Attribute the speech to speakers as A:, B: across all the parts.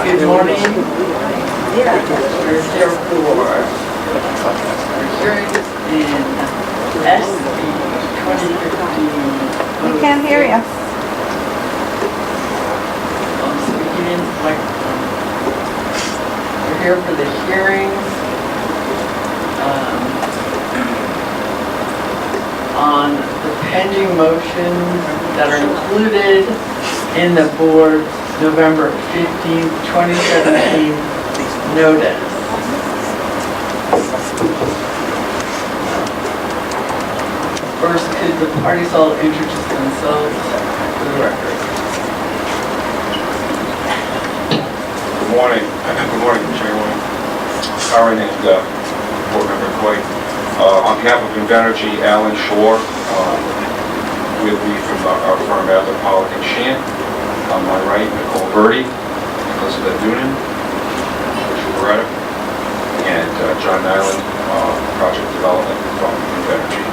A: Good morning. We're here for hearing in Efsb 2015.
B: We can't hear you.
A: I'm speaking into the microphone. We're here for the hearings on the pending motions that are included in the board's November 15th, 2017 notice. First, could the parties all introduce themselves for the record?
C: Good morning. Good morning, Chairman. Karen and Board Member Coy. On behalf of Invenergy, Alan Shore, with me from our firm, Adler, Pollock and Sheehan. On my right, Nicole Birdie, Elizabeth Noonan, Richard Beretta, and John Nyland, Project Development from Invenergy.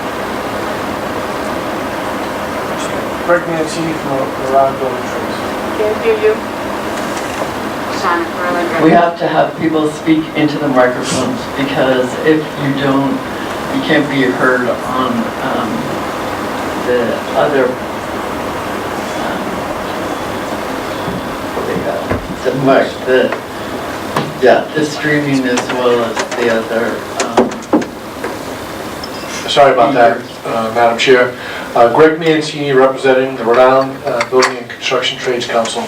D: Greg Mancini from Around Building Trees.
B: Can't hear you.
A: We have to have people speak into the microphones because if you don't, you can't be heard on the other the streaming as well as the other.
D: Sorry about that, Madam Chair. Greg Mancini representing the Rhode Island Building and Construction Trades Council.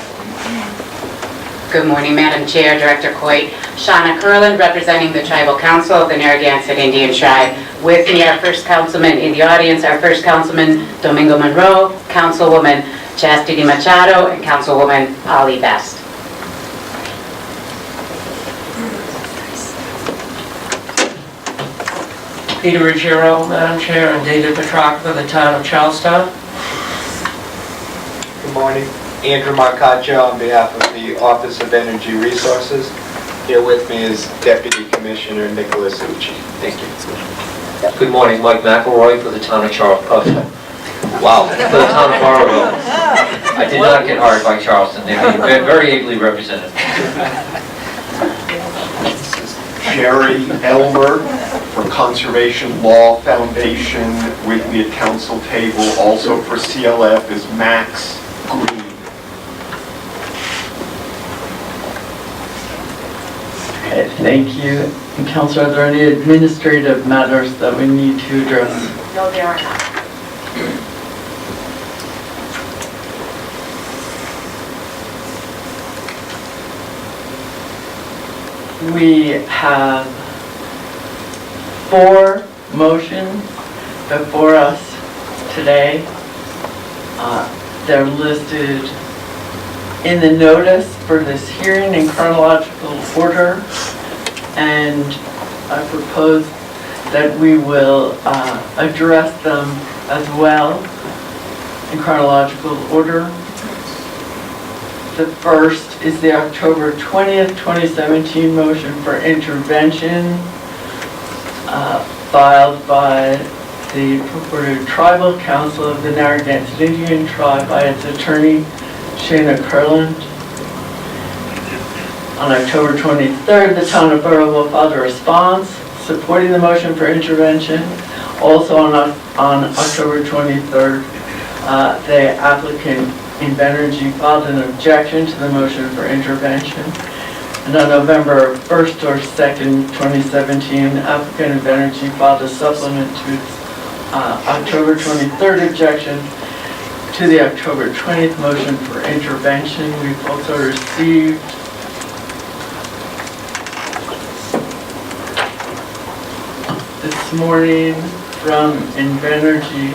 E: Good morning, Madam Chair, Director Coit. Shauna Curlin, representing the Tribal Council of the Narragansett Indian Tribe. With me, our first councilman in the audience, our first councilman, Domingo Monroe, Councilwoman Chastity Machado, and Councilwoman Ali Best.
F: Peter Ruggiero, Madam Chair, and David Petrarca for the town of Charlestown.
G: Good morning. Andrew Marcaccio on behalf of the Office of Energy Resources. Here with me is Deputy Commissioner Nicholas Ucci. Thank you.
H: Good morning, Mike McElroy for the town of Charleston. Wow, for the town of Barberville. I did not get hired by Charleston. They've been very ably represented.
I: Jerry Elmer for Conservation Law Foundation. With me at council table, also for CLF, is Max Green.
A: Okay, thank you. And Councilor, are there any administrative matters that we need to address?
B: No, there are not.
A: We have 4 motions before us today. They're listed in the notice for this hearing in chronological order, and I propose that we will address them as well in chronological order. The first is the October 20th, 2017 motion for intervention filed by the purported Tribal Council of the Narragansett Indian Tribe by its attorney, Shana Kurland. On October 23rd, the town of Burrillville filed a response supporting the motion for intervention. Also on October 23rd, the applicant Invenergy filed an objection to the motion for intervention. And on November 1st or 2nd, 2017, applicant Invenergy filed a supplement to its October 23rd objection to the October 20th motion for intervention. We've also received this morning from Invenergy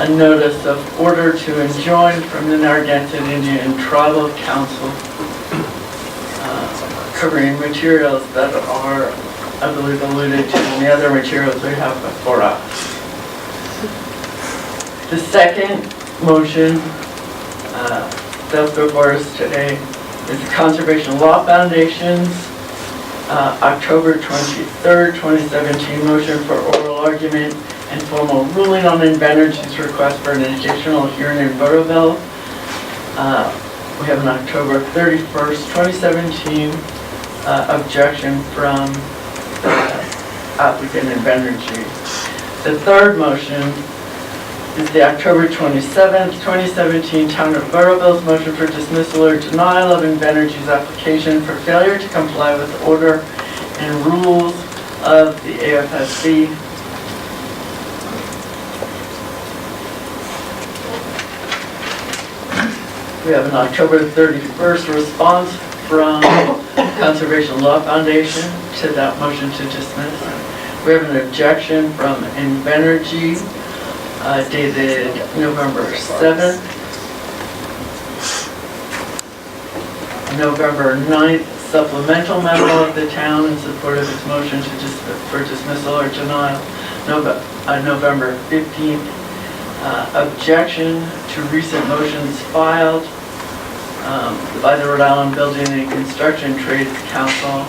A: a notice of order to enjoin from the Narragansett Indian Tribal Council covering materials that are, I believe, alluded to in the other materials we have before us. The second motion that's before us today is the Conservation Law Foundation's October 23rd, 2017 motion for oral argument and formal ruling on Invenergy's request for an additional hearing in Burrillville. We have an October 31st, 2017 objection from applicant Invenergy. The third motion is the October 27th, 2017 Town of Burrillville's motion for dismissal or denial of Invenergy's application for failure to comply with order and rules of the AFSB. We have an October 31st response from Conservation Law Foundation to that motion to dismiss. We have an objection from Invenergy dated November 7th. November 9th, supplemental memo of the town in support of its motion to for dismissal or denial. November 15th, objection to recent motions filed by the Rhode Island Building and Construction Trades Council.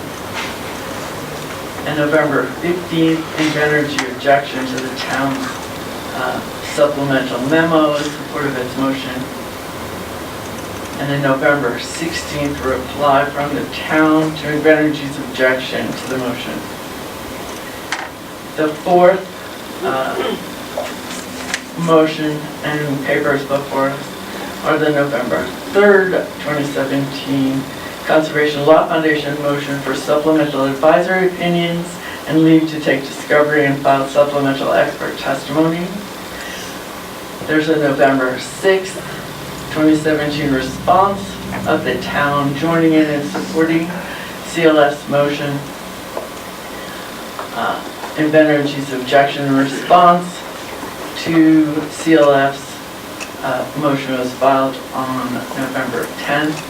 A: And November 15th, Invenergy objection to the town's supplemental memo in support of its motion. And then November 16th, reply from the town to Invenergy's objection to the motion. The fourth motion and papers before us are the November 3rd, 2017 Conservation Law Foundation motion for supplemental advisory opinions and leave to take discovery and file supplemental expert testimony. There's a November 6th, 2017 response of the town joining in and supporting CLF's motion. Invenergy's objection and response to CLF's motion was filed on November 10th.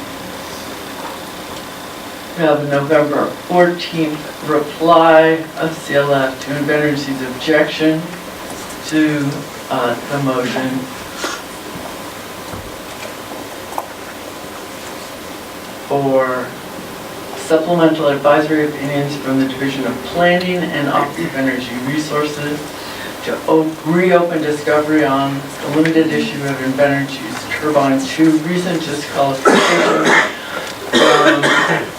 A: We have a November 14th reply of CLF to Invenergy's objection to the motion. For supplemental advisory opinions from the Division of Planning and Office of Energy Resources to reopen discovery on the limited issue of Invenergy's Turbine 2 recent disqualification from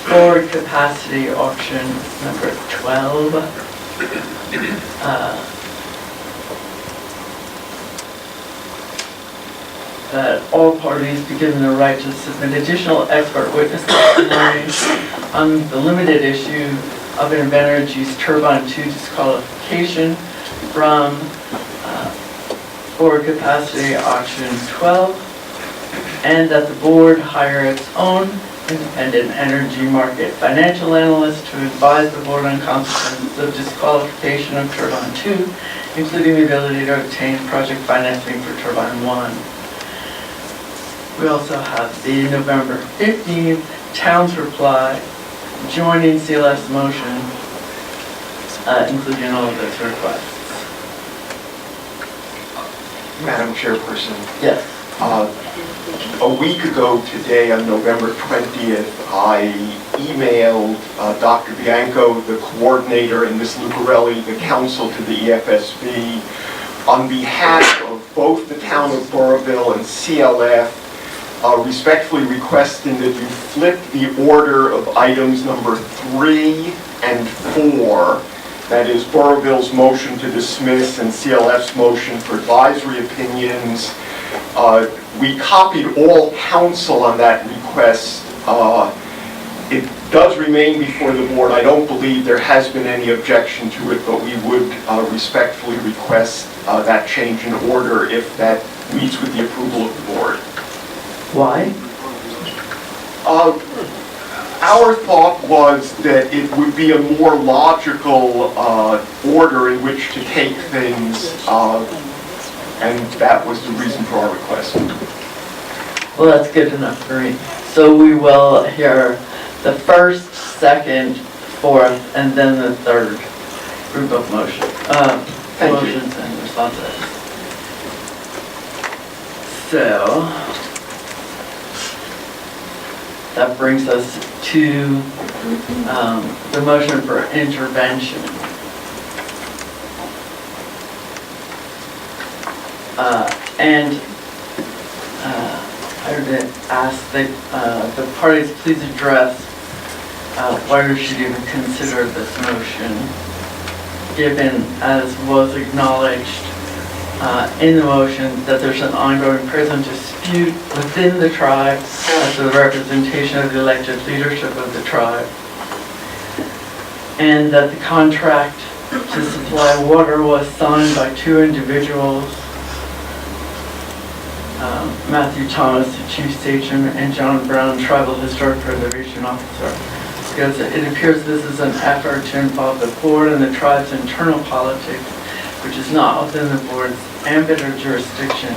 A: forward capacity auction number 12. That all parties be given the right to submit additional expert witness testimony on the limited issue of Invenergy's Turbine 2 disqualification from forward capacity auction 12, and that the board hire its own independent energy market financial analyst to advise the board on consequences of disqualification of Turbine 2, including the ability to obtain project financing for Turbine 1. We also have the November 15th town's reply joining CLF's motion, including all of those requests.
I: Madam Chairperson,
A: Yes.
I: a week ago today, on November 20th, I emailed Dr. Bianco, the coordinator, and Ms. Lucarelli, the counsel to the EFSB, on behalf of both the town of Burrillville and CLF, respectfully requesting that you flip the order of items number 3 and 4. That is Burrillville's motion to dismiss and CLF's motion for advisory opinions. We copied all counsel on that request. It does remain before the board. I don't believe there has been any objection to it, but we would respectfully request that change in order if that meets with the approval of the board.
A: Why?
I: Our thought was that it would be a more logical order in which to take things, and that was the reason for our request.
A: Well, that's good enough for me. So we will hear the first, second, fourth, and then the third group of motions and responses. So that brings us to the motion for intervention. I I would ask that the parties please address why we should even consider this motion, given, as was acknowledged in the motion, that there's an ongoing present dispute within the tribe as to the representation of the elected leadership of the tribe, and that the contract to supply water was signed by two individuals, Matthew Thomas, the Chief Sachem, and John Brown, Tribal Historic Preservation Officer. Because it appears this is an effort to involve the board and the tribe's internal politics, which is not within the board's ambit or jurisdiction.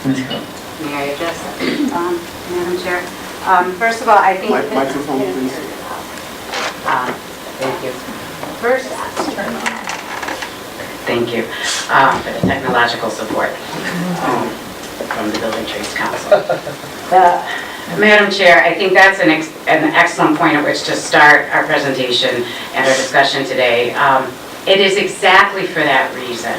A: Ms. Coe.
E: May I address that, Madam Chair? First of all, I think...
I: Microphone, please.
E: Thank you. First, thank you for the technological support from the Building Trades Council. Madam Chair, I think that's an excellent point at which to start our presentation and our discussion today. It is exactly for that reason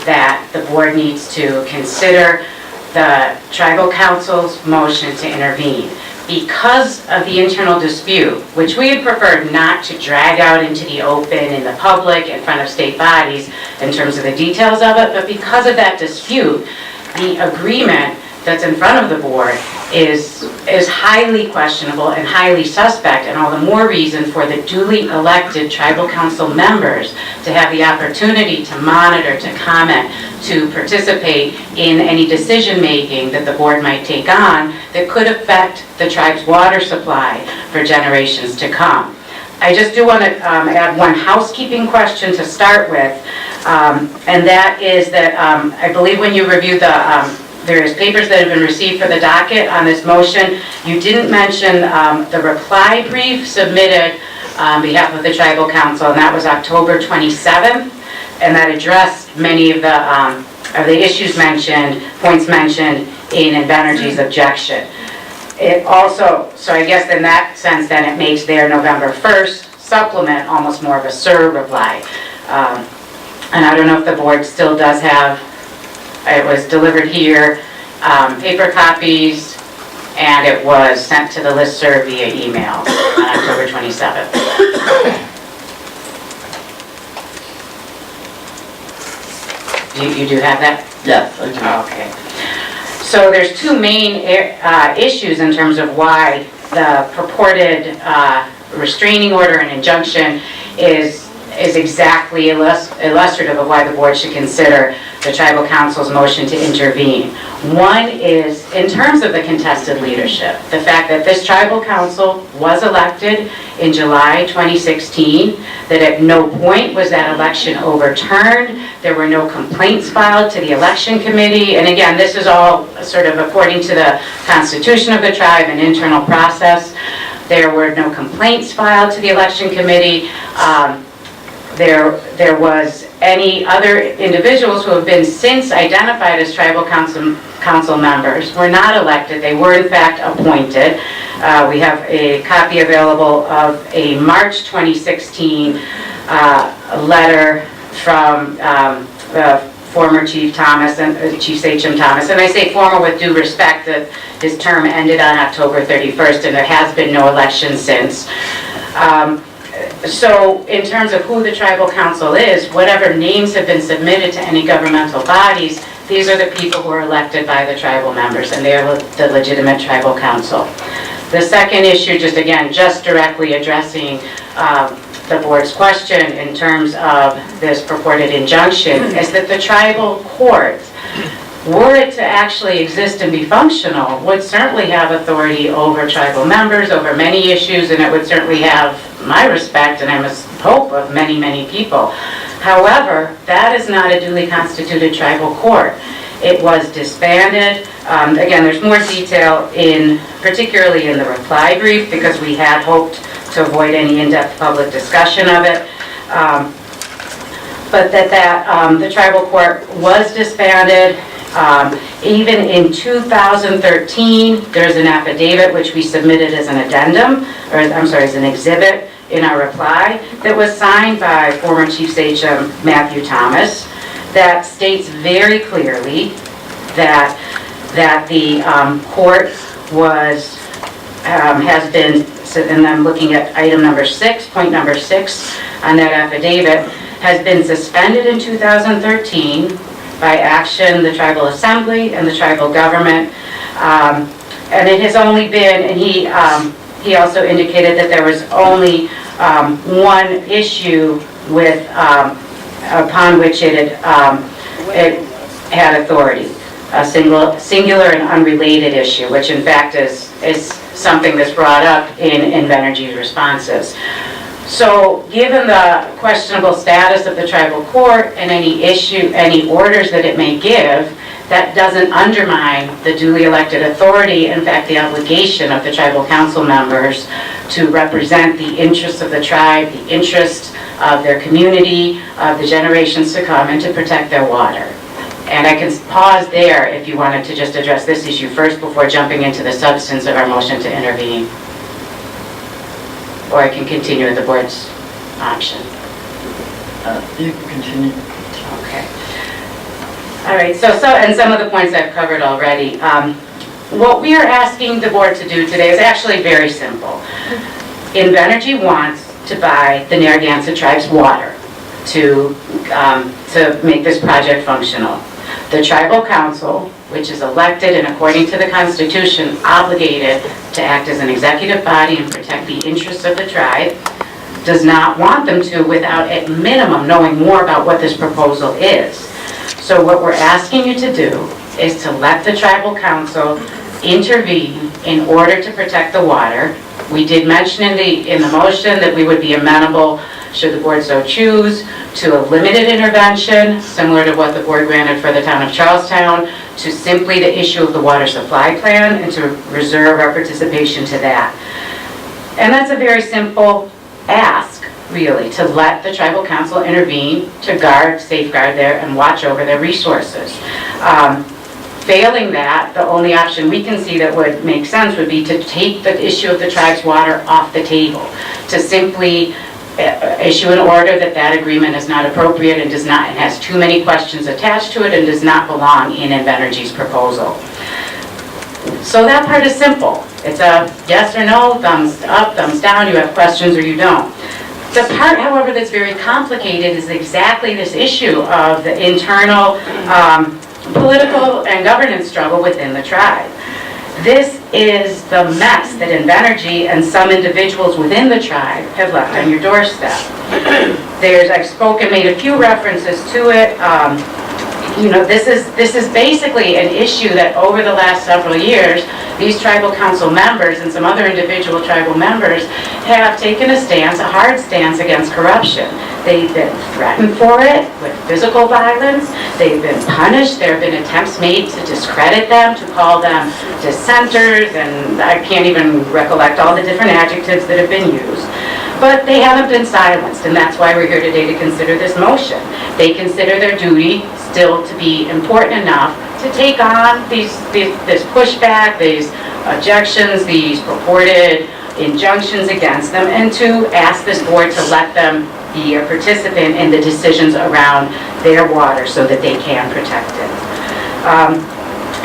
E: that the board needs to consider the Tribal Council's motion to intervene. Because of the internal dispute, which we had preferred not to drag out into the open, in the public, in front of state bodies in terms of the details of it, but because of that dispute, the agreement that's in front of the board is highly questionable and highly suspect, and all the more reason for the duly elected Tribal Council members to have the opportunity to monitor, to comment, to participate in any decision-making that the board might take on that could affect the tribe's water supply for generations to come. I just do want to add one housekeeping question to start with, and that is that I believe when you reviewed there's papers that have been received for the docket on this motion. You didn't mention the reply brief submitted on behalf of the Tribal Council, and that was October 27th, and that addressed many of the issues mentioned, points mentioned in Invenergy's objection. It also, so I guess in that sense, then it makes their November 1st supplement almost more of a SIR reply. And I don't know if the board still does have. It was delivered here, paper copies, and it was sent to the listserv via email on October 27th. You do have that?
A: Yes, I do.
E: Okay. So there's two main issues in terms of why the purported restraining order and injunction is exactly illustrative of why the board should consider the Tribal Council's motion to intervene. One is, in terms of the contested leadership, the fact that this Tribal Council was elected in July 2016, that at no point was that election overturned, there were no complaints filed to the election committee, and again, this is all sort of according to the constitution of the tribe and internal process. There were no complaints filed to the election committee. There was any other individuals who have been since identified as Tribal Council members were not elected. They were in fact appointed. We have a copy available of a March 2016 letter from the former Chief Thomas and Chief Sachem Thomas. And I say former with due respect that his term ended on October 31st and there has been no election since. So in terms of who the Tribal Council is, whatever names have been submitted to any governmental bodies, these are the people who are elected by the tribal members, and they are the legitimate Tribal Council. The second issue, just directly addressing the board's question in terms of this purported injunction, is that the tribal court, were it to actually exist and be functional, would certainly have authority over tribal members, over many issues, and it would certainly have my respect, and I must hope of many, many people. However, that is not a duly constituted tribal court. It was disbanded. Again, there's more detail particularly in the reply brief, because we had hoped to avoid any in-depth public discussion of it. But the tribal court was disbanded. Even in 2013, there's an affidavit which we submitted as an addendum, or I'm sorry, as an exhibit in our reply that was signed by former Chief Sachem Matthew Thomas that states very clearly that the court was, has been, and I'm looking at item number 6, point number 6 on that affidavit, has been suspended in 2013 by action, the tribal assembly and the tribal government. And it has only been, and he also indicated that there was only one issue with, upon which it had authority, a singular and unrelated issue, which in fact is something that's brought up in Invenergy's responses. So given the questionable status of the tribal court and any orders that it may give, that doesn't undermine the duly elected authority, in fact the obligation of the tribal council members to represent the interests of the tribe, the interests of their community, of the generations to come, and to protect their water. And I can pause there if you wanted to just address this issue first before jumping into the substance of our motion to intervene. Or I can continue with the board's option.
A: You can continue.
E: Okay. All right, so and some of the points I've covered already. What we are asking the board to do today is actually very simple. Invenergy wants to buy the Narragansett tribe's water to make this project functional. The tribal council, which is elected and according to the Constitution obligated to act as an executive body and protect the interests of the tribe, does not want them to without at minimum knowing more about what this proposal is. So what we're asking you to do is to let the tribal council intervene in order to protect the water. We did mention in the motion that we would be amenable, should the board so choose, to a limited intervention, similar to what the board granted for the town of Charlestown, to simply the issue of the water supply plan and to reserve our participation to that. And that's a very simple ask, really, to let the tribal council intervene to guard, safeguard their, and watch over their resources. Failing that, the only option we can see that would make sense would be to take the issue of the tribe's water off the table, to simply issue an order that that agreement is not appropriate and does not, and has too many questions attached to it and does not belong in Invenergy's proposal. So that part is simple. It's a yes or no, thumbs up, thumbs down, you have questions or you don't. The part, however, that's very complicated is exactly this issue of the internal political and governance struggle within the tribe. This is the mess that Invenergy and some individuals within the tribe have left on your doorstep. I've made a few references to it. This is basically an issue that over the last several years, these tribal council members and some other individual tribal members have taken a stance, a hard stance against corruption. They've been threatened for it with physical violence. They've been punished. There have been attempts made to discredit them, to call them dissenters, and I can't even recollect all the different adjectives that have been used. But they haven't been silenced, and that's why we're here today to consider this motion. They consider their duty still to be important enough to take on this pushback, these objections, these purported injunctions against them, and to ask this board to let them be a participant in the decisions around their water so that they can protect it.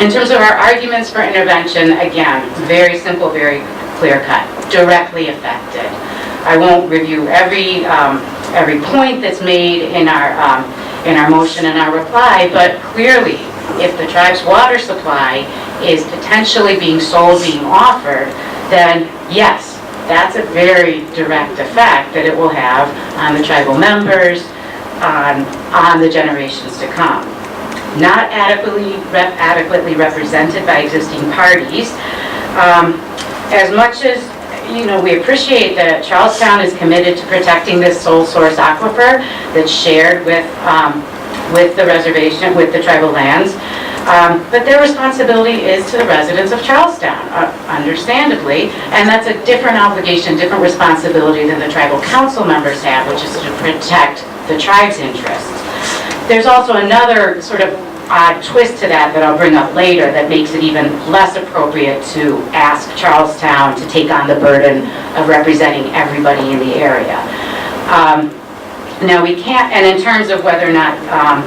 E: In terms of our arguments for intervention, again, very simple, very clear cut, directly affected. I won't review every point that's made in our motion and our reply, but clearly, if the tribe's water supply is potentially being sold, being offered, then yes, that's a very direct effect that it will have on the tribal members, on the generations to come. Not adequately represented by existing parties. As much as we appreciate that Charlestown is committed to protecting this sole source aquifer that's shared with the reservation, with the tribal lands. But their responsibility is to the residents of Charlestown, understandably, and that's a different obligation, different responsibility than the tribal council members have, which is to protect the tribe's interests. There's also another sort of odd twist to that I'll bring up later that makes it even less appropriate to ask Charlestown to take on the burden of representing everybody in the area. Now we can't, and in terms of whether or not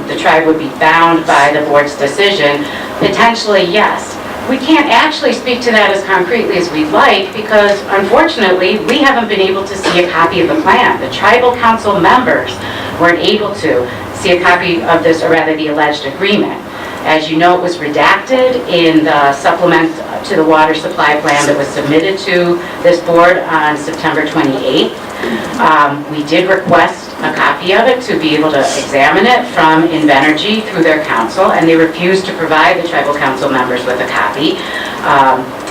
E: the tribe would be bound by the board's decision, potentially yes. We can't actually speak to that as concretely as we'd like because unfortunately we haven't been able to see a copy of the plan. The tribal council members weren't able to see a copy of this, or rather the alleged agreement. As you know, it was redacted in the supplement to the water supply plan that was submitted to this board on September 28th. We did request a copy of it to be able to examine it from Invenergy through their council, and they refused to provide the tribal council members with a copy,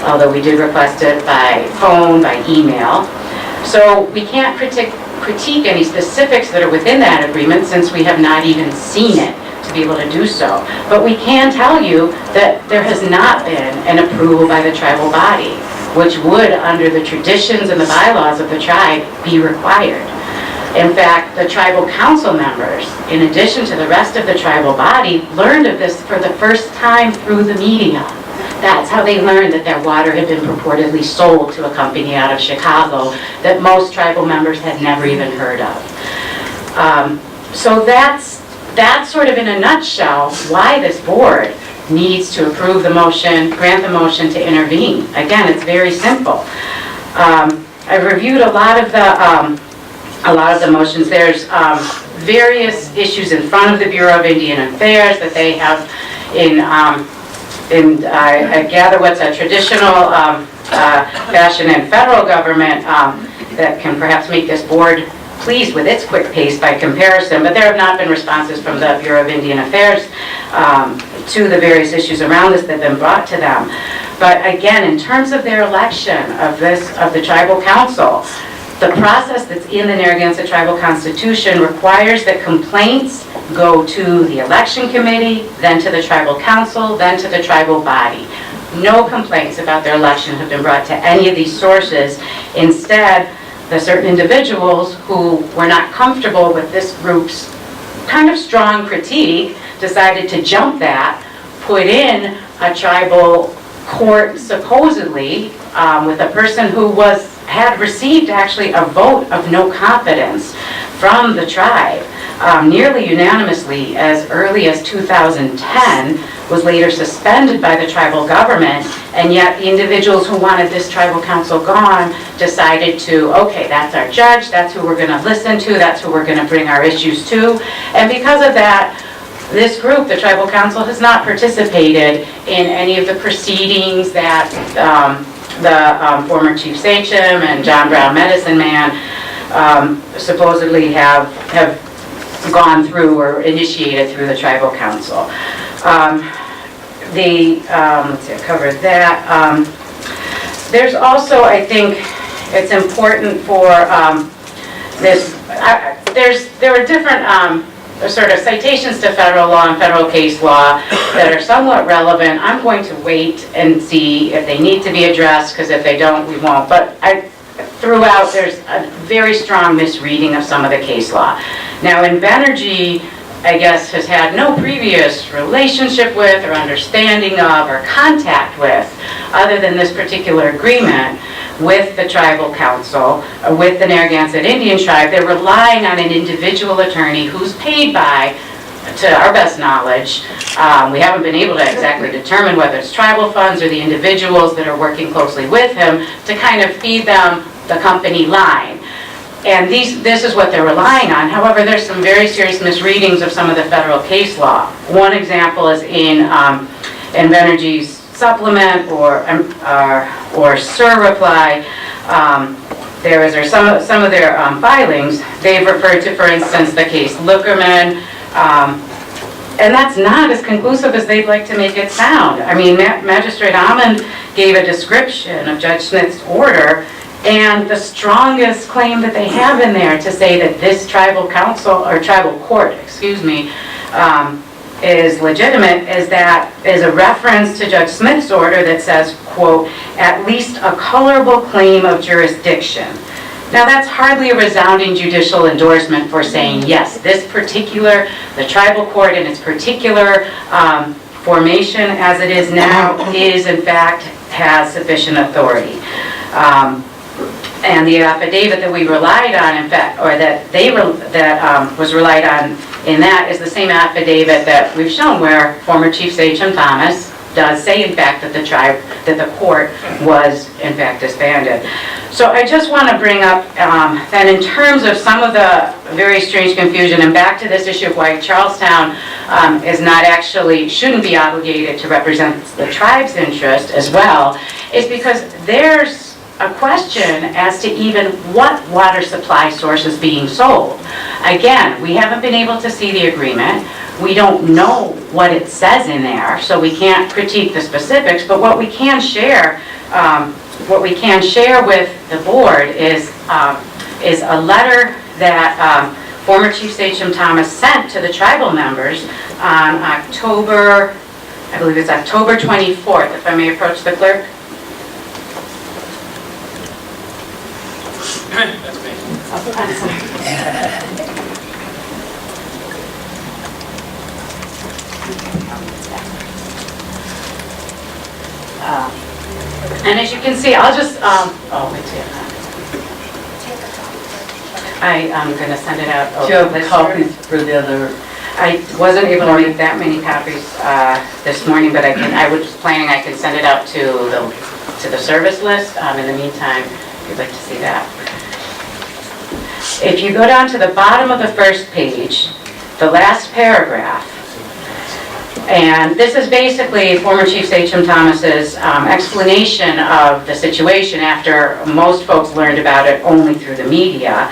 E: although we did request it by phone, by email. So we can't critique any specifics that are within that agreement since we have not even seen it to be able to do so. But we can tell you that there has not been an approval by the tribal body, which would, under the traditions and the bylaws of the tribe, be required. In fact, the tribal council members, in addition to the rest of the tribal body, learned of this for the first time through the media. That's how they learned that their water had been purportedly sold to a company out of Chicago that most tribal members had never even heard of. So that's sort of in a nutshell why this board needs to approve the motion, grant the motion to intervene. Again, it's very simple. I've reviewed a lot of the motions. There's various issues in front of the Bureau of Indian Affairs that they have I gather what's a traditional fashion in federal government that can perhaps make this board pleased with its quick pace by comparison, but there have not been responses from the Bureau of Indian Affairs to the various issues around this that have been brought to them. But again, in terms of their election of the tribal council, the process that's in the Narragansett Tribal Constitution requires that complaints go to the election committee, then to the tribal council, then to the tribal body. No complaints about their election have been brought to any of these sources. Instead, the certain individuals who were not comfortable with this group's kind of strong critique decided to jump that, put in a tribal court supposedly with a person who had received actually a vote of no confidence from the tribe, nearly unanimously as early as 2010, was later suspended by the tribal government, and yet the individuals who wanted this tribal council gone decided to, okay, that's our judge, that's who we're going to listen to, that's who we're going to bring our issues to. And because of that, this group, the tribal council, has not participated in any of the proceedings that the former Chief Sachem and John Brown Medicine Man supposedly have gone through or initiated through the tribal council. Let's see, I covered that. There's also, I think, it's important for this. There are different sort of citations to federal law and federal case law that are somewhat relevant. I'm going to wait and see if they need to be addressed, because if they don't, we won't. But throughout, there's a very strong misreading of some of the case law. Now, Invenergy, I guess, has had no previous relationship with or understanding of or contact with, other than this particular agreement with the tribal council, with the Narragansett Indian tribe. They're relying on an individual attorney who's paid by, to our best knowledge, we haven't been able to exactly determine whether it's tribal funds or the individuals that are working closely with him to kind of feed them the company line. And this is what they're relying on. However, there's some very serious misreadings of some of the federal case law. One example is in Invenergy's supplement or SIR reply. Some of their filings, they've referred to, for instance, the case Lookerman, and that's not as conclusive as they'd like to make it sound. I mean, Magistrate Amond gave a description of Judge Smith's order, and the strongest claim that they have in there to say that this tribal council, or tribal court, excuse me, is legitimate is a reference to Judge Smith's order that says, quote, at least a colorable claim of jurisdiction. Now, that's hardly a resounding judicial endorsement for saying, yes, the tribal court in its particular formation as it is now is, in fact, has sufficient authority. And the affidavit that we relied on, in fact, or that was relied on in that is the same affidavit that we've shown where former Chief Sachem Thomas does say, in fact, that the court was, in fact, disbanded. So I just want to bring up that in terms of some of the very strange confusion, and back to this issue of why Charlestown shouldn't be obligated to represent the tribe's interest as well, is because there's a question as to even what water supply source is being sold. Again, we haven't been able to see the agreement. We don't know what it says in there, so we can't critique the specifics, but what we can share with the board is a letter that former Chief Sachem Thomas sent to the tribal members on October 24th, if I may approach the clerk.
F: That's me.
E: And as you can see, I'll just, I'm going to send it out.
A: Do you have copies for the other?
E: I wasn't able to make that many copies this morning, but I was planning I could send it out to the service list. In the meantime, if you'd like to see that. If you go down to the bottom of the first page, the last paragraph, and this is basically former Chief Sachem Thomas's explanation of the situation after most folks learned about it only through the media.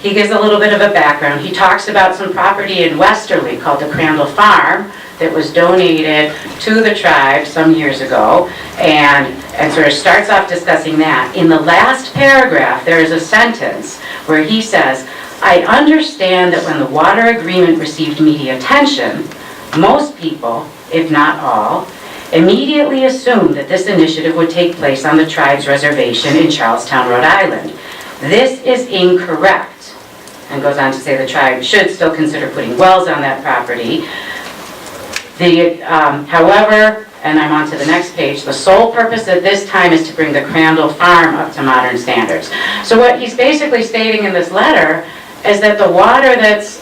E: He gives a little bit of a background. He talks about some property in Westerly called the Crandall Farm that was donated to the tribe some years ago, and sort of starts off discussing that. In the last paragraph, there is a sentence where he says, "I understand that when the water agreement received media attention, most people, if not all, immediately assumed that this initiative would take place on the tribe's reservation in Charlestown, Rhode Island. This is incorrect," and goes on to say the tribe should still consider putting wells on that property. However, and I'm on to the next page, the sole purpose at this time is to bring the Crandall Farm up to modern standards. So what he's basically stating in this letter is that the water that's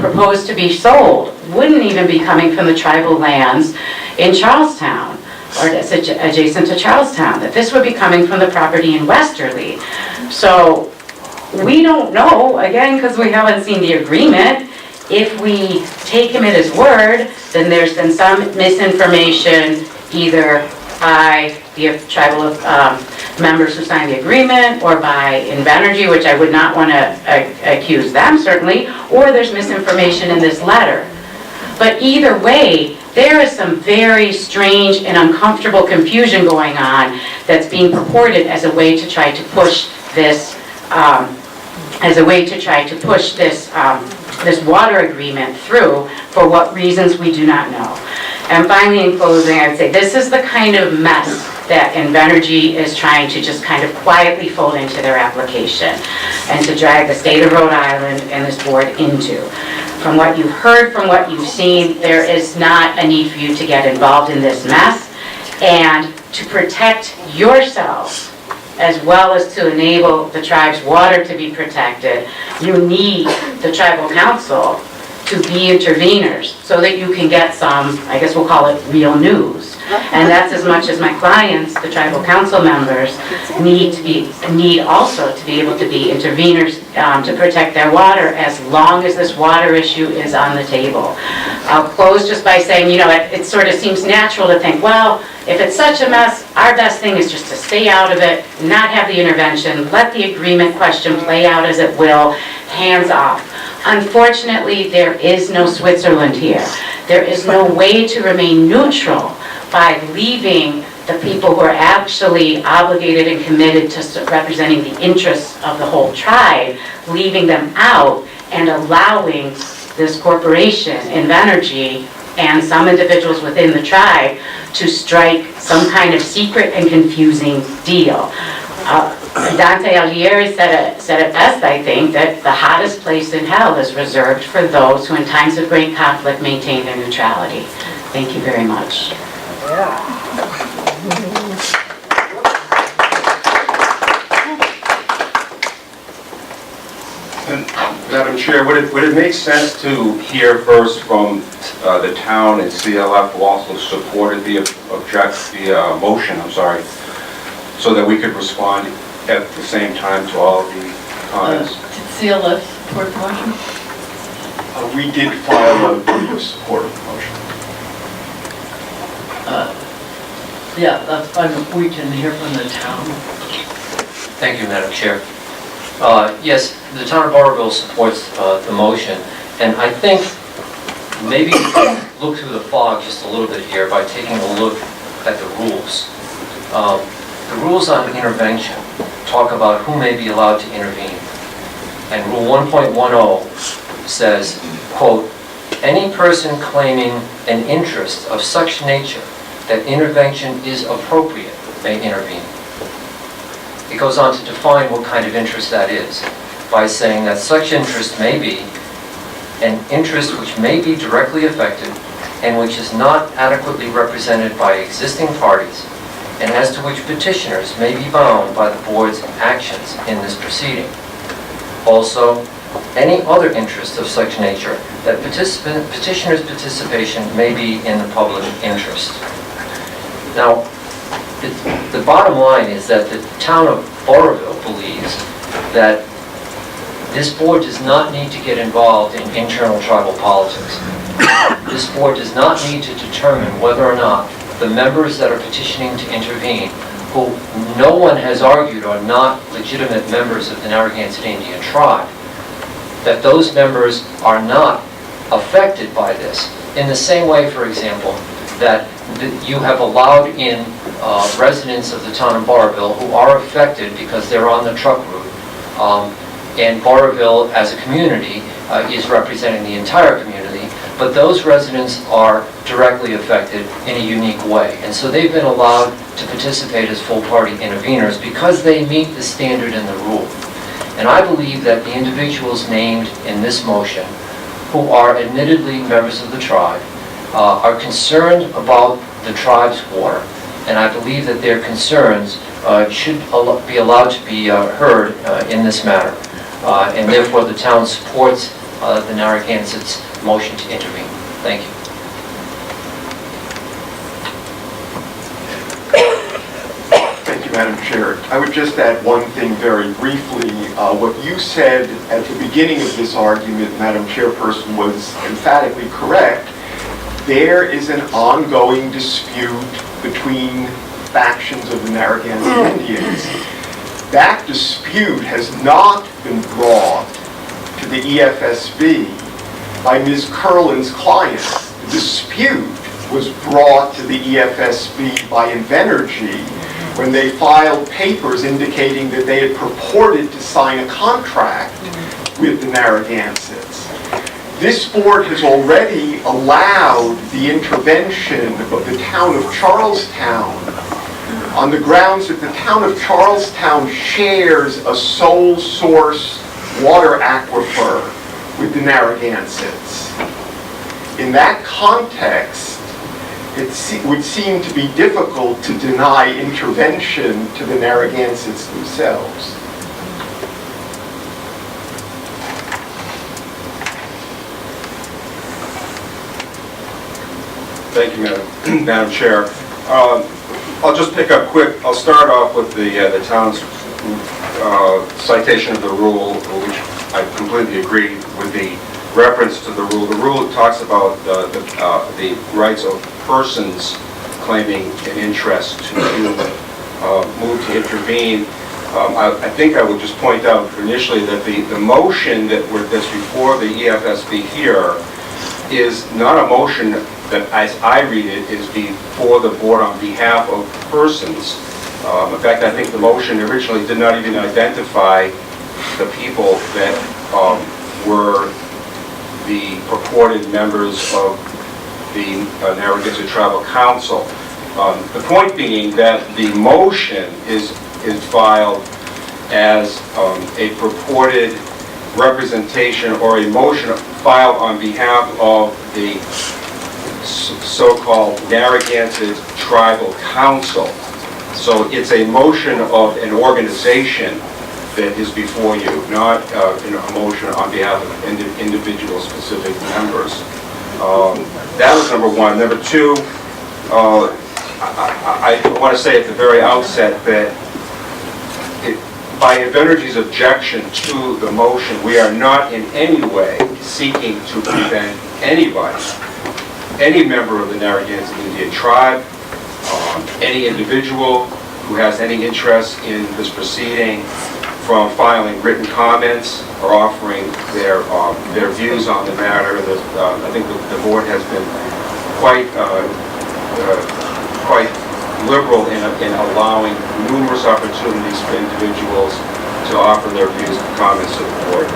E: proposed to be sold wouldn't even be coming from the tribal lands in Charlestown or adjacent to Charlestown, that this would be coming from the property in Westerly. So we don't know, again, because we haven't seen the agreement. If we take him at his word, then there's been some misinformation either by the tribal members who signed the agreement or by Invenergy, which I would not want to accuse them, certainly, or there's misinformation in this letter. But either way, there is some very strange and uncomfortable confusion going on that's being purported as a way to try to push this, this water agreement through, for what reasons we do not know. And finally, in closing, I would say this is the kind of mess that Invenergy is trying to just kind of quietly fold into their application and to drag the state of Rhode Island and this board into. From what you've heard, from what you've seen, there is not a need for you to get involved in this mess, and to protect yourselves as well as to enable the tribe's water to be protected, you need the tribal council to be interveners so that you can get some, I guess we'll call it real news. And that's as much as my clients, the tribal council members, need also to be able to be interveners to protect their water as long as this water issue is on the table. I'll close just by saying, it sort of seems natural to think, well, if it's such a mess, our best thing is just to stay out of it, not have the intervention, let the agreement question play out as it will, hands off. Unfortunately, there is no Switzerland here. There is no way to remain neutral by leaving the people who are actually obligated and committed to representing the interests of the whole tribe, leaving them out and allowing this corporation, Invenergy, and some individuals within the tribe to strike some kind of secret and confusing deal. Dante Alighieri said it best, I think, that the hottest place in hell is reserved for those who in times of great conflict maintain their neutrality. Thank you very much.
C: Madam Chair, would it make sense to hear first from the town and CLF who also supported the motion, so that we could respond at the same time to all of the comments?
A: Did CLF support the motion?
I: We did file a brief support of the motion.
A: Yeah, that's fine. We can hear from the town.
H: Thank you, Madam Chair. Yes, the town of Barberville supports the motion, and I think maybe we can look through the fog just a little bit here by taking a look at the rules. The rules on intervention talk about who may be allowed to intervene. And Rule 1.10 says, quote, "Any person claiming an interest of such nature that intervention is appropriate may intervene." It goes on to define what kind of interest that is by saying that such interest may be an interest which may be directly affected and which is not adequately represented by existing parties, and as to which petitioners may be bound by the board's actions in this proceeding. Also, any other interest of such nature that petitioner's participation may be in the public interest. Now, the bottom line is that the town of Barberville believes that this board does not need to get involved in internal tribal politics. This board does not need to determine whether or not the members that are petitioning to intervene, who no one has argued are not legitimate members of the Narragansett Indian tribe, that those members are not affected by this. In the same way, for example, that you have allowed in residents of the town of Barberville who are affected because they're on the truck route. And Barberville as a community is representing the entire community, but those residents are directly affected in a unique way. And so they've been allowed to participate as full party interveners because they meet the standard in the rule. And I believe that the individuals named in this motion, who are admittedly members of the tribe, are concerned about the tribe's water. And I believe that their concerns should be allowed to be heard in this matter. And therefore the town supports the Narragansett's motion to intervene. Thank you.
I: Thank you, Madam Chair. I would just add one thing very briefly. What you said at the beginning of this argument, Madam Chairperson, was emphatically correct. There is an ongoing dispute between factions of the Narragansett Indians. That dispute has not been brought to the EFSB by Ms. Curlin's client. The dispute was brought to the EFSB by Invenergy when they filed papers indicating that they had purported to sign a contract with the Narragansetts. This board has already allowed the intervention of the town of Charlestown on the grounds that the town of Charlestown shares a sole source water aquifer with the Narragansetts. In that context, it would seem to be difficult to deny intervention to the Narragansetts themselves.
C: Thank you, Madam Chair. I'll just pick up quick. I'll start off with the town's citation of the rule, which I completely agree with the reference to the rule. The rule talks about the rights of persons claiming an interest to move to intervene. I think I would just point out initially that the motion that's before the EFSB here is not a motion that, as I read it, is before the board on behalf of persons. In fact, I think the motion originally did not even identify the people that were the purported members of the Narragansett Tribal Council. The point being that the motion is is filed as a purported representation or a motion filed on behalf of the so-called Narragansett Tribal Council. So it's a motion of an organization that is before you, not a motion on behalf of individual specific members. That was number one. Number two, I want to say at the very outset that by Invenergy's objection to the motion, we are not in any way seeking to prevent anybody, any member of the Narragansett Indian tribe, any individual who has any interest in this proceeding from filing written comments or offering their views on the matter. I think the board has been quite liberal in allowing numerous opportunities for individuals to offer their views and comments to the board.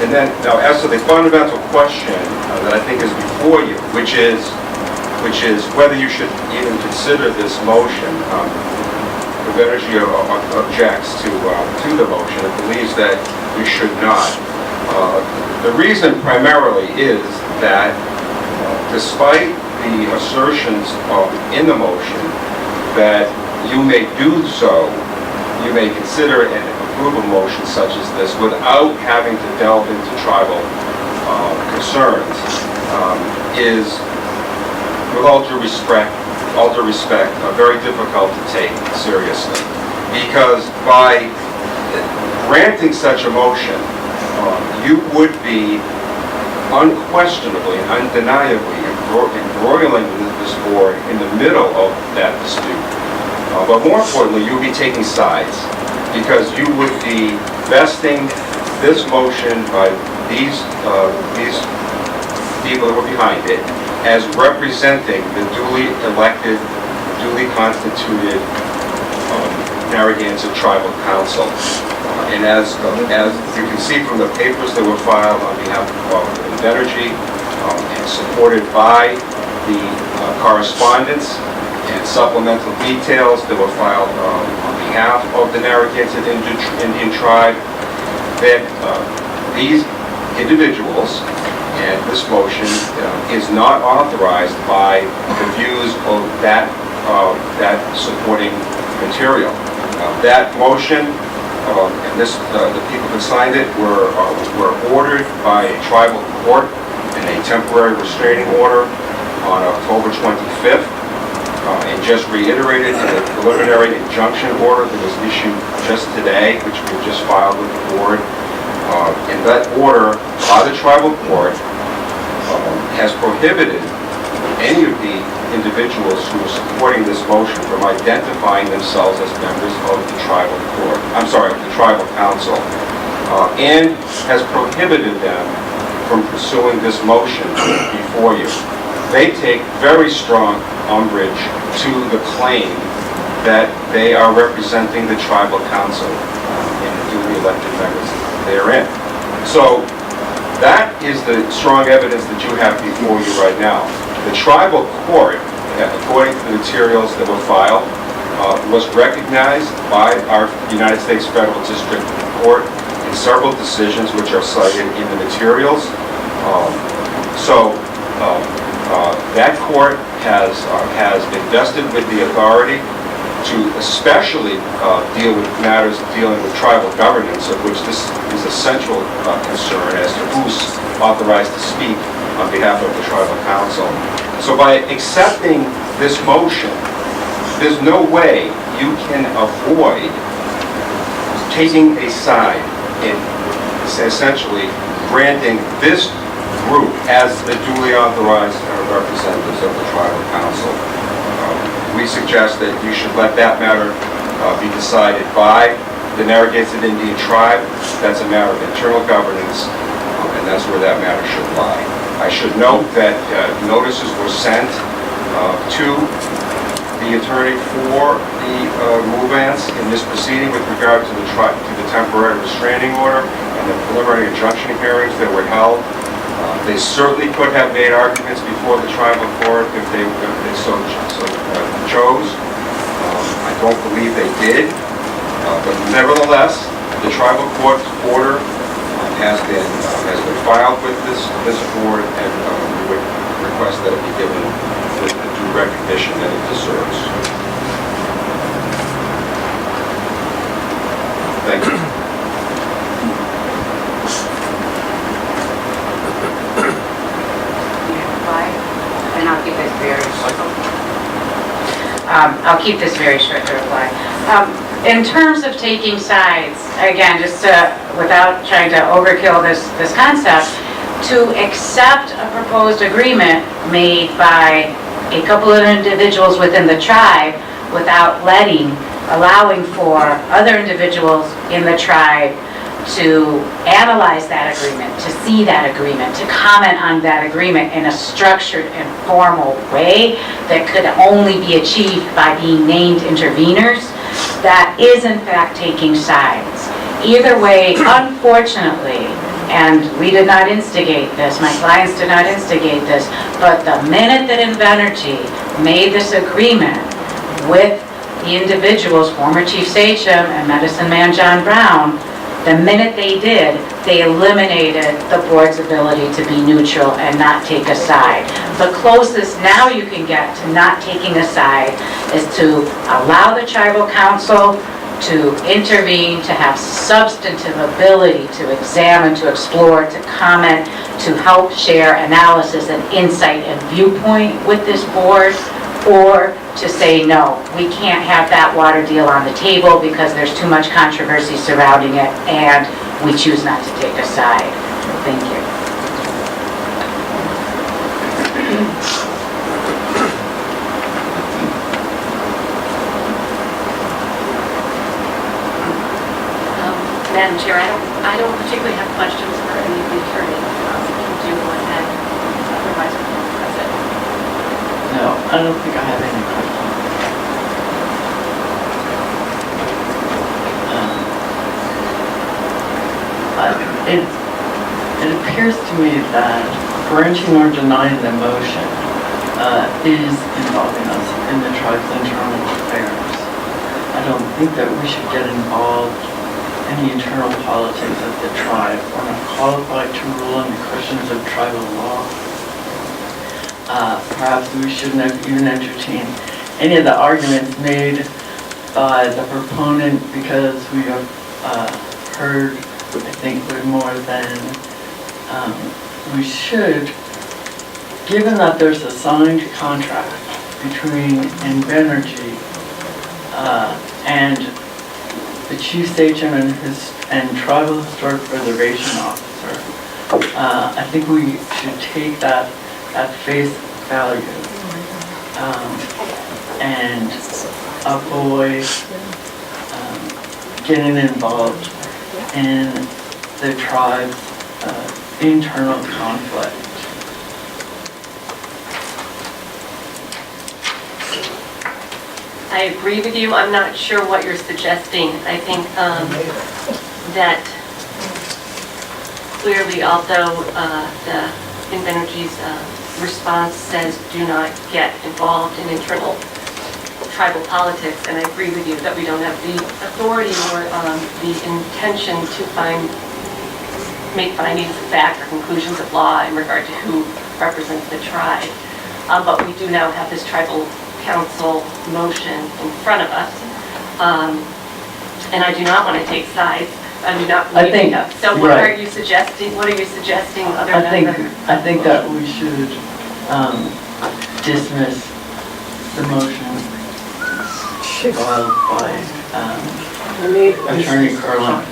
C: And then, now as to the fundamental question that I think is before you, which is whether you should even consider this motion. Invenergy objects to the motion and believes that you should not. The reason primarily is that despite the assertions in the motion that you may do so, you may consider and approve a motion such as this without having to delve into tribal concerns, is, with all due respect, very difficult to take seriously. Because by granting such a motion, you would be unquestionably and undeniably embroiling this board in the middle of that dispute. But more importantly, you would be taking sides, because you would be vesting this motion by these people that were behind it as representing the duly elected, duly constituted Narragansett Tribal Council. And as you can see from the papers that were filed on behalf of Invenergy and supported by the correspondence and supplemental details that were filed on behalf of the Narragansett Indian tribe, that these individuals and this motion is not authorized by the views of that supporting material. That motion and the people who signed it were ordered by a tribal court in a temporary restraining order on October 25th, and just reiterated in a preliminary injunction order that was issued just today, which we just filed with the board. And that order by the tribal court has prohibited any of the individuals who are supporting this motion from identifying themselves as members of the tribal council, and has prohibited them from pursuing this motion before you. They take very strong umbrage to the claim that they are representing the tribal council and the duly elected members therein. So that is the strong evidence that you have before you right now. The tribal court, according to the materials that were filed, was recognized by our United States Federal District Court in several decisions which are cited in the materials. That court has been vested with the authority to especially deal with matters dealing with tribal governance, of which this is a central concern as to who's authorized to speak on behalf of the tribal council. So by accepting this motion, there's no way you can avoid taking a side in essentially granting this group as the duly authorized representatives of the tribal council. We suggest that you should let that matter be decided by the Narragansett Indian tribe. That's a matter of internal governance, and that's where that matter should lie. I should note that notices were sent to the attorney for the move-ants in this proceeding with regard to the temporary restraining order and the preliminary injunction hearings that were held. They certainly could have made arguments before the tribal court if they so chose. I don't believe they did, but nevertheless, the tribal court's order has been filed with this board, and we would request that it be given the due recognition that it deserves. Thank you.
E: And I'll keep this very short. I'll keep this very short to reply. In terms of taking sides, again, just without trying to overkill this concept, to accept a proposed agreement made by a couple of individuals within the tribe without allowing for other individuals in the tribe to analyze that agreement, to see that agreement, to comment on that agreement in a structured and formal way that could only be achieved by being named interveners, that is in fact taking sides. Either way, unfortunately, and we did not instigate this, my clients did not instigate this, but the minute that Invenergy made this agreement with the individuals, former Chief Sachem and Medicine Man John Brown, the minute they did, they eliminated the board's ability to be neutral and not take a side. The closest now you can get to not taking a side is to allow the tribal council to intervene, to have substantive ability to examine, to explore, to comment, to help share analysis and insight and viewpoint with this board, or to say, no, we can't have that water deal on the table because there's too much controversy surrounding it, and we choose not to take a side. Thank you.
B: Madam Chair, I don't particularly have questions for any of the attorneys. Do you want to add otherwise?
A: No, I don't think I have any questions. It appears to me that granting or denying the motion is involving us in the tribe's internal affairs. I don't think that we should get involved in the internal politics of the tribe. We're not qualified to rule on the questions of tribal law. Perhaps we shouldn't have even entertained any of the arguments made by the proponent, because we have heard, I think, way more than we should, given that there's a signed contract between Invenergy and the Chief Sachem and Tribal Historic Preservation Officer. I think we should take that at face value and avoid getting involved in the tribe's internal conflict.
B: I agree with you. I'm not sure what you're suggesting. I think that clearly, although the Invenergy's response says do not get involved in internal tribal politics, and I agree with you that we don't have the authority or the intention to make findings of fact or conclusions of law in regard to who represents the tribe. But we do now have this tribal council motion in front of us, and I do not want to take sides. I do not believe in that. So what are you suggesting? What are you suggesting other than
A: I think that we should dismiss the motion filed by Attorney Carlin.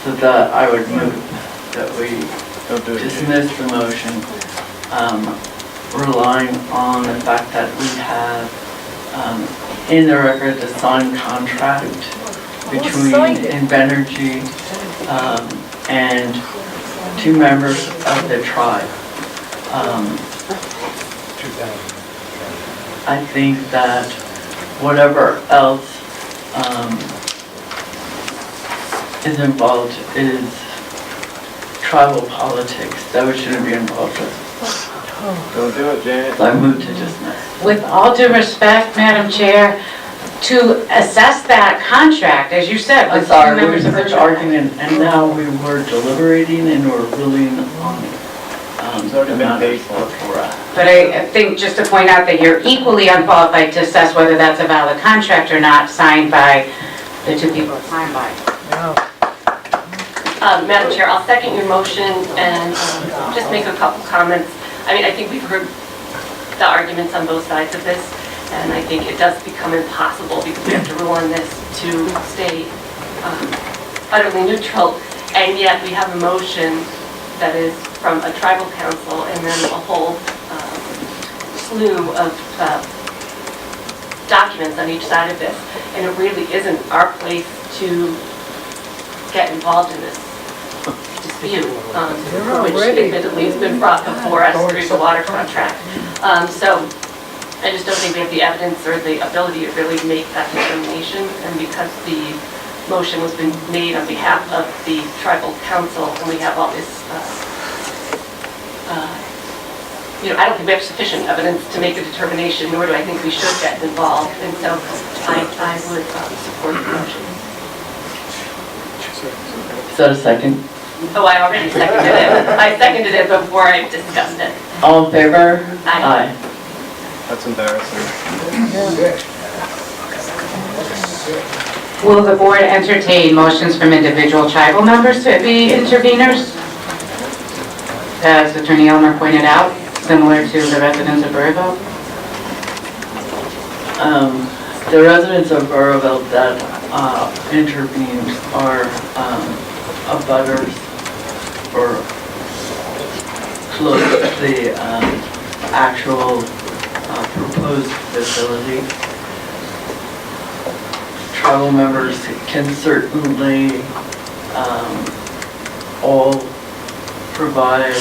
A: So that I would move that we dismiss the motion, relying on the fact that we have in the record the signed contract between Invenergy and two members of the tribe. I think that whatever else is involved is tribal politics that we shouldn't be involved with.
G: Don't do it, Janet.
A: So I move to dismiss.
E: With all due respect, Madam Chair, to assess that contract, as you said,
A: I'm
E: with two
A: sorry, we
E: members of the
A: were arguing, and now we were deliberating and we're ruling on the matters before us.
E: But I think just to point out that you're equally unqualified to assess whether that's a valid contract or not, signed by the two people it's signed by.
B: Madam Chair, I'll second your motion and just make a couple comments. I mean, I think we've heard the arguments on both sides of this, and I think it does become impossible because we have to rule on this to stay utterly neutral, and yet we have a motion that is from a tribal council and then a whole slew of documents on each side of this, and it really isn't our place to get involved in this dispute, which admittedly has been brought before us through the water contract. So I just don't think we have the evidence or the ability to really make that determination, and because the motion was been made on behalf of the tribal council, and we have all this, I don't think we have sufficient evidence to make a determination, nor do I think we should get involved, and so I would support the motion.
A: Is that a second?
B: Oh, I already seconded it. I seconded it before I discussed it.
A: All in favor?
B: Aye.
G: That's embarrassing.
E: Will the board entertain motions from individual tribal members to be interveners? As Attorney Elmer pointed out, similar to the residents of Burrillville?
A: The residents of Burrillville that intervened are abutters or close to the actual proposed facility. Tribal members can certainly all provide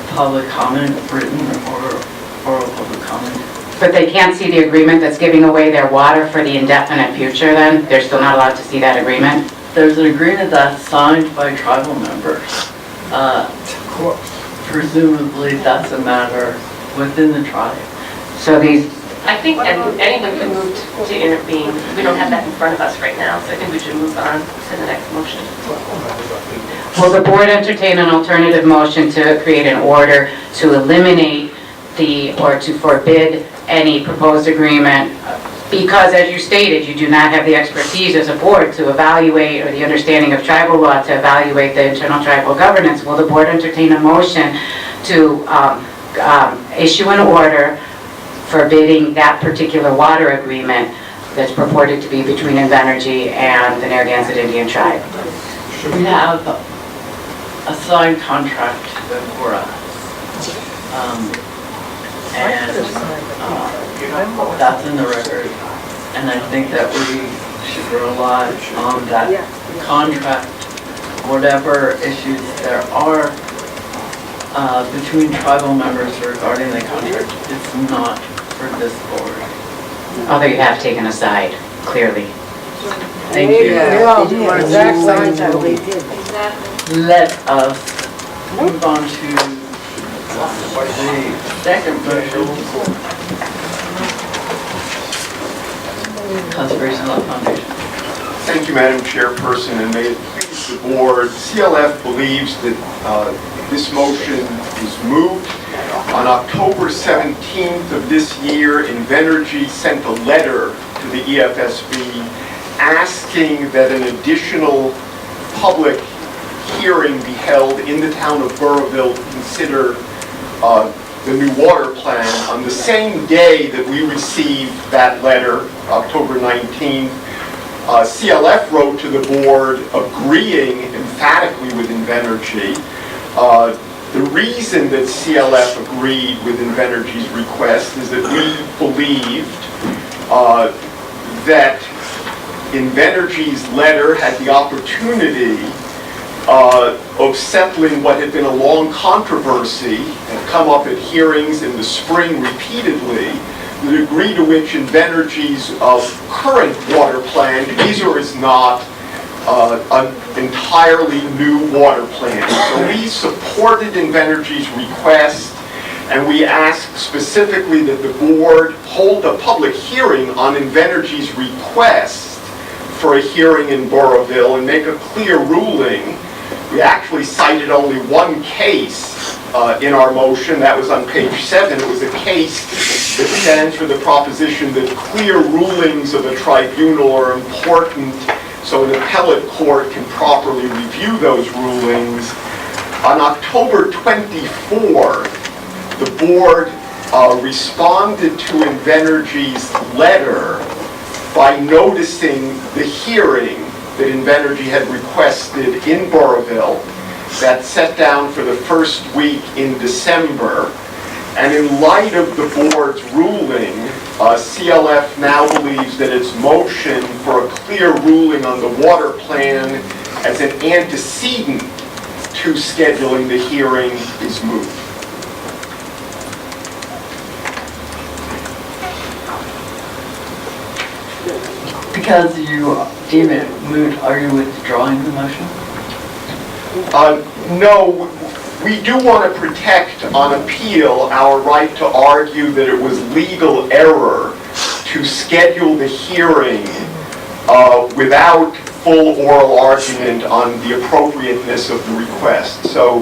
A: public comment, written or oral public comment.
E: But they can't see the agreement that's giving away their water for the indefinite future then? They're still not allowed to see that agreement?
A: There's an agreement that's signed by tribal members. Presumably that's a matter within the tribe.
E: So these,
B: I think anyone can move to intervene. We don't have that in front of us right now, so I think we should move on to the next motion.
E: will the board entertain an alternative motion to create an order to eliminate or to forbid any proposed agreement? Because as you stated, you do not have the expertise as a board to evaluate, or the understanding of tribal law to evaluate the internal tribal governance. Will the board entertain a motion to issue an order forbidding that particular water agreement that's purported to be between Invenergy and the Narragansett Indian Tribe?
A: We have a signed contract before us. That's in the record, and I think that we should rely on that contract. Whatever issues there are between tribal members regarding the contract, it's not for this board.
E: Although you have taken a side, clearly.
A: Thank you. Let us move on to the second motion. Conservation Law Foundation.
I: Thank you, Madam Chairperson, and may it please the board. CLF believes that this motion is moved. On October 17th of this year, Invenergy sent a letter to the EFSB asking that an additional public hearing be held in the town of Burrillville to consider the new water plan. On the same day that we received that letter, October 19th, CLF wrote to the board agreeing emphatically with Invenergy. The reason that CLF agreed with Invenergy's request is that we believed that Invenergy's letter had the opportunity of settling what had been a long controversy and come up at hearings in the spring repeatedly, the degree to which Invenergy's current water plan is or is not an entirely new water plan. So we supported Invenergy's request And we ask specifically that the board hold a public hearing on Invenergy's request for a hearing in Burrillville and make a clear ruling. We actually cited only one case in our motion. That was on page 7. It was a case that stands for the proposition that clear rulings of a tribunal are important so an appellate court can properly review those rulings. On October 24, the board responded to Invenergy's letter by noticing the hearing that Invenergy had requested in Burrillville. That's set down for the first week in December. And in light of the board's ruling, CLF now believes that its motion for a clear ruling on the water plan as an antecedent to scheduling the hearing is moot.
A: Because you deem it moot, are you withdrawing the motion?
I: No, we do want to protect on appeal our right to argue that it was legal error to schedule the hearing without full oral argument on the appropriateness of the request. So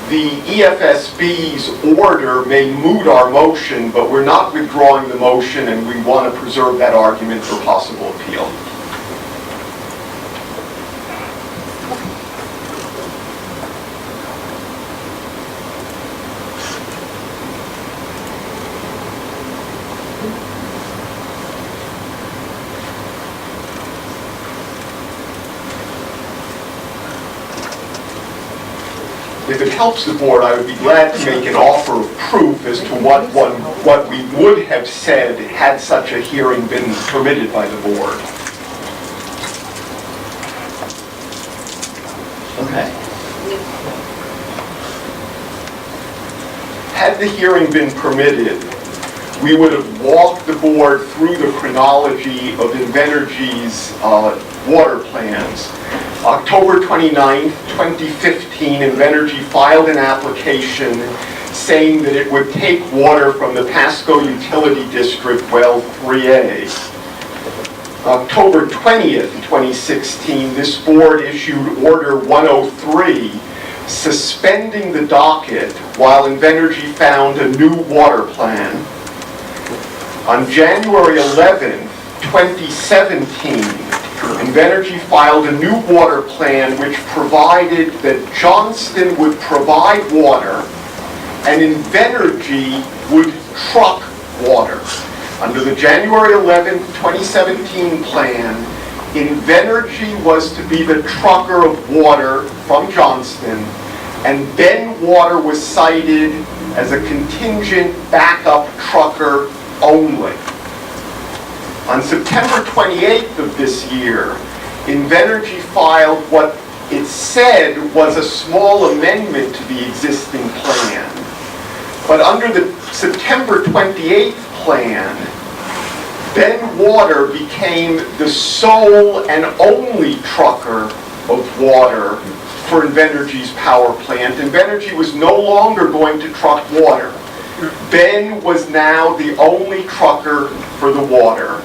I: the EFSB's order may moot our motion, but we're not withdrawing the motion, and we want to preserve that argument for possible appeal. If it helps the board, I would be glad to make an offer of proof as to what we would have said had such a hearing been permitted by the board.
A: Okay.
I: Had the hearing been permitted, we would have walked the board through the chronology of Invenergy's water plans. October 29, 2015, Invenergy filed an application saying that it would take water from the Pasco Utility District Well 3A. October 20th, 2016, this board issued Order 103, suspending the docket while Invenergy found a new water plan. On January 11th, 2017, Invenergy filed a new water plan which provided that Johnston would provide water and Invenergy would truck water. Under the January 11, 2017 plan, Invenergy was to be the trucker of water from Johnston, and Ben Water was cited as a contingent backup trucker only. On September 28th of this year, Invenergy filed what it said was a small amendment to the existing plan. But under the September 28th plan, Ben Water became the sole and only trucker of water for Invenergy's power plant. Invenergy was no longer going to truck water. Ben was now the only trucker for the water.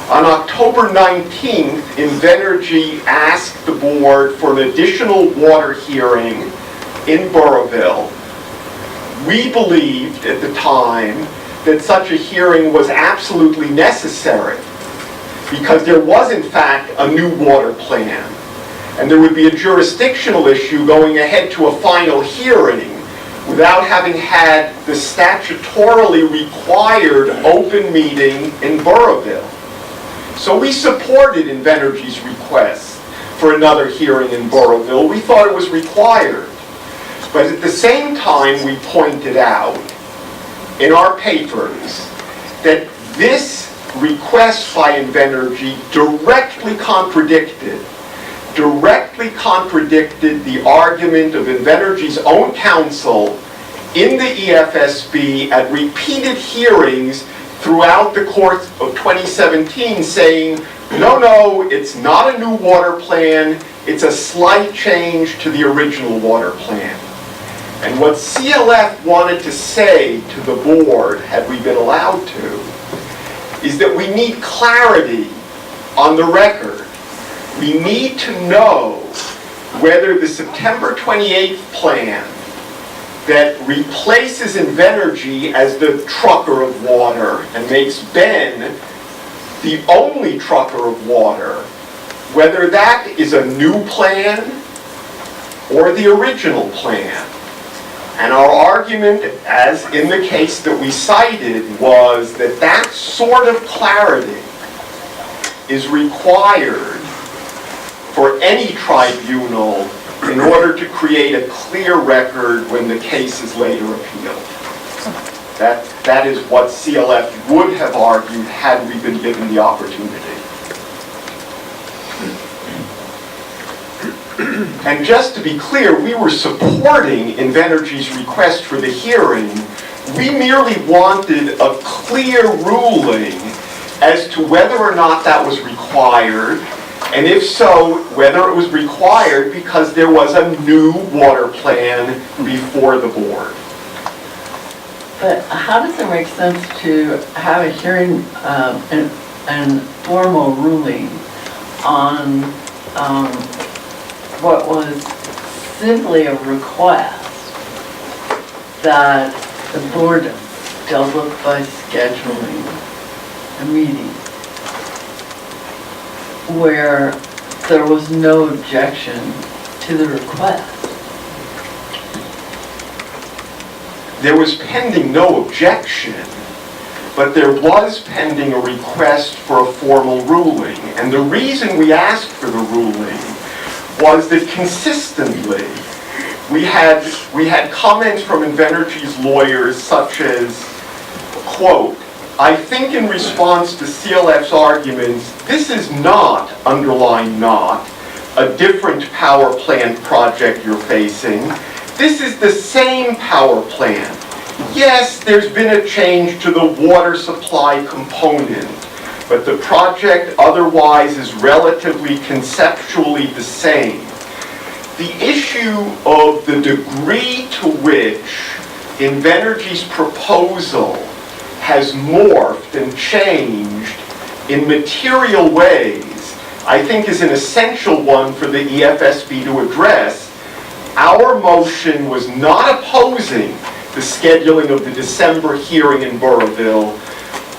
I: On October 19th, Invenergy asked the board for an additional water hearing in Burrillville. We believed at the time that such a hearing was absolutely necessary because there was in fact a new water plan, and there would be a jurisdictional issue going ahead to a final hearing without having had the statutorily required open meeting in Burrillville. So we supported Invenergy's request for another hearing in Burrillville. We thought it was required. But at the same time, we pointed out in our papers that this request by Invenergy directly contradicted the argument of Invenergy's own counsel in the EFSB at repeated hearings throughout the course of 2017, saying, no, it's not a new water plan, it's a slight change to the original water plan. And what CLF wanted to say to the board, had we been allowed to, is that we need clarity on the record. We need to know whether the September 28th plan that replaces Invenergy as the trucker of water and makes Ben the only trucker of water, whether that is a new plan or the original plan. And our argument, as in the case that we cited, was that that sort of clarity is required for any tribunal in order to create a clear record when the case is later appealed. That is what CLF would have argued had we been given the opportunity. And just to be clear, we were supporting Invenergy's request for the hearing. We merely wanted a clear ruling as to whether or not that was required, and if so, whether it was required because there was a new water plan before the board.
A: But how does it make sense to have a hearing and formal ruling on what was simply a request that the board dealt with by scheduling a meeting where there was no objection to the request?
I: There was pending no objection, but there was pending a request for a formal ruling. And the reason we asked for the ruling was that consistently we had comments from Invenergy's lawyers such as, quote, "I think in response to CLF's arguments, this is not, underline not, a different power plant project you're facing. This is the same power plant. Yes, there's been a change to the water supply component, but the project otherwise is relatively conceptually the same. The issue of the degree to which Invenergy's proposal has morphed and changed in material ways, I think is an essential one for the EFSB to address. Our motion was not opposing the scheduling of the December hearing in Burrillville.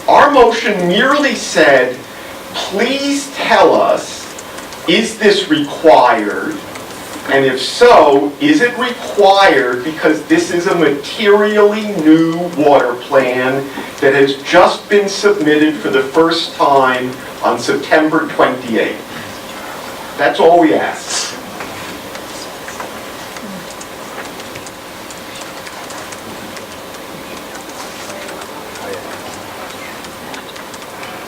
I: Our motion merely said, please tell us, is this required? And if so, is it required because this is a materially new water plan that has just been submitted for the first time on September 28th? That's all we asked.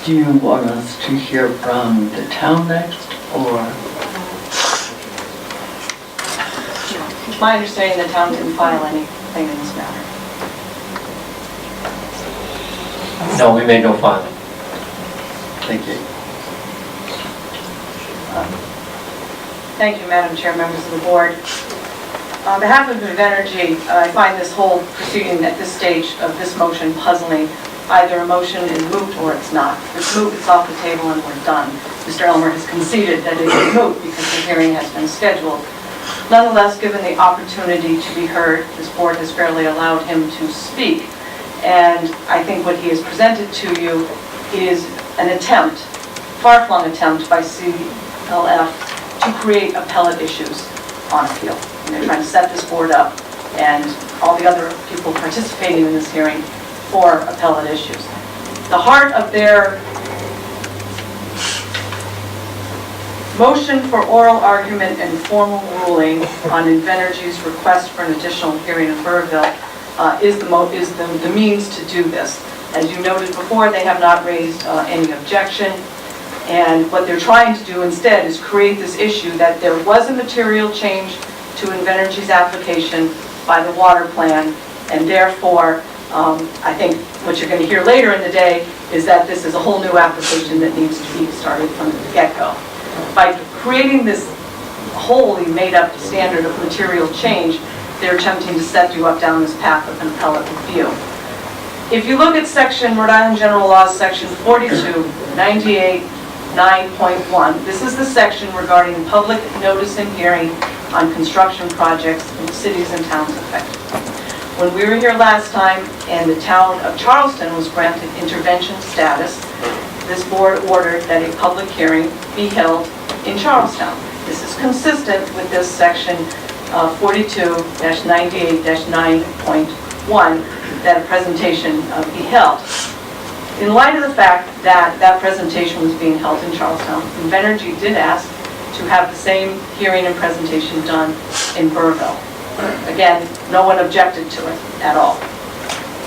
A: Do you want us to hear from the town next, or?
J: It's my understanding the town didn't file anything in this matter.
H: No, we made no filing.
A: Thank you.
J: Thank you, Madam Chair, members of the board. On behalf of Invenergy, I find this whole proceeding at this stage of this motion puzzling. Either a motion is moot or it's not. If it's moot, it's off the table and we're done. Mr. Elmer has conceded that it is moot because the hearing has been scheduled. Nonetheless, given the opportunity to be heard, this board has fairly allowed him to speak. And I think what he has presented to you is an attempt, far-flung attempt by CLF to create appellate issues on appeal. And they're trying to set this board up and all the other people participating in this hearing for appellate issues. The heart of their motion for oral argument and formal ruling on Invenergy's request for an additional hearing in Burrillville is the means to do this. As you noted before, they have not raised any objection, and what they're trying to do instead is create this issue that there was a material change to Invenergy's application by the water plan, and therefore I think what you're going to hear later in the day is that this is a whole new application that needs to be started from the get-go. By creating this wholly made-up standard of material change, they're attempting to set you up down this path of an appellate review. If you look at Rhode Island General Laws, Section 4298, 9.1, this is the section regarding public notice and hearing on construction projects in cities and towns affected. When we were here last time and the town of Charleston was granted intervention status, this board ordered that a public hearing be held in Charlestown. This is consistent with this section 42-98-9.1, that a presentation be held. In light of the fact that that presentation was being held in Charlestown, Invenergy did ask to have the same hearing and presentation done in Burrville. Again, no one objected to it at all.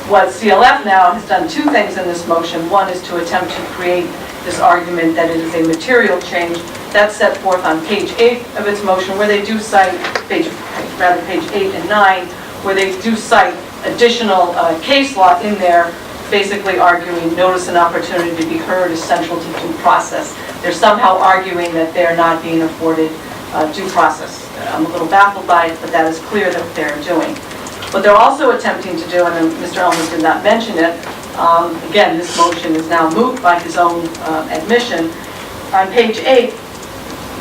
J: What CLF now has done two things in this motion. One is to attempt to create this argument that it is a material change. That's set forth on page 8 of its motion, where they do cite, page 8 and 9, where they do cite additional case law in there, basically arguing notice and opportunity to be heard is central to due process. They're somehow arguing that they're not being afforded due process. I'm a little baffled by it, but that is clear that they're doing. What they're also attempting to do, and Mr. Elmer did not mention it, again, this motion is now moot by his own admission. On page 8,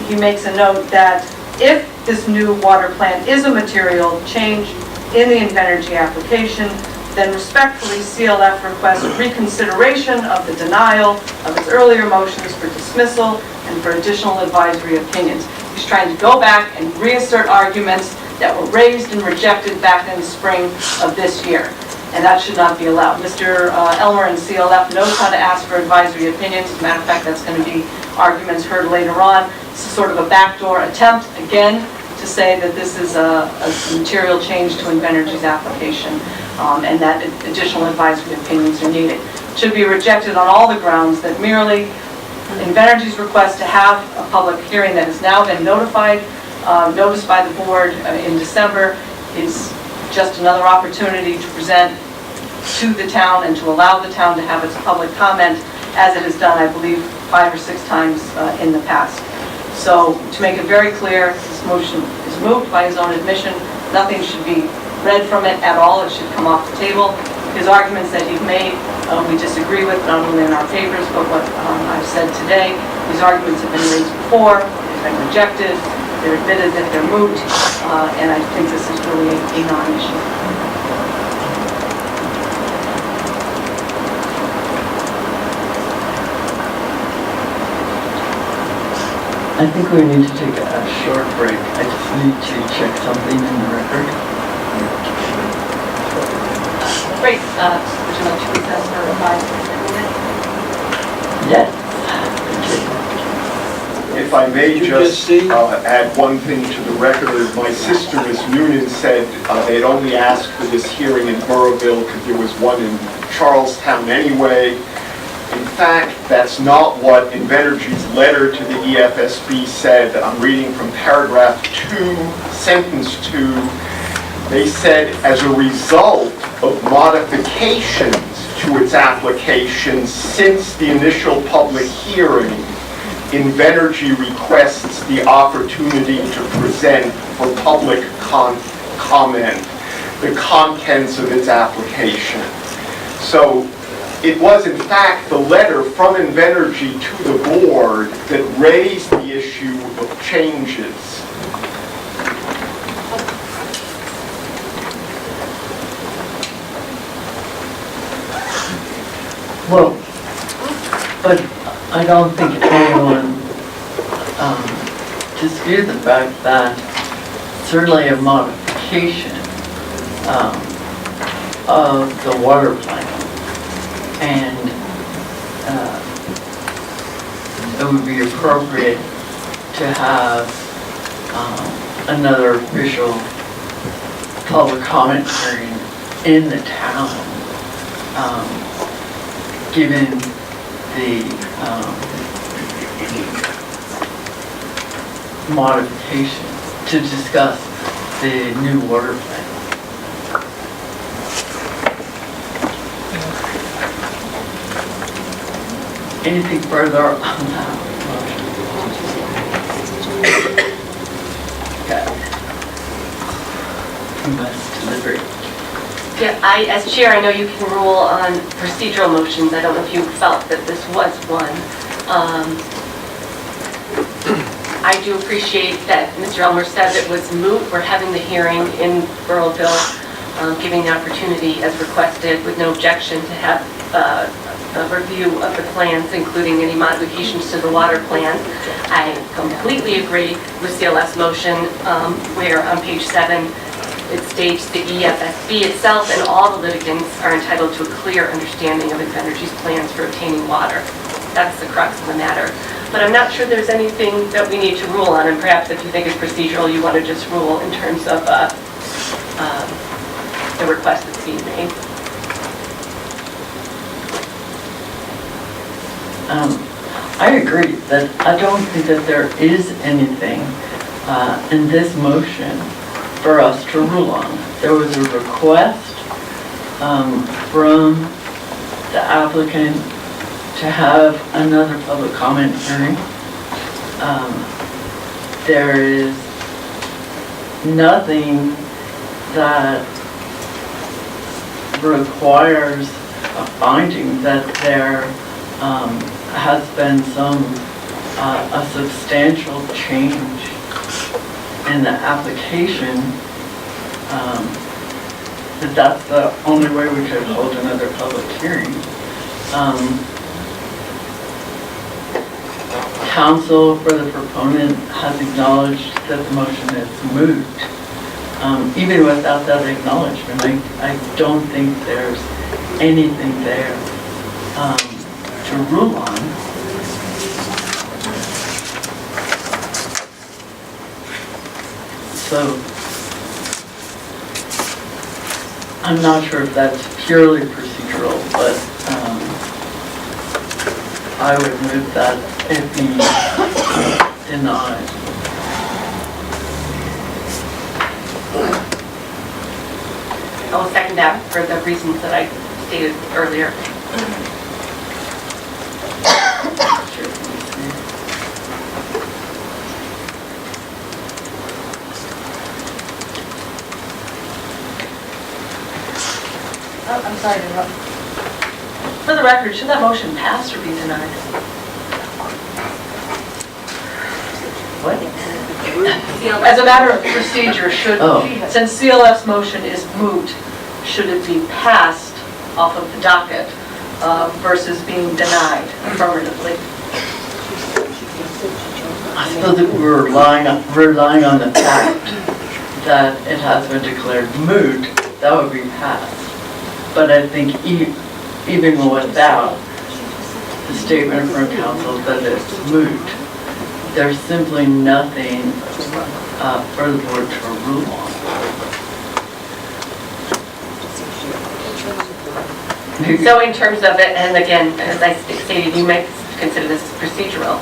J: he makes a note that if this new water plant is a material change in the Invenergy application, then respectfully CLF requests reconsideration of the denial of its earlier motions for dismissal and for additional advisory opinions. He's trying to go back and reassert arguments that were raised and rejected back in the spring of this year, and that should not be allowed. Mr. Elmer and CLF knows how to ask for advisory opinions. As a matter of fact, that's going to be arguments heard later on. This is sort of a backdoor attempt, again, to say that this is a material change to Invenergy's application, and that additional advisory opinions are needed. It should be rejected on all the grounds that merely Invenergy's request to have a public hearing that has now been noticed by the board in December is just another opportunity to present to the town and to allow the town to have its public comment, as it has done, I believe, 5 or 6 times in the past. So to make it very clear, this motion is moved by his own admission. Nothing should be read from it at all. It should come off the table. His arguments that he's made, we disagree with, not only in our papers, but what I've said today. These arguments have been raised before, they've been rejected, they're admitted that they're moot, and I think this is really a non-issue.
A: I think we need to take a short break. I just need to check something in the record.
B: Great. Would you like to recess for 5 minutes?
A: Yes.
I: If I may just add one thing to the record, my sister, Ms. Noonan, said they had only asked for this hearing in Burrville because there was one in Charlestown anyway. In fact, that's not what Invenergy's letter to the EFSB said. I'm reading from paragraph 2, sentence 2. They said, as a result of modifications to its application since the initial public hearing, Invenergy requests the opportunity to present for public comment the contents of its application. So it was, in fact, the letter from Invenergy to the board that raised the issue of changes.
A: Well, but I don't think anyone disputes the fact that certainly a modification of the water plant, and it would be appropriate to have another official public comment hearing in the town, given the modification to discuss the new water plant. Anything further on that motion? Okay. you must deliberate.
B: Yeah, as chair, I know you can rule on procedural motions. I don't know if you felt that this was one. I do appreciate that Mr. Elmer said it was moot. We're having the hearing in Boroughville, giving the opportunity as requested with no objection to have a review of the plans, including any modifications to the water plan. I completely agree with CLF's motion where on page 7 it states the Efsb itself and all the litigants are entitled to a clear understanding of Invenergy's plans for obtaining water. That's the crux of the matter. But I'm not sure there's anything that we need to rule on, and perhaps if you think it's procedural, you want to just rule in terms of the request that's being made.
A: I agree that I don't think that there is anything in this motion for us to rule on. There was a request from the applicant to have another public comment hearing. There is nothing that requires a finding that there has been a substantial change in the application, that's the only way we could hold another public hearing. Counsel for the proponent has acknowledged that the motion is moot. Even without that acknowledgement, I don't think there's anything there to rule on. So I'm not sure if that's purely procedural, but I would move that it be denied.
B: I will second that for the reasons that I stated earlier.
J: Oh, I'm sorry to interrupt. For the record, should that motion pass or be denied?
A: What?
J: As a matter of procedure, since CLF's motion is moot, should it be passed off of the docket versus being denied affirmatively?
A: I suppose that we're relying on the fact that it has been declared moot, that would be passed. But I think even without the statement from counsel that it's moot, there's simply nothing for the board to rule on.
B: So in terms of it, and again, as I stated, you might consider this procedural.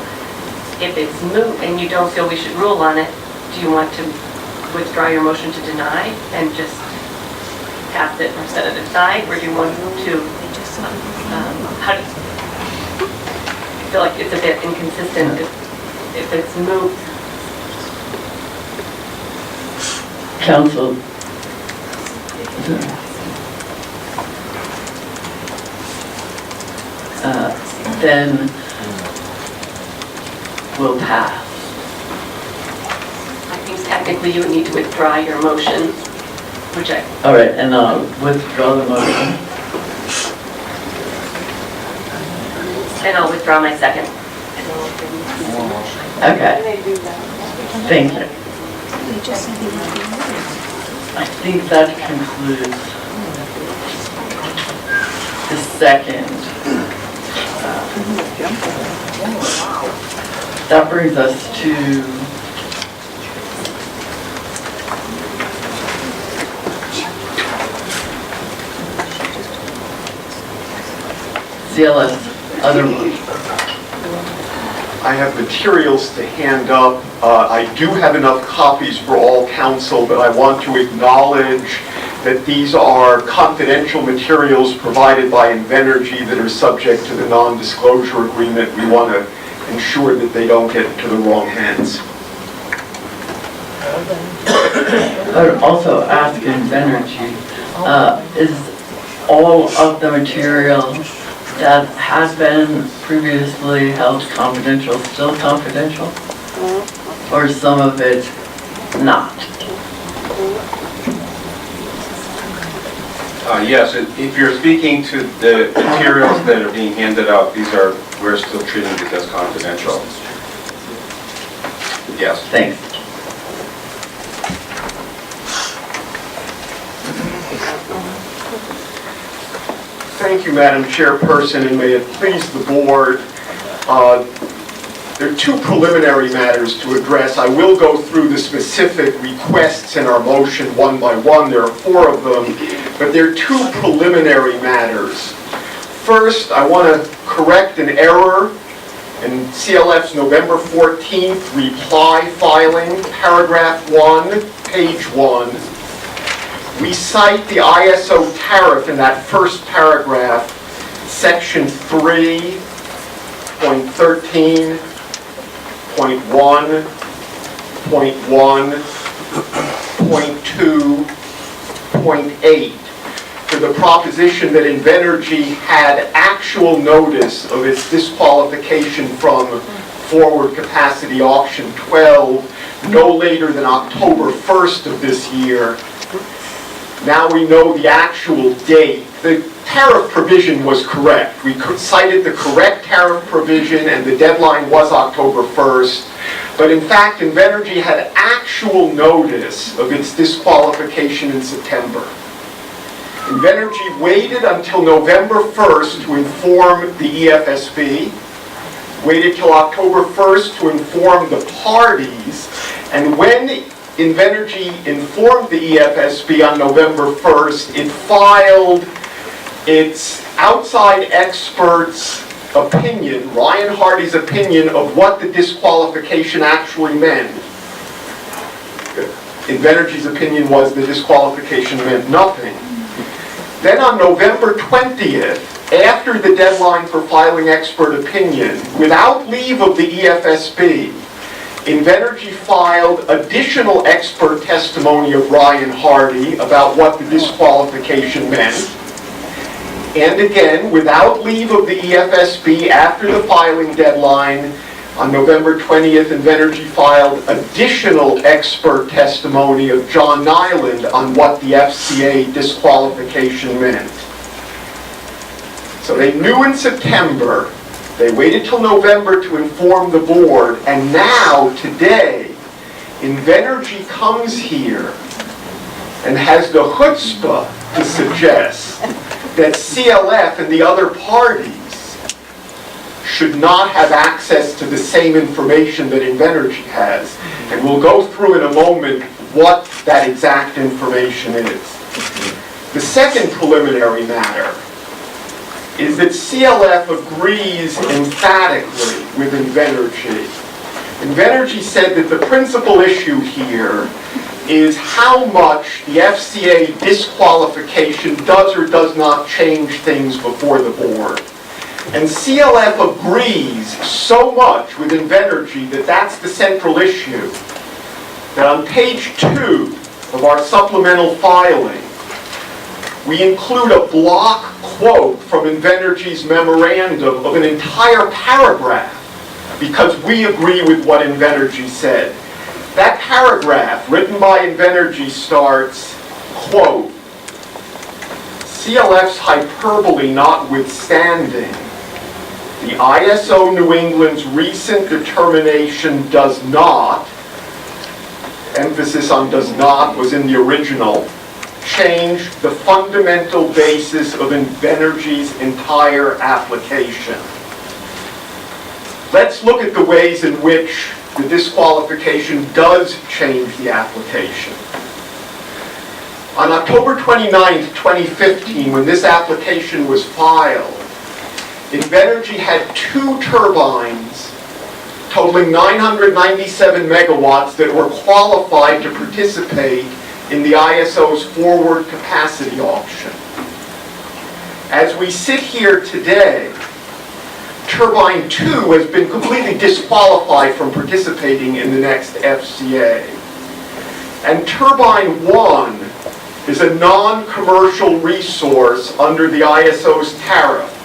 B: If it's moot and you don't feel we should rule on it, do you want to withdraw your motion to deny and just pass it or set it aside, or do you want to, how do you feel like it's a bit inconsistent if it's moot?
A: Counsel, then we'll pass.
B: I think technically you would need to withdraw your motion, which I...
A: All right, and I'll withdraw the motion.
B: And I'll withdraw my second.
A: Okay. Thank you. I think that concludes the second. That brings us to CLS other motion.
I: I have materials to hand up. I do have enough copies for all council, but I want to acknowledge that these are confidential materials provided by Invenergy that are subject to the non-disclosure agreement. We want to ensure that they don't get into the wrong hands.
A: I would also ask Invenergy, is all of the material that has been previously held confidential still confidential? Or is some of it not?
C: Yes, if you're speaking to the materials that are being handed out, we're still treating these as confidential. Yes.
A: Thanks.
I: Thank you, Madam Chairperson, and may it please the board. There are two preliminary matters to address. I will go through the specific requests in our motion one by one. There are 4 of them, but there are 2 preliminary matters. First, I want to correct an error in CLF's November 14th reply filing, paragraph 1, page 1. We cite the ISO tariff in that first paragraph, section 3.13, point 1, point 1, point 2, point 8, for the proposition that Invenergy had actual notice of its disqualification from forward capacity auction 12 no later than October 1st of this year. Now we know the actual date. The tariff provision was correct. We cited the correct tariff provision and the deadline was October 1st. But in fact, Invenergy had actual notice of its disqualification in September. Invenergy waited until November 1st to inform the EFSB, waited till October 1st to inform the parties, and when Invenergy informed the EFSB on November 1st, it filed its outside expert's opinion, Ryan Hardy's opinion of what the disqualification actually meant. Invenergy's opinion was the disqualification meant nothing. Then on November 20th, after the deadline for filing expert opinion, without leave of the EFSB, Invenergy filed additional expert testimony of Ryan Hardy about what the disqualification meant. And again, without leave of the EFSB after the filing deadline, on November 20th, Invenergy filed additional expert testimony of John Nyland on what the FCA disqualification meant. So they knew in September. They waited till November to inform the board, and now, today, Invenergy comes here and has the chutzpah to suggest that CLF and the other parties should not have access to the same information that Invenergy has. And we'll go through in a moment what that exact information is. The second preliminary matter is that CLF agrees emphatically with Invenergy. Invenergy said that the principal issue here is how much the FCA disqualification does or does not change things before the board. And CLF agrees so much with Invenergy that that's the central issue, that on page 2 of our supplemental filing, we include a block quote from Invenergy's memorandum of an entire paragraph because we agree with what Invenergy said. That paragraph, written by Invenergy, starts, quote, CLF's hyperbole notwithstanding, the ISO New England's recent determination does not, emphasis on does not was in the original, change the fundamental basis of Invenergy's entire application. Let's look at the ways in which the disqualification does change the application. On October 29th, 2015, when this application was filed, Invenergy had 2 turbines totaling 997 megawatts that were qualified to participate in the ISO's forward capacity auction. As we sit here today, turbine 2 has been completely disqualified from participating in the next FCA. And turbine 1 is a non-commercial resource under the ISO's tariff.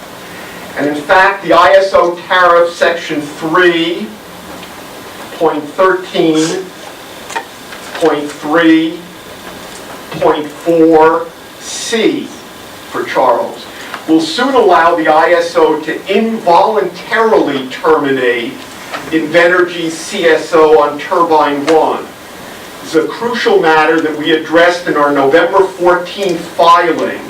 I: And in fact, the ISO tariff section 3.13.3.4C for Charles will soon allow the ISO to involuntarily terminate Invenergy's CSO on turbine 1. This is a crucial matter that we addressed in our November 14th filing.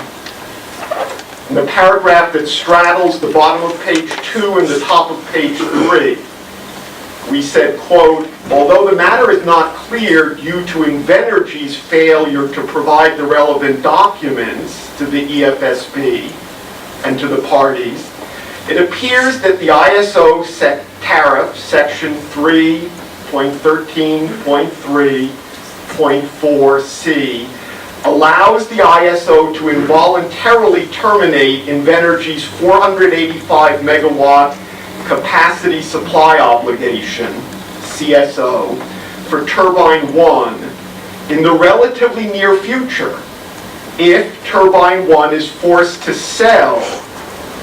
I: In the paragraph that straddles the bottom of page 2 and the top of page 3, we said, quote, although the matter is not clear due to Invenergy's failure to provide the relevant documents to the EFSB and to the parties, it appears that the ISO tariff section 3.13.3.4C allows the ISO to involuntarily terminate Invenergy's 485 megawatt capacity supply obligation, CSO, for turbine 1 in the relatively near future if turbine 1 is forced to sell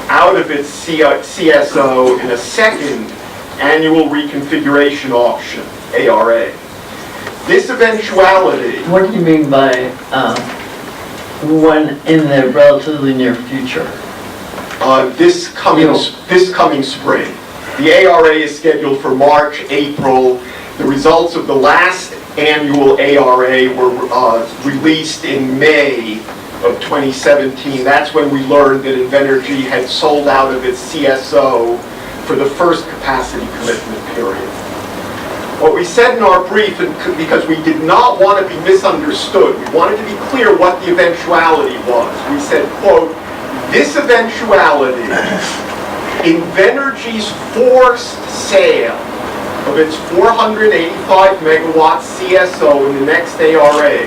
I: out of its CSO in a second annual reconfiguration auction, ARA. This eventuality...
A: What do you mean by one in the relatively near future?
I: This coming spring. The ARA is scheduled for March, April. The results of the last annual ARA were released in May of 2017. That's when we learned that Invenergy had sold out of its CSO for the first capacity commitment period. What we said in our brief, because we did not want to be misunderstood, we wanted to be clear what the eventuality was. We said, quote, this eventuality, Invenergy's forced sale of its 485 megawatt CSO in the next ARA,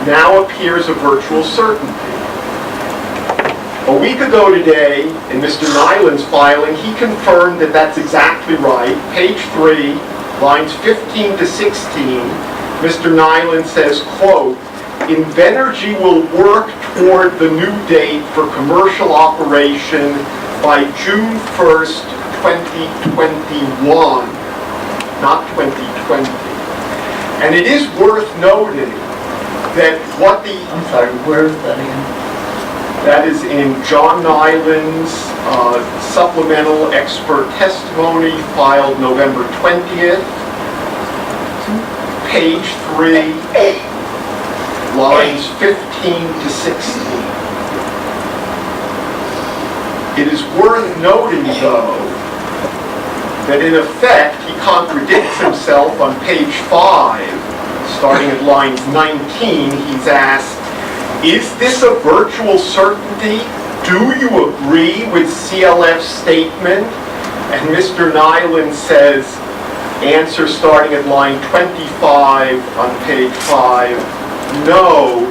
I: now appears a virtual certainty. A week ago today, in Mr. Nyland's filing, he confirmed that that's exactly right. Page 3, lines 15 to 16, Mr. Nyland says, quote, Invenergy will work toward the new date for commercial operation by June 1st, 2021, not 2020. And it is worth noting that what the...
A: I'm sorry, where is that again?
I: That is in John Nyland's supplemental expert testimony filed November 20th, page 3, lines 15 to 16. It is worth noting, though, that in effect he contradicts himself on page 5. Starting at lines 19, he's asked, is this a virtual certainty? Do you agree with CLF's statement? And Mr. Nyland says, answer starting at line 25 on page 5, no.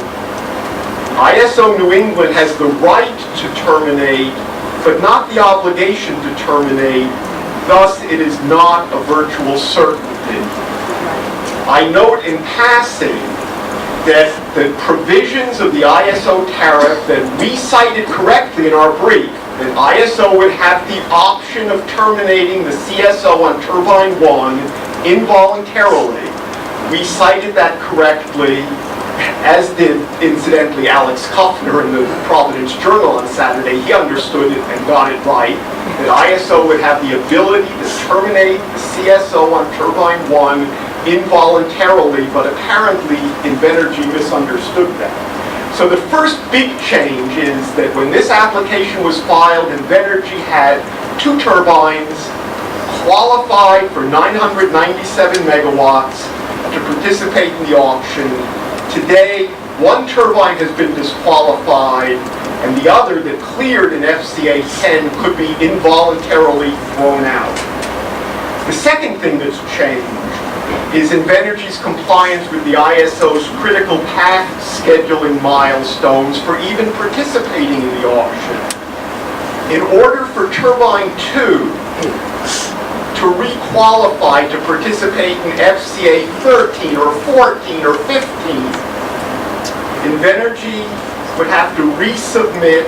I: ISO New England has the right to terminate, but not the obligation to terminate. Thus, it is not a virtual certainty. I note in passing that the provisions of the ISO tariff that we cited correctly in our brief, that ISO would have the option of terminating the CSO on turbine 1 involuntarily. We cited that correctly, as did, incidentally, Alex Kuffner in the Providence Journal on Saturday. He understood it and got it right, that ISO would have the ability to terminate the CSO on turbine 1 involuntarily, but apparently Invenergy misunderstood that. So the first big change is that when this application was filed, Invenergy had 2 turbines qualified for 997 megawatts to participate in the auction. Today, 1 turbine has been disqualified, and the other that cleared in FCA 10 could be involuntarily thrown out. The second thing that's changed is Invenergy's compliance with the ISO's critical path scheduling milestones for even participating in the auction. In order for turbine 2 to to re-qualify to participate in FCA 13 or 14 or 15, Invenergy would have to resubmit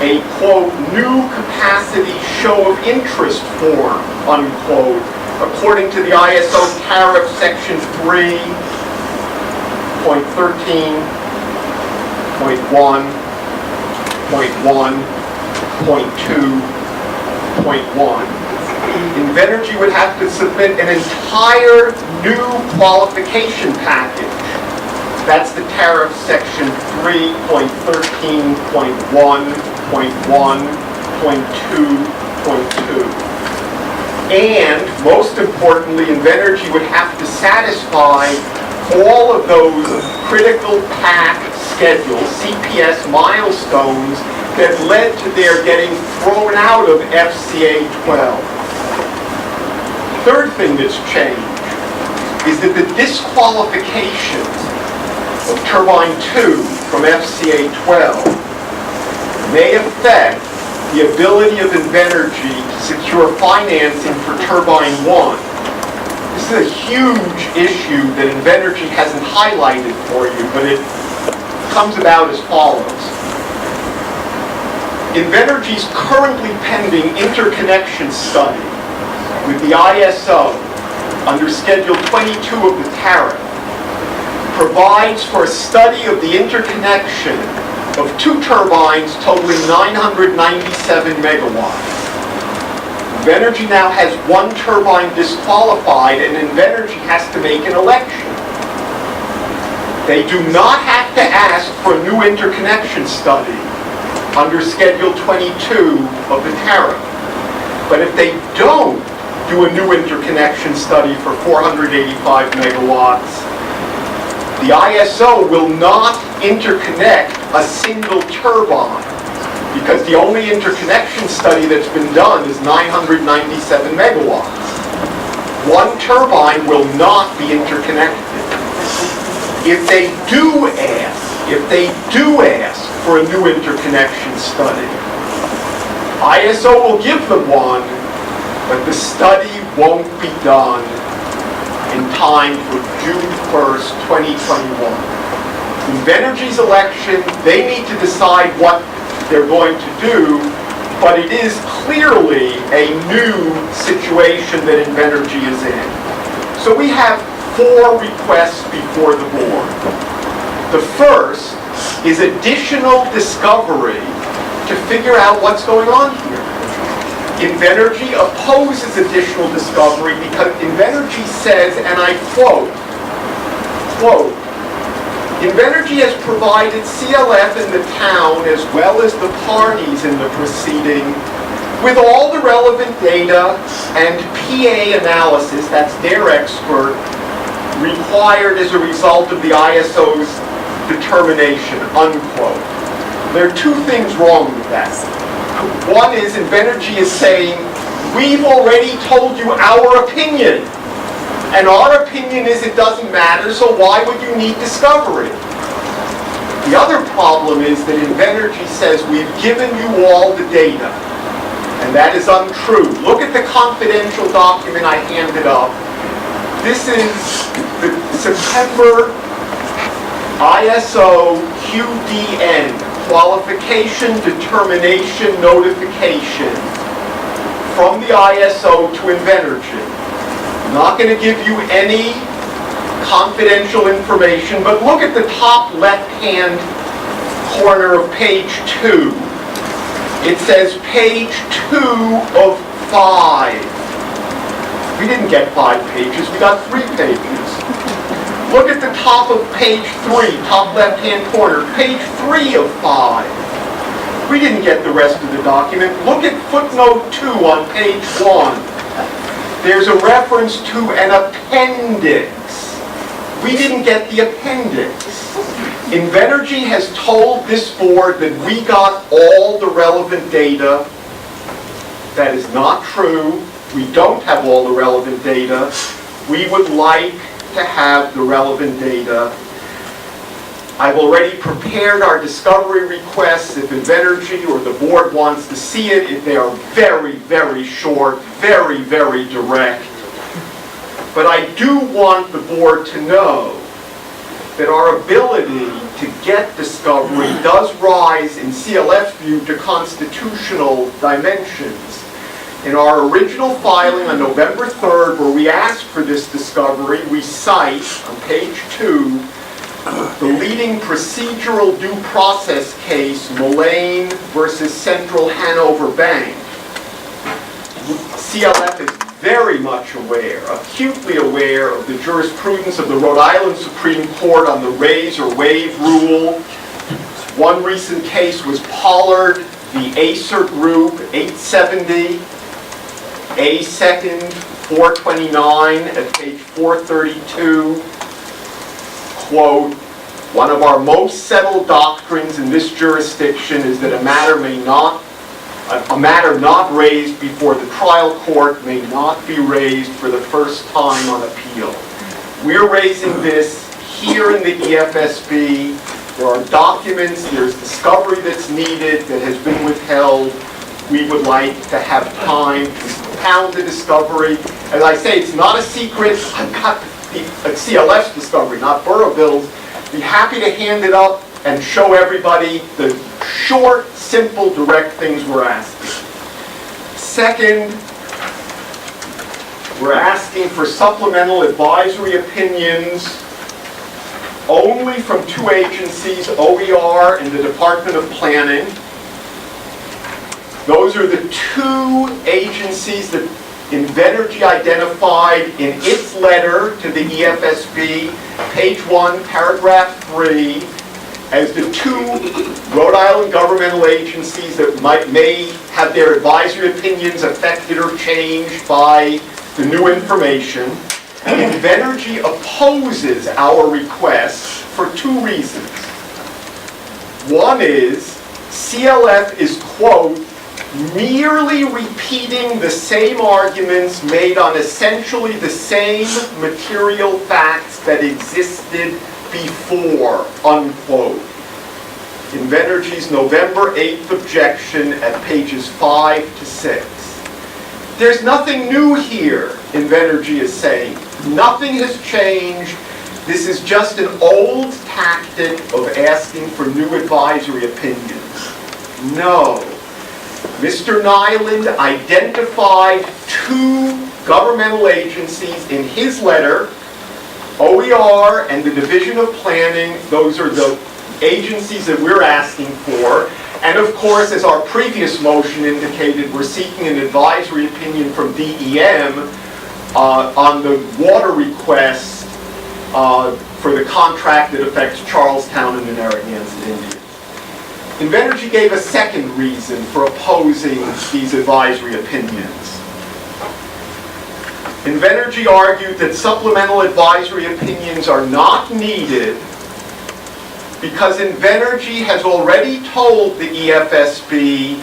I: a, quote, new capacity show of interest form, unquote, according to the ISO tariff section 3.13.1.1.2.1. Invenergy would have to submit an entire new qualification package. That's the tariff section 3.13.1.1.2.2. And most importantly, Invenergy would have to satisfy all of those critical path schedules, CPS milestones, that led to their getting thrown out of FCA 12. Third thing that's changed is that the disqualification of turbine 2 from FCA 12 may affect the ability of Invenergy to secure financing for turbine 1. This is a huge issue that Invenergy hasn't highlighted for you, but it comes about as follows. Invenergy's currently pending interconnection study with the ISO under Schedule 22 of the tariff provides for a study of the interconnection of 2 turbines totaling 997 megawatts. Invenergy now has 1 turbine disqualified, and Invenergy has to make an election. They do not have to ask for a new interconnection study under Schedule 22 of the tariff. But if they don't do a new interconnection study for 485 megawatts, the ISO will not interconnect a single turbine, because the only interconnection study that's been done is 997 megawatts. 1 turbine will not be interconnected. If they do ask for a new interconnection study, ISO will give them one, but the study won't be done in time for June 1st, 2021. Invenergy's election, they need to decide what they're going to do, but it is clearly a new situation that Invenergy is in. So we have 4 requests before the board. The first is additional discovery to figure out what's going on here. Invenergy opposes additional discovery because Invenergy says, and I quote, Invenergy has provided CLF in the town as well as the parties in the proceeding with all the relevant data and PA analysis, that's their expert, required as a result of the ISO's determination, unquote. There are 2 things wrong with that. One is Invenergy is saying, we've already told you our opinion. And our opinion is it doesn't matter, so why would you need discovery? The other problem is that Invenergy says we've given you all the data. And that is untrue. Look at the confidential document I handed up. This is the September ISO QDN, Qualification Determination Notification, from the ISO to Invenergy. I'm not going to give you any confidential information, but look at the top left-hand corner of page 2. It says page 2 of 5. We didn't get 5 pages, we got 3 pages. Look at the top of page 3, top left-hand corner, page 3 of 5. We didn't get the rest of the document. Look at footnote 2 on page 1. There's a reference to an appendix. We didn't get the appendix. Invenergy has told this board that we got all the relevant data. That is not true. We don't have all the relevant data. We would like to have the relevant data. I've already prepared our discovery requests if Invenergy or the board wants to see it. If they are very, very short, very, very direct. But I do want the board to know that our ability to get discovery does rise in CLF's view to constitutional dimensions. In our original filing on November 3rd, where we asked for this discovery, we cite on page 2 the leading procedural due process case, Mullane versus Central Hanover Bank. CLF is very much aware, acutely aware of the jurisprudence of the Rhode Island Supreme Court on the raise or waive rule. One recent case was Pollard v. Acer Group, 870, A second, 429 at page 432. Quote, "One of our most settled doctrines in this jurisdiction is that a matter not raised before the trial court may not be raised for the first time on appeal." We're raising this here in the EFSB. There are documents, there's discovery that's needed that has been withheld. We would like to have time to pound the discovery. As I say, it's not a secret. I've got a CLF's discovery, not Burrowville's. Be happy to hand it up and show everybody the short, simple, direct things we're asking. Second, we're asking for supplemental advisory opinions only from two agencies, OER and the Department of Planning. Those are the two agencies that Invenergy identified in its letter to the EFSB, page 1, paragraph 3, as the two Rhode Island governmental agencies that may have their advisory opinions affected or changed by the new information. Invenergy opposes our requests for two reasons. One is CLF is, quote, merely repeating the same arguments made on essentially the same material facts that existed before, unquote. Invenergy's November 8th objection at pages 5 to 6. There's nothing new here, Invenergy is saying. Nothing has changed. This is just an old tactic of asking for new advisory opinions. No. Mr. Nyland identified two governmental agencies in his letter, OER and the Division of Planning. Those are the agencies that we're asking for. And of course, as our previous motion indicated, we're seeking an advisory opinion from DEM on the water request for the contract that affects Charlestown and the Narragansett Indians. Invenergy gave a second reason for opposing these advisory opinions. Invenergy argued that supplemental advisory opinions are not needed because Invenergy has already told the EFSB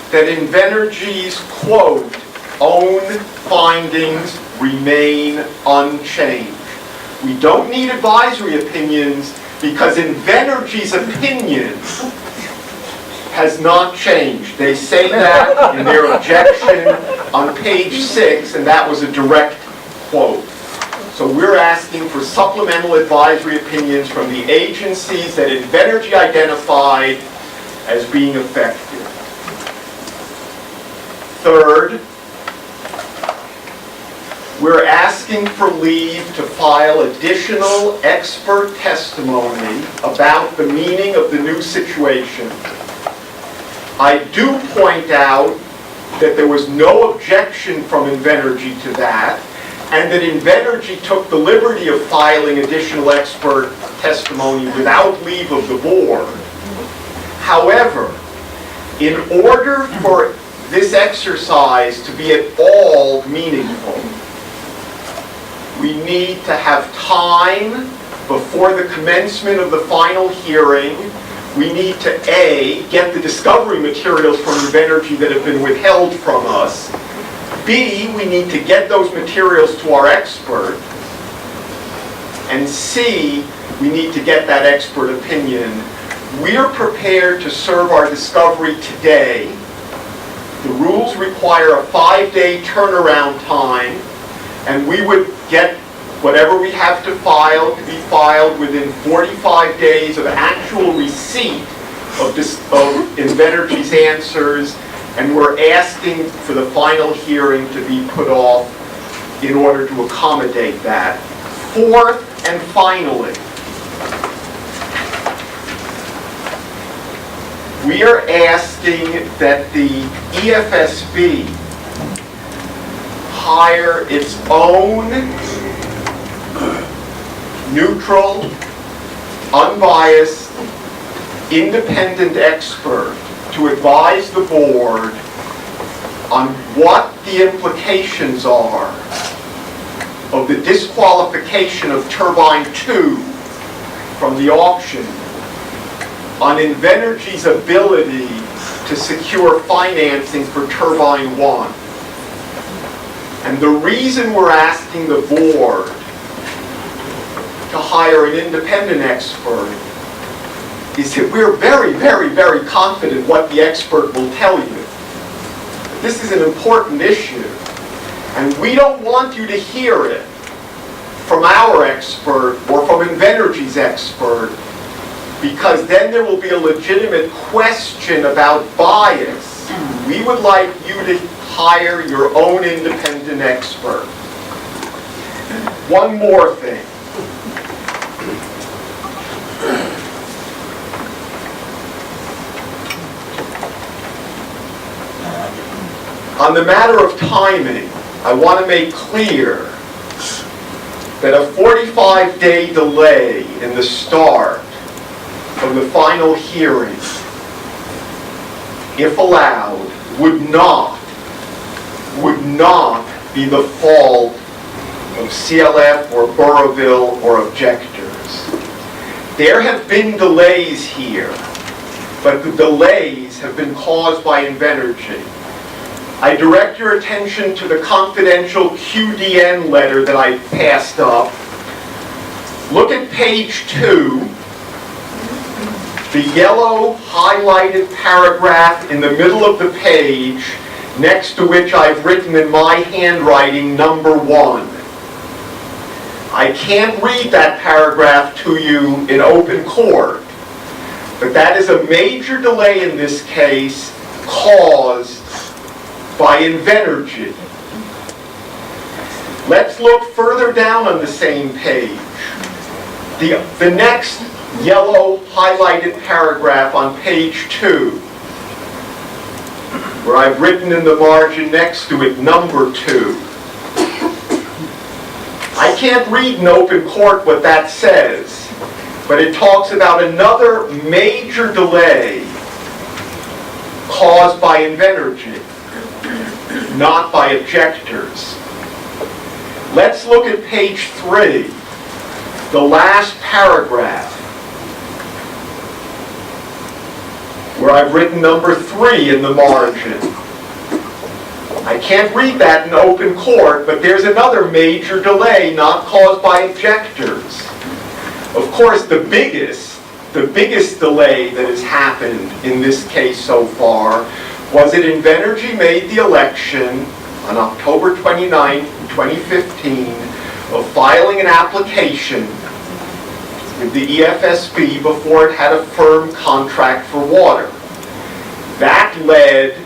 I: that Invenergy's, quote, own findings remain unchanged. We don't need advisory opinions because Invenergy's opinion has not changed. They say that in their objection on page 6, and that was a direct quote. So we're asking for supplemental advisory opinions from the agencies that Invenergy identified as being affected. Third, we're asking for leave to file additional expert testimony about the meaning of the new situation. I do point out that there was no objection from Invenergy to that, and that Invenergy took the liberty of filing additional expert testimony without leave of the board. However, in order for this exercise to be at all meaningful, we need to have time before the commencement of the final hearing. We need to, A, get the discovery materials from Invenergy that have been withheld from us. B, we need to get those materials to our expert. And C, we need to get that expert opinion. We're prepared to serve our discovery today. The rules require a 5-day turnaround time, and we would get whatever we have to file to be filed within 45 days of actual receipt of Invenergy's answers, and we're asking for the final hearing to be put off in order to accommodate that. Fourth and finally, we are asking that the EFSB hire its own neutral, unbiased, independent expert to advise the board on what the implications are of the disqualification of Turbine 2 from the auction on Invenergy's ability to secure financing for Turbine 1. And the reason we're asking the board to hire an independent expert is that we're very, very, very confident what the expert will tell you. This is an important issue, and we don't want you to hear it from our expert or from Invenergy's expert, because then there will be a legitimate question about bias. We would like you to hire your own independent expert. One more thing. On the matter of timing, I want to make clear that a 45-day delay in the start of the final hearing, if allowed, would not be the fault of CLF or Burrillville or objectors. There have been delays here, but the delays have been caused by Invenergy. I direct your attention to the confidential QDN letter that I passed up. Look at page 2, the yellow highlighted paragraph in the middle of the page, next to which I've written in my handwriting number 1. I can't read that paragraph to you in open court, but that is a major delay in this case caused by Invenergy. Let's look further down on the same page. The next yellow highlighted paragraph on page 2, where I've written in the margin next to it number 2. I can't read in open court what that says, but it talks about another major delay caused by Invenergy, not by objectors. Let's look at page 3, the last paragraph, where I've written number 3 in the margin. I can't read that in open court, but there's another major delay not caused by objectors. Of course, the biggest delay that has happened in this case so far was that Invenergy made the election on October 29, 2015, of filing an application with the EFSB before it had a firm contract for water. That led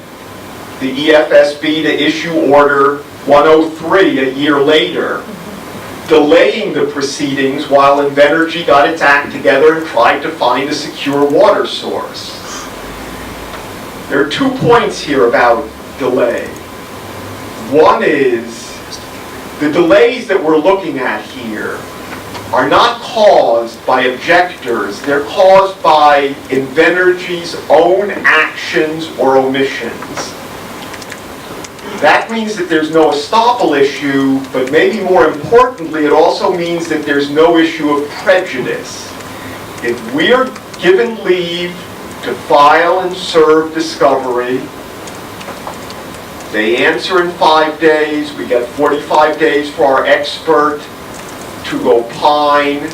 I: the EFSB to issue Order 103 a year later, delaying the proceedings while Invenergy got its act together and tried to find a secure water source. There are 2 points here about delay. One is, the delays that we're looking at here are not caused by objectors, they're caused by Invenergy's own actions or omissions. That means that there's no estoppel issue, but maybe more importantly, it also means that there's no issue of prejudice. If we're given leave to file and serve discovery, they answer in 5 days, we get 45 days for our expert to opine.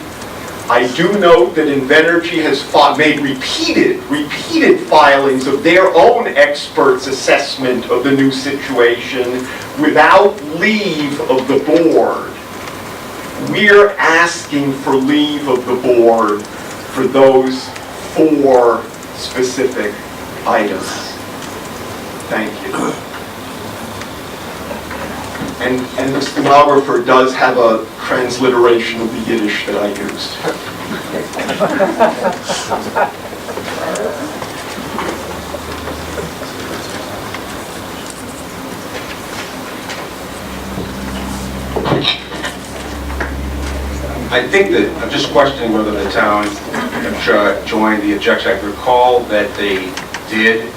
I: I do note that Invenergy has made repeated filings of their own experts' assessment of the new situation without leave of the board. We're asking for leave of the board for those 4 specific items. Thank you. And the stenographer does have a transliteration of the Yiddish that I used.
C: I think that, I'm just questioning whether the town joined the objection. I recall that they did.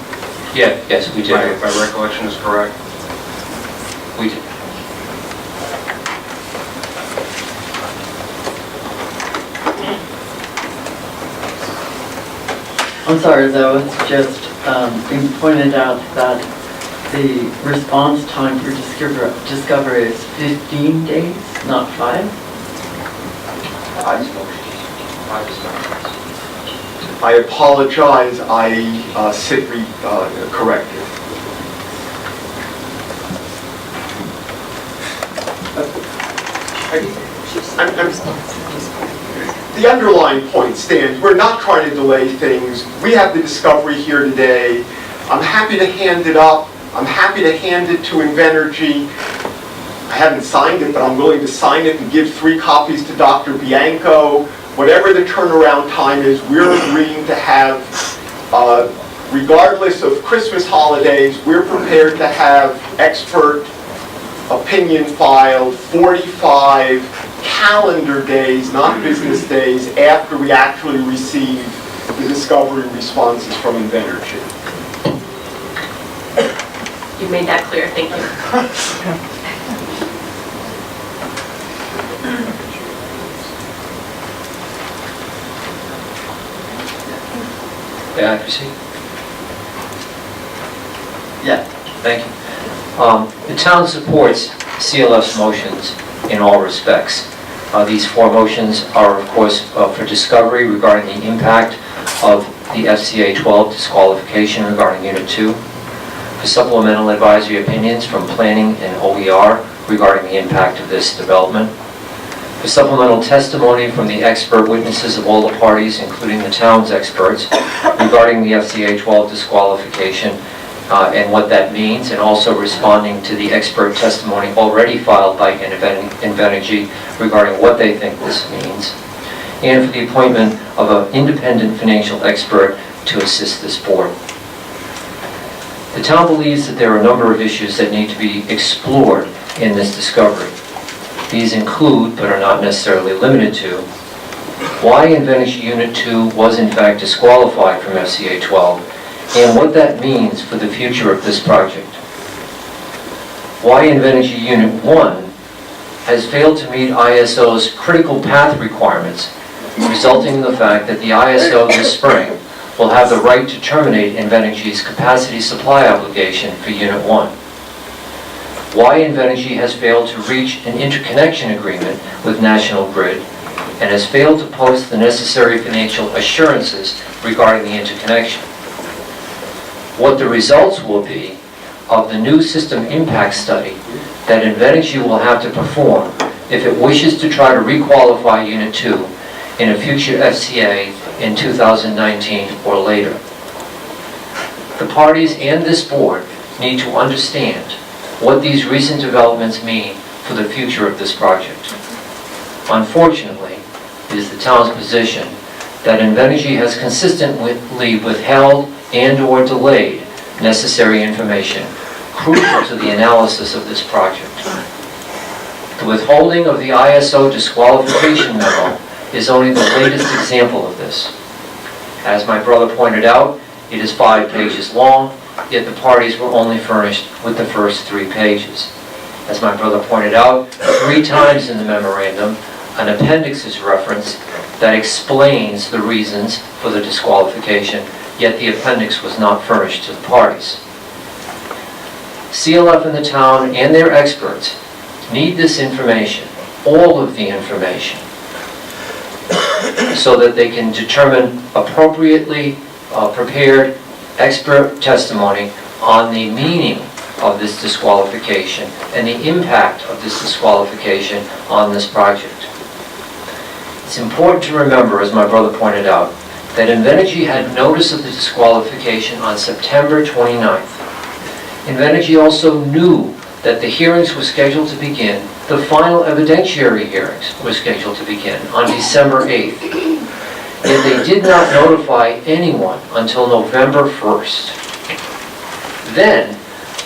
H: Yeah, yes, we did.
C: My recollection is correct.
H: We did.
A: I'm sorry, though, it's just being pointed out that the response time for discovery is 15 days, not 5.
I: I apologize, I sit corrected. The underlying point stands. We're not trying to delay things. We have the discovery here today. I'm happy to hand it up. I'm happy to hand it to Invenergy. I haven't signed it, but I'm willing to sign it and give 3 copies to Dr. Bianco. Whatever the turnaround time is, we're agreeing to have, regardless of Christmas holidays, we're prepared to have expert opinion filed 45 calendar days, not business days, after we actually receive the discovery responses from Invenergy.
B: You made that clear, thank you.
H: May I proceed?
A: Yeah.
H: Thank you. The town supports CLF's motions in all respects. These 4 motions are, of course, for discovery regarding the impact of the FCA 12 disqualification regarding Unit 2, for supplemental advisory opinions from Planning and OER regarding the impact of this development, for supplemental testimony from the expert witnesses of all the parties, including the town's experts, regarding the FCA 12 disqualification and what that means, and also responding to the expert testimony already filed by Invenergy regarding what they think this means, and for the appointment of an independent financial expert to assist this board. The town believes that there are a number of issues that need to be explored in this discovery. These include, but are not necessarily limited to, why Invenergy Unit 2 was in fact disqualified from FCA 12, and what that means for the future of this project. Why Invenergy Unit 1 has failed to meet ISO's critical path requirements, resulting in the fact that the ISO this spring will have the right to terminate Invenergy's capacity supply obligation for Unit 1. Why Invenergy has failed to reach an interconnection agreement with National Grid and has failed to post the necessary financial assurances regarding the interconnection. What the results will be of the new system impact study that Invenergy will have to perform if it wishes to try to requalify Unit 2 in a future FCA in 2019 or later. The parties and this board need to understand what these recent developments mean for the future of this project. Unfortunately, it is the town's position that Invenergy has consistently withheld and/or delayed necessary information crucial to the analysis of this project. The withholding of the ISO disqualification memo is only the latest example of this. As my brother pointed out, it is 5 pages long, yet the parties were only furnished with the first 3 pages. As my brother pointed out, 3 times in the memorandum, an appendix is referenced that explains the reasons for the disqualification, yet the appendix was not furnished to the parties. CLF and the town and their experts need this information, all of the information, so that they can determine appropriately prepared expert testimony on the meaning of this disqualification and the impact of this disqualification on this project. It's important to remember, as my brother pointed out, that Invenergy had notice of the disqualification on September 29th. Invenergy also knew that the hearings were scheduled to begin, the final evidentiary hearings were scheduled to begin on December 8th. Yet they did not notify anyone until November 1st. Then,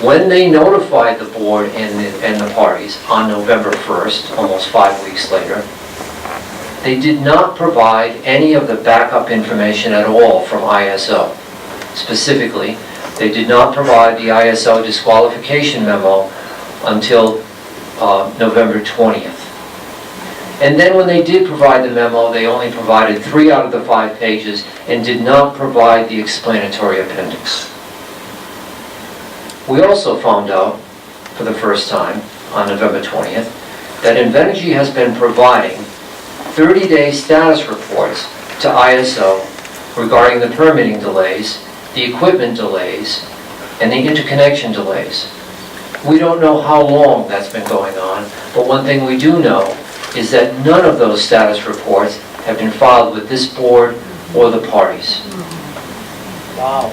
H: when they notified the board and the parties on November 1st, almost 5 weeks later, they did not provide any of the backup information at all from ISO. Specifically, they did not provide the ISO disqualification memo until November 20th. And then when they did provide the memo, they only provided 3 out of the 5 pages and did not provide the explanatory appendix. We also found out, for the first time, on November 20th, that Invenergy has been providing 30-day status reports to ISO regarding the permitting delays, the equipment delays, and the interconnection delays. We don't know how long that's been going on, but one thing we do know is that none of those status reports have been filed with this board or the parties.
F: Wow.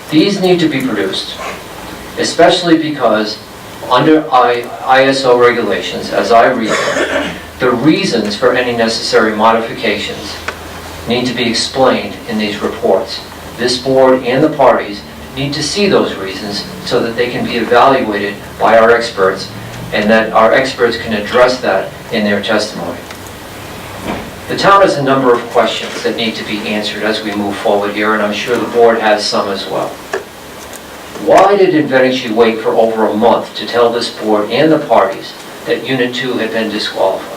H: These need to be produced, especially because under ISO regulations, as I read them, the reasons for any necessary modifications need to be explained in these reports. This board and the parties need to see those reasons so that they can be evaluated by our experts and that our experts can address that in their testimony. The town has a number of questions that need to be answered as we move forward here, and I'm sure the board has some as well. Why did Invenergy wait for over a month to tell this board and the parties that Unit 2 had been disqualified?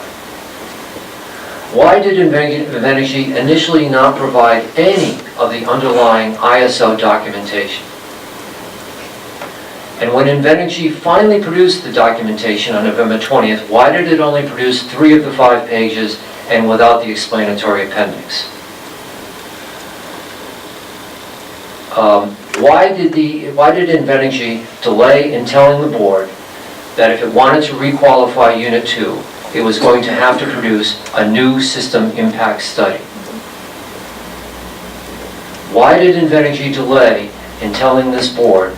H: Why did Invenergy initially not provide any of the underlying ISO documentation? And when Invenergy finally produced the documentation on November 20th, why did it only produce 3 of the 5 pages and without the explanatory appendix? Why did Invenergy delay in telling the board that if it wanted to requalify Unit 2, it was going to have to produce a new system impact study? Why did Invenergy delay in telling this board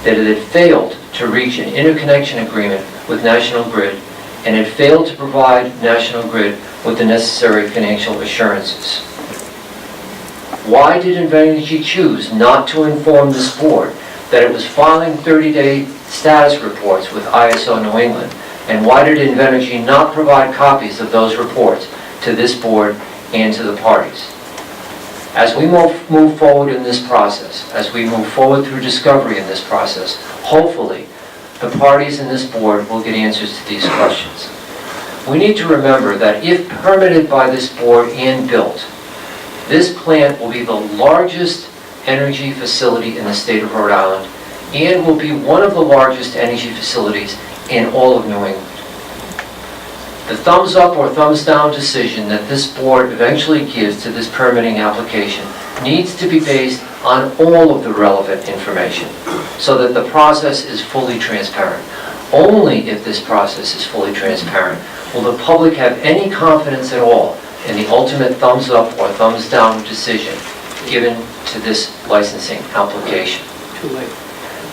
H: that it had failed to reach an interconnection agreement with National Grid and had failed to provide National Grid with the necessary financial assurances? Why did Invenergy choose not to inform this board that it was filing 30-day status reports with ISO New England? And why did Invenergy not provide copies of those reports to this board and to the parties? As we move forward in this process, as we move forward through discovery in this process, hopefully the parties in this board will get answers to these questions. We need to remember that if permitted by this board and built, this plant will be the largest energy facility in the state of Rhode Island and will be one of the largest energy facilities in all of New England. The thumbs up or thumbs down decision that this board eventually gives to this permitting application needs to be based on all of the relevant information so that the process is fully transparent. Only if this process is fully transparent will the public have any confidence at all in the ultimate thumbs up or thumbs down decision given to this licensing application.
F: Too late.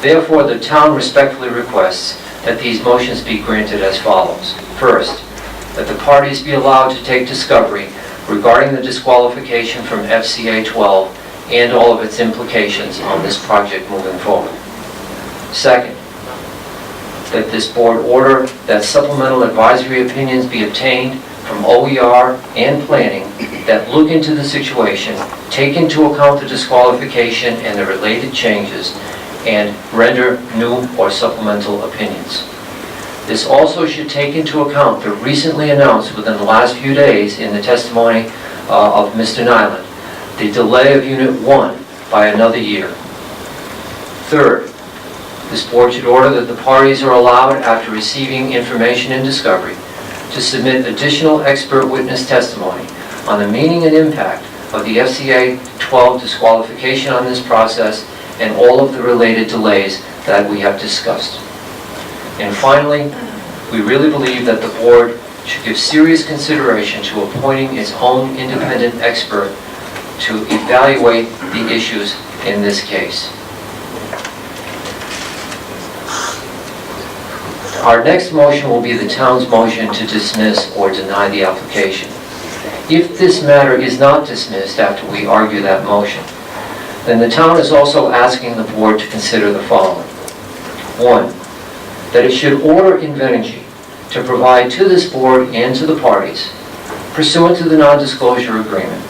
H: Therefore, the town respectfully requests that these motions be granted as follows. First, that the parties be allowed to take discovery regarding the disqualification from FCA 12 and all of its implications on this project moving forward. Second, that this board order that supplemental advisory opinions be obtained from OER and planning that look into the situation, take into account the disqualification and the related changes, and render new or supplemental opinions. This also should take into account the recently announced within the last few days in the testimony of Mr. Nyland, the delay of Unit 1 by another year. Third, this board should order that the parties are allowed, after receiving information and discovery, to submit additional expert witness testimony on the meaning and impact of the FCA 12 disqualification on this process and all of the related delays that we have discussed. And finally, we really believe that the board should give serious consideration to appointing its own independent expert to evaluate the issues in this case. Our next motion will be the town's motion to dismiss or deny the application. If this matter is not dismissed after we argue that motion, then the town is also asking the board to consider the following. One, that it should order Invenergy to provide to this board and to the parties, pursuant to the non-disclosure agreement,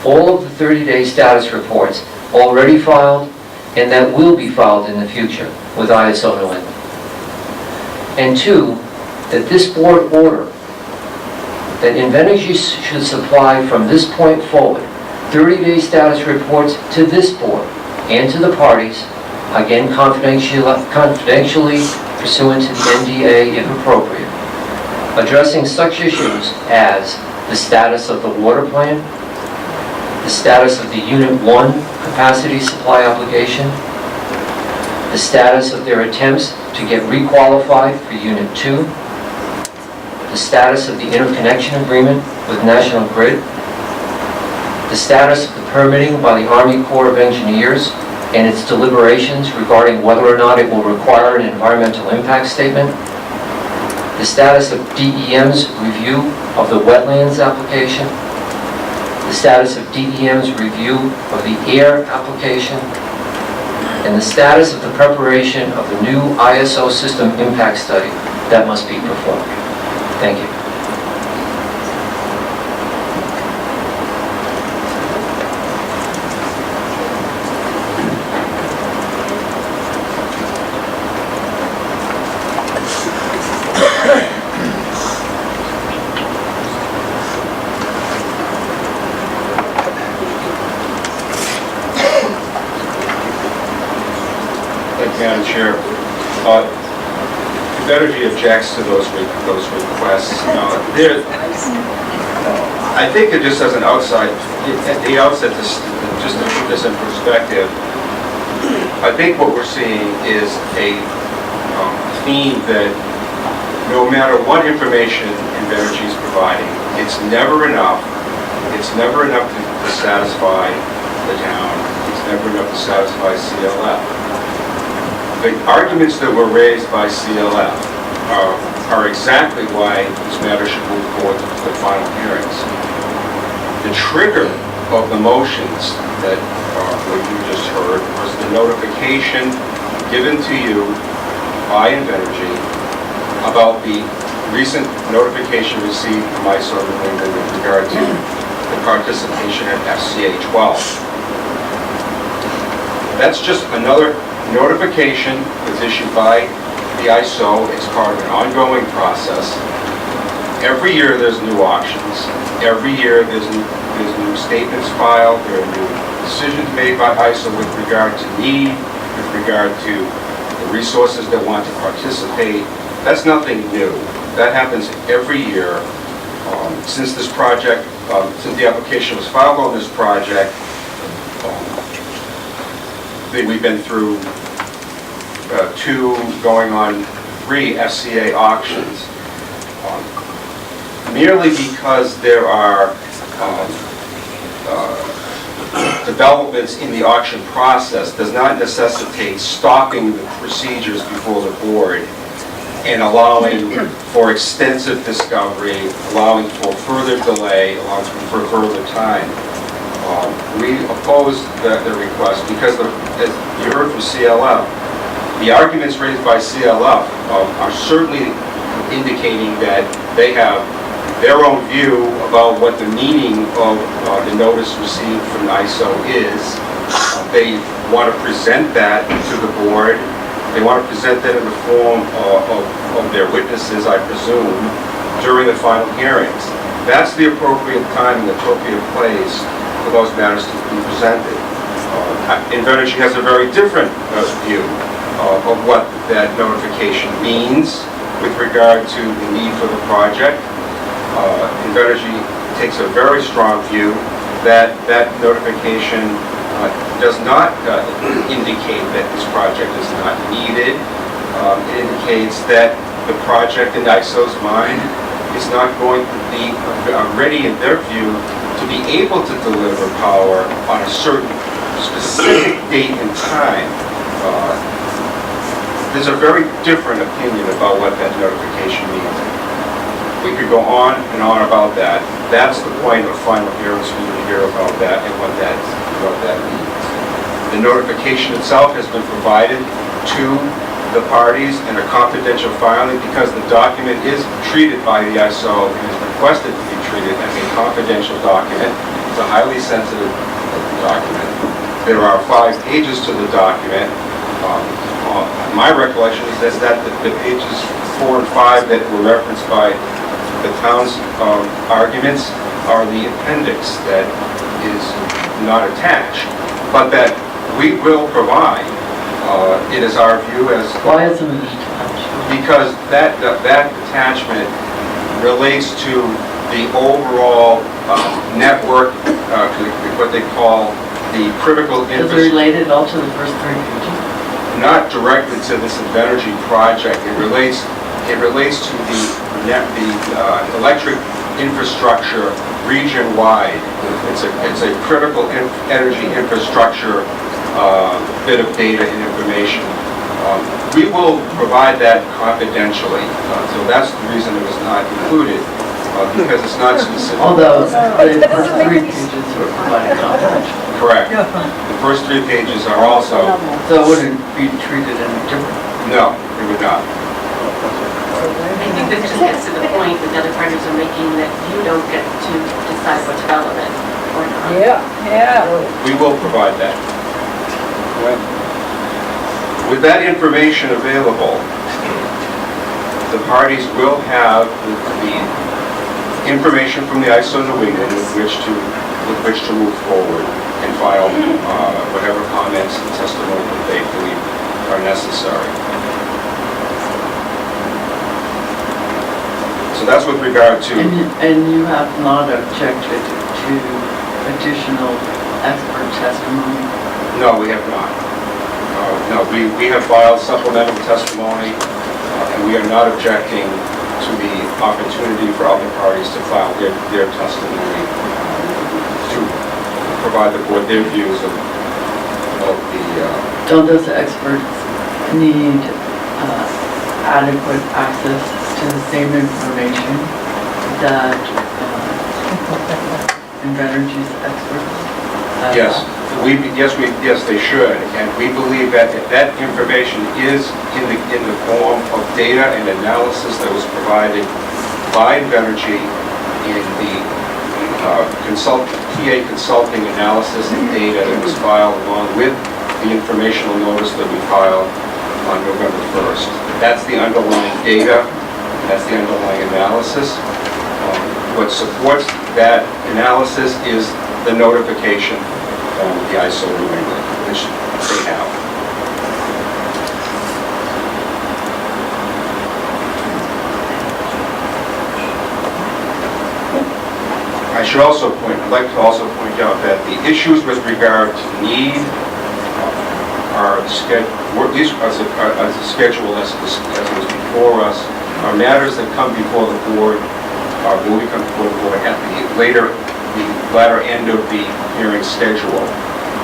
H: all of the 30-day status reports already filed and that will be filed in the future with ISO New England. And two, that this board order that Invenergy should supply from this point forward 30-day status reports to this board and to the parties, again confidentially pursuant to the NDA if appropriate, addressing such issues as the status of the water plan, the status of the Unit 1 capacity supply obligation, the status of their attempts to get requalified for Unit 2, the status of the interconnection agreement with National Grid, the status of the permitting by the Army Corps of Engineers and its deliberations regarding whether or not it will require an environmental impact statement, the status of DEM's review of the wetlands application, the status of DEM's review of the air application, and the status of the preparation of the new ISO system impact study that must be performed. Thank you.
C: Madam Chair, Invenergy objects to those requests. I think that just as an outside, at the outset, just to put this in perspective, I think what we're seeing is a theme that no matter what information Invenergy is providing, it's never enough. It's never enough to satisfy the town. It's never enough to satisfy CLF. The arguments that were raised by CLF are exactly why this matter should move forward to the final hearings. The trigger of the motions that what you just heard was the notification given to you by Invenergy about the recent notification received from ISO New England with regard to the participation in FCA 12. That's just another notification that's issued by the ISO. It's part of an ongoing process. Every year there's new auctions. Every year there's new statements filed. There are new decisions made by ISO with regard to need, with regard to the resources that want to participate. That's nothing new. That happens every year. Since this project, since the application was filed on this project, we've been through 2 going on 3 FCA auctions. Merely because there are developments in the auction process does not necessitate stopping the procedures before the board and allowing for extensive discovery, allowing for further delay, allowing for further time. We oppose the request because, as you heard from CLF, the arguments raised by CLF are certainly indicating that they have their own view about what the meaning of the notice received from ISO is. They want to present that to the board. They want to present that in the form of their witnesses, I presume, during the final hearings. That's the appropriate time and the appropriate place for those matters to be presented. Invenergy has a very different view of what that notification means, with regard to the need for the project. Invenergy takes a very strong view that that notification does not indicate that this project is not needed. It indicates that the project in ISO's mind is not going to be ready, in their view, to be able to deliver power on a certain specific date and time. There's a very different opinion about what that notification means. We could go on and on about that. That's the point of final hearings for you to hear about that and what that means. The notification itself has been provided to the parties in a confidential filing because the document is treated by the ISO and is requested to be treated as a confidential document. It's a highly sensitive document. There are 5 pages to the document. My recollection is that the pages 4 and 5 that were referenced by the town's arguments are the appendix that is not attached, but that we will provide. It is our view as...
A: Why isn't it attached?
C: Because that attachment relates to the overall network, what they call the critical
A: Is it
C: infrastructure.
A: related all to the first 3 pages?
C: Not directly to this Invenergy project. It relates to the electric infrastructure region-wide. It's a critical energy infrastructure bit of data and information. We will provide that confidentially. So that's the reason it was not included, because it's not specific.
A: Although the first 3 pages were provided confidential.
C: Correct. The first 3 pages are also...
A: So it wouldn't be treated any different.
C: No, it would not.
B: I think this just gets to the point that the other parties are making that you don't get to decide what's relevant or not.
F: Yeah.
C: We will provide that. With that information available, the parties will have the information from the ISO New England with which to move forward and file whatever comments and testimony that they believe are necessary. So that's with regard to...
A: And you have not objected to additional expert testimony?
C: No, we have not. No, we have filed supplemental testimony, and we are not objecting to the opportunity for other parties to file their testimony to provide the board their views of the...
A: Don't those experts need adequate access to the same information that Invenergy's experts have?
C: Yes, they should, and we believe that if that information is in the form of data and analysis that was provided by Invenergy in the TA consulting analysis and data that was filed along with the informational notice that we filed on November 1st. That's the underlying data, that's the underlying analysis. What supports that analysis is the notification from the ISO New England, which they have. I'd like to also point out that the issues with regard to need are at least as a schedule as was before us, are matters that come before the board, will come before the board at the latter end of the hearing schedule,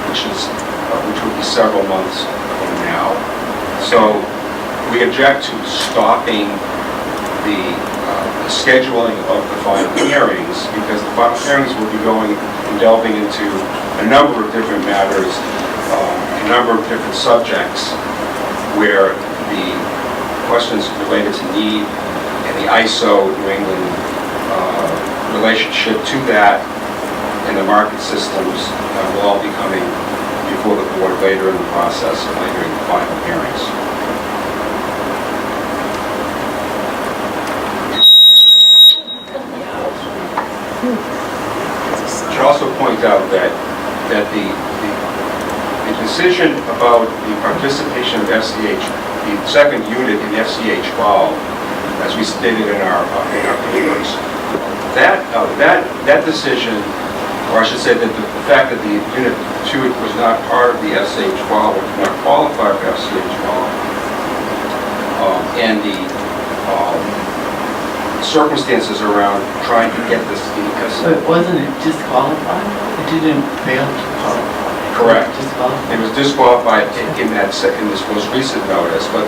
C: which will be several months from now. So we object to stopping the scheduling of the final hearings, because the final hearings will be going and delving into a number of different matters, a number of different subjects, where the questions related to need and the ISO New England relationship to that and the market systems will all be coming before the board later in the process, later in the final hearings. I should also point out that the decision about the participation of FCH, the second unit in FCH 12, as we stated in our papers. That decision, or I should say that the fact that the Unit 2 was not part of the SH12, or did not qualify for SH12, and the circumstances around trying to get this
A: So it wasn't disqualified? It didn't fail to qualify?
C: Correct.
A: Disqualified?
C: It was disqualified in this most recent notice, but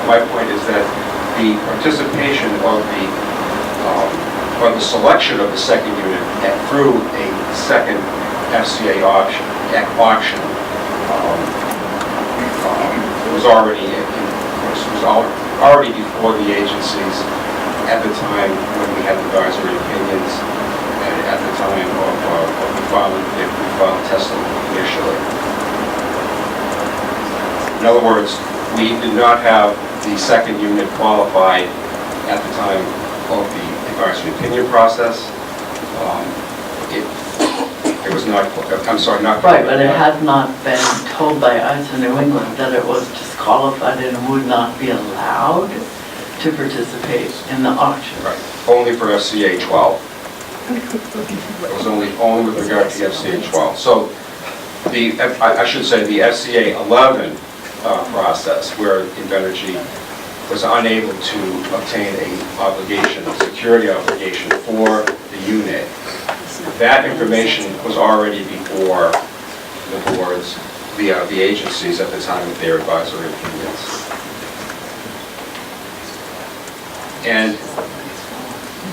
C: my point is that the participation of or the selection of the second unit through a second FCA auction was already already before the agencies at the time when we had advisory opinions and at the time of the filed testimony initially. In other words, we did not have the second unit qualified at the time of the advisory opinion process. It was not, I'm sorry, not.
A: Right, but it has not been told by us in New England that it was disqualified and would not be allowed to participate in the auction.
C: Right, only for FCA 12. It was only with regard to the FCA 12. So I should say the FCA 11 process, where Invenergy was unable to obtain a security obligation for the unit. That information was already before the boards, the agencies at the time of their advisory opinions. And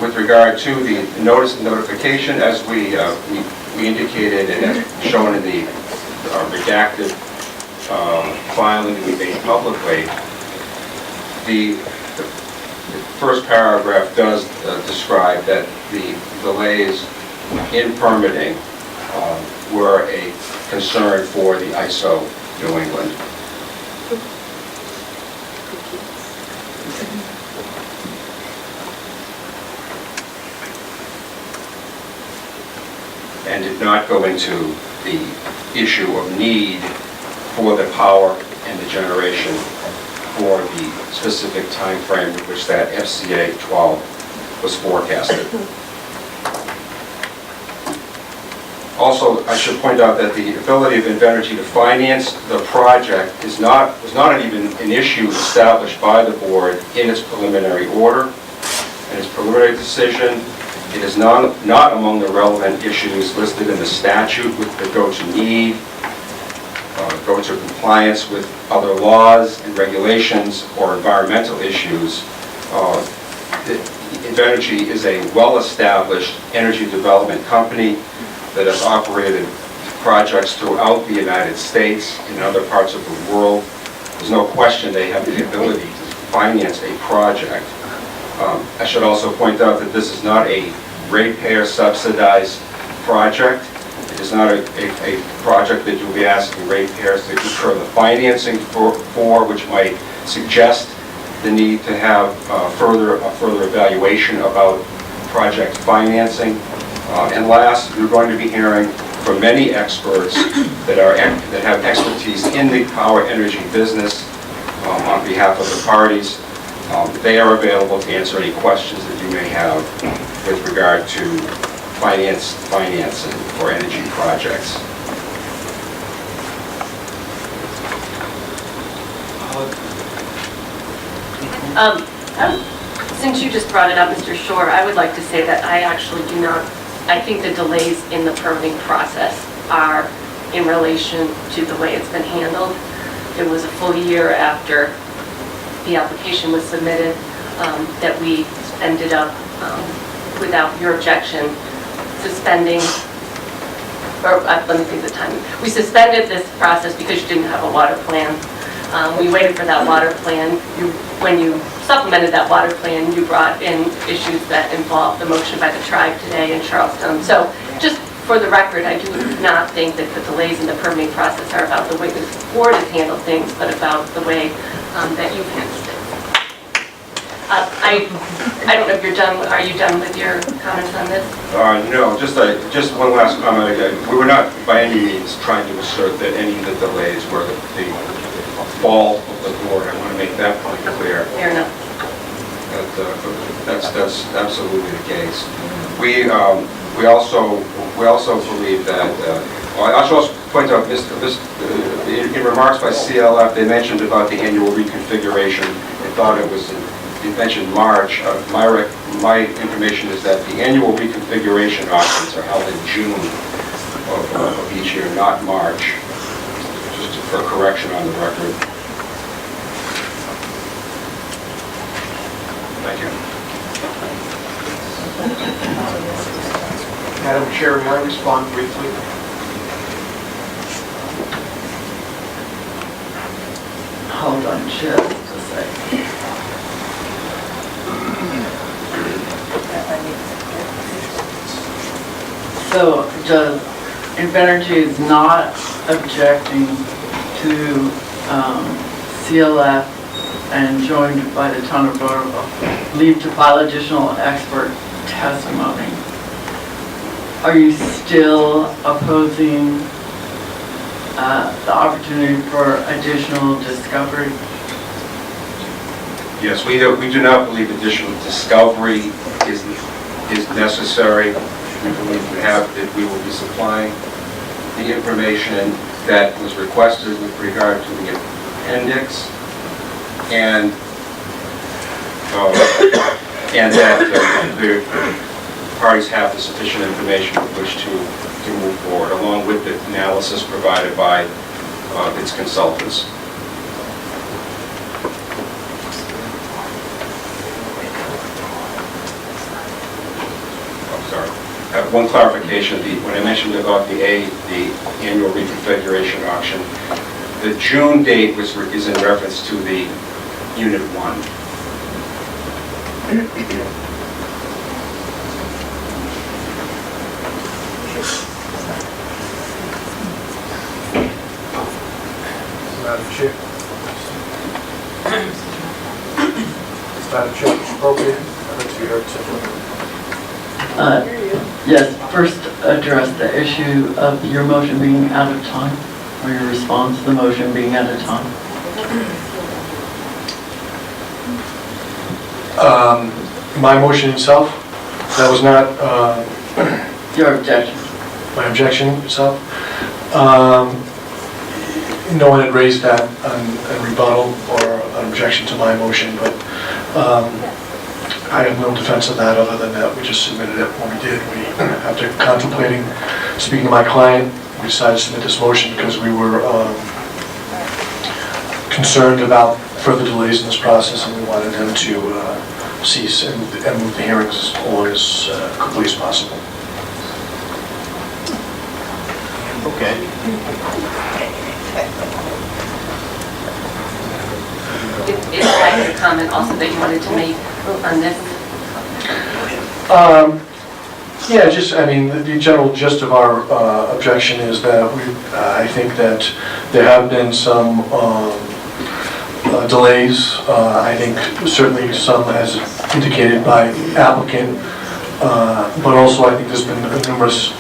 C: with regard to the notice and notification, as we indicated and as shown in the redacted filing that we made publicly, the first paragraph does describe that the delays in permitting were a concern for the ISO New England. And did not go into the issue of need for the power and the generation for the specific time frame in which that FCA 12 was forecasted. Also, I should point out that the ability of Invenergy to finance the project was not even an issue established by the board in its preliminary order. In its preliminary decision, it is not among the relevant issues listed in the statute that go to need, go to compliance with other laws and regulations or environmental issues. Invenergy is a well-established energy development company that has operated projects throughout the United States and other parts of the world. There's no question they have the ability to finance a project. I should also point out that this is not a ratepayer subsidized project. It is not a project that you'll be asking ratepayers to incur the financing for, which might suggest the need to have a further evaluation about project financing. And last, you're going to be hearing from many experts that have expertise in the power energy business on behalf of the parties. They are available to answer any questions that you may have with regard to financing for energy projects.
B: Since you just brought it up, Mr. Shore, I would like to say that I actually do not, I think the delays in the permitting process are in relation to the way it's been handled. It was a full year after the application was submitted that we ended up, without your objection, suspending, or let me think of the timing. We suspended this process because you didn't have a water plan. We waited for that water plan. When you supplemented that water plan, you brought in issues that involved the motion by the tribe today in Charleston. So just for the record, I do not think that the delays in the permitting process are about the way the board has handled things, but about the way that you've handled things. I don't know if you're done. Are you done with your comments on this?
C: No, just one last comment. We were not by any means trying to assert that any of the delays were the fault of the board. I want to make that point clear.
B: Fair enough.
C: that's absolutely the case. We also believe that, I should also point out, in remarks by CLF, they mentioned about the annual reconfiguration. They thought it mentioned March. My information is that the annual reconfiguration auctions are held in June of each year, not March. Just for correction on the record. Thank you.
I: Madam Chair, may I respond briefly?
A: Hold on just a second. So does Invenergy is not objecting to CLF and joined by the town of Burwell, leave to file additional expert testimony. Are you still opposing the opportunity for additional discovery?
C: Yes, we do not believe additional discovery is necessary. We believe that we will be supplying the information that was requested with regard to the appendix, and that the parties have the sufficient information with which to move forward, along with the analysis provided by its consultants. One clarification, when I mentioned about the annual reconfiguration auction, the June date is in reference to the Unit 1.
D: Madam Chair. Madam Chair, it's appropriate. I'd like to be heard to.
A: Yes, first address the issue of your motion being out of time, or your response to the motion being out of time.
D: My motion itself, that was not
A: Your objection.
D: my objection itself. No one had raised that in rebuttal or an objection to my motion, but I have no defense of that other than that we just submitted it when we did. After contemplating, speaking to my client, we decided to submit this motion because we were concerned about further delays in this process, and we wanted them to cease and move the hearings along as quickly as possible.
I: Okay.
B: Is that a comment also that you wanted to make on this?
D: Yeah, just, I mean, the general gist of our objection is that I think that there have been some delays. I think certainly some as indicated by applicant, but also I think there's been numerous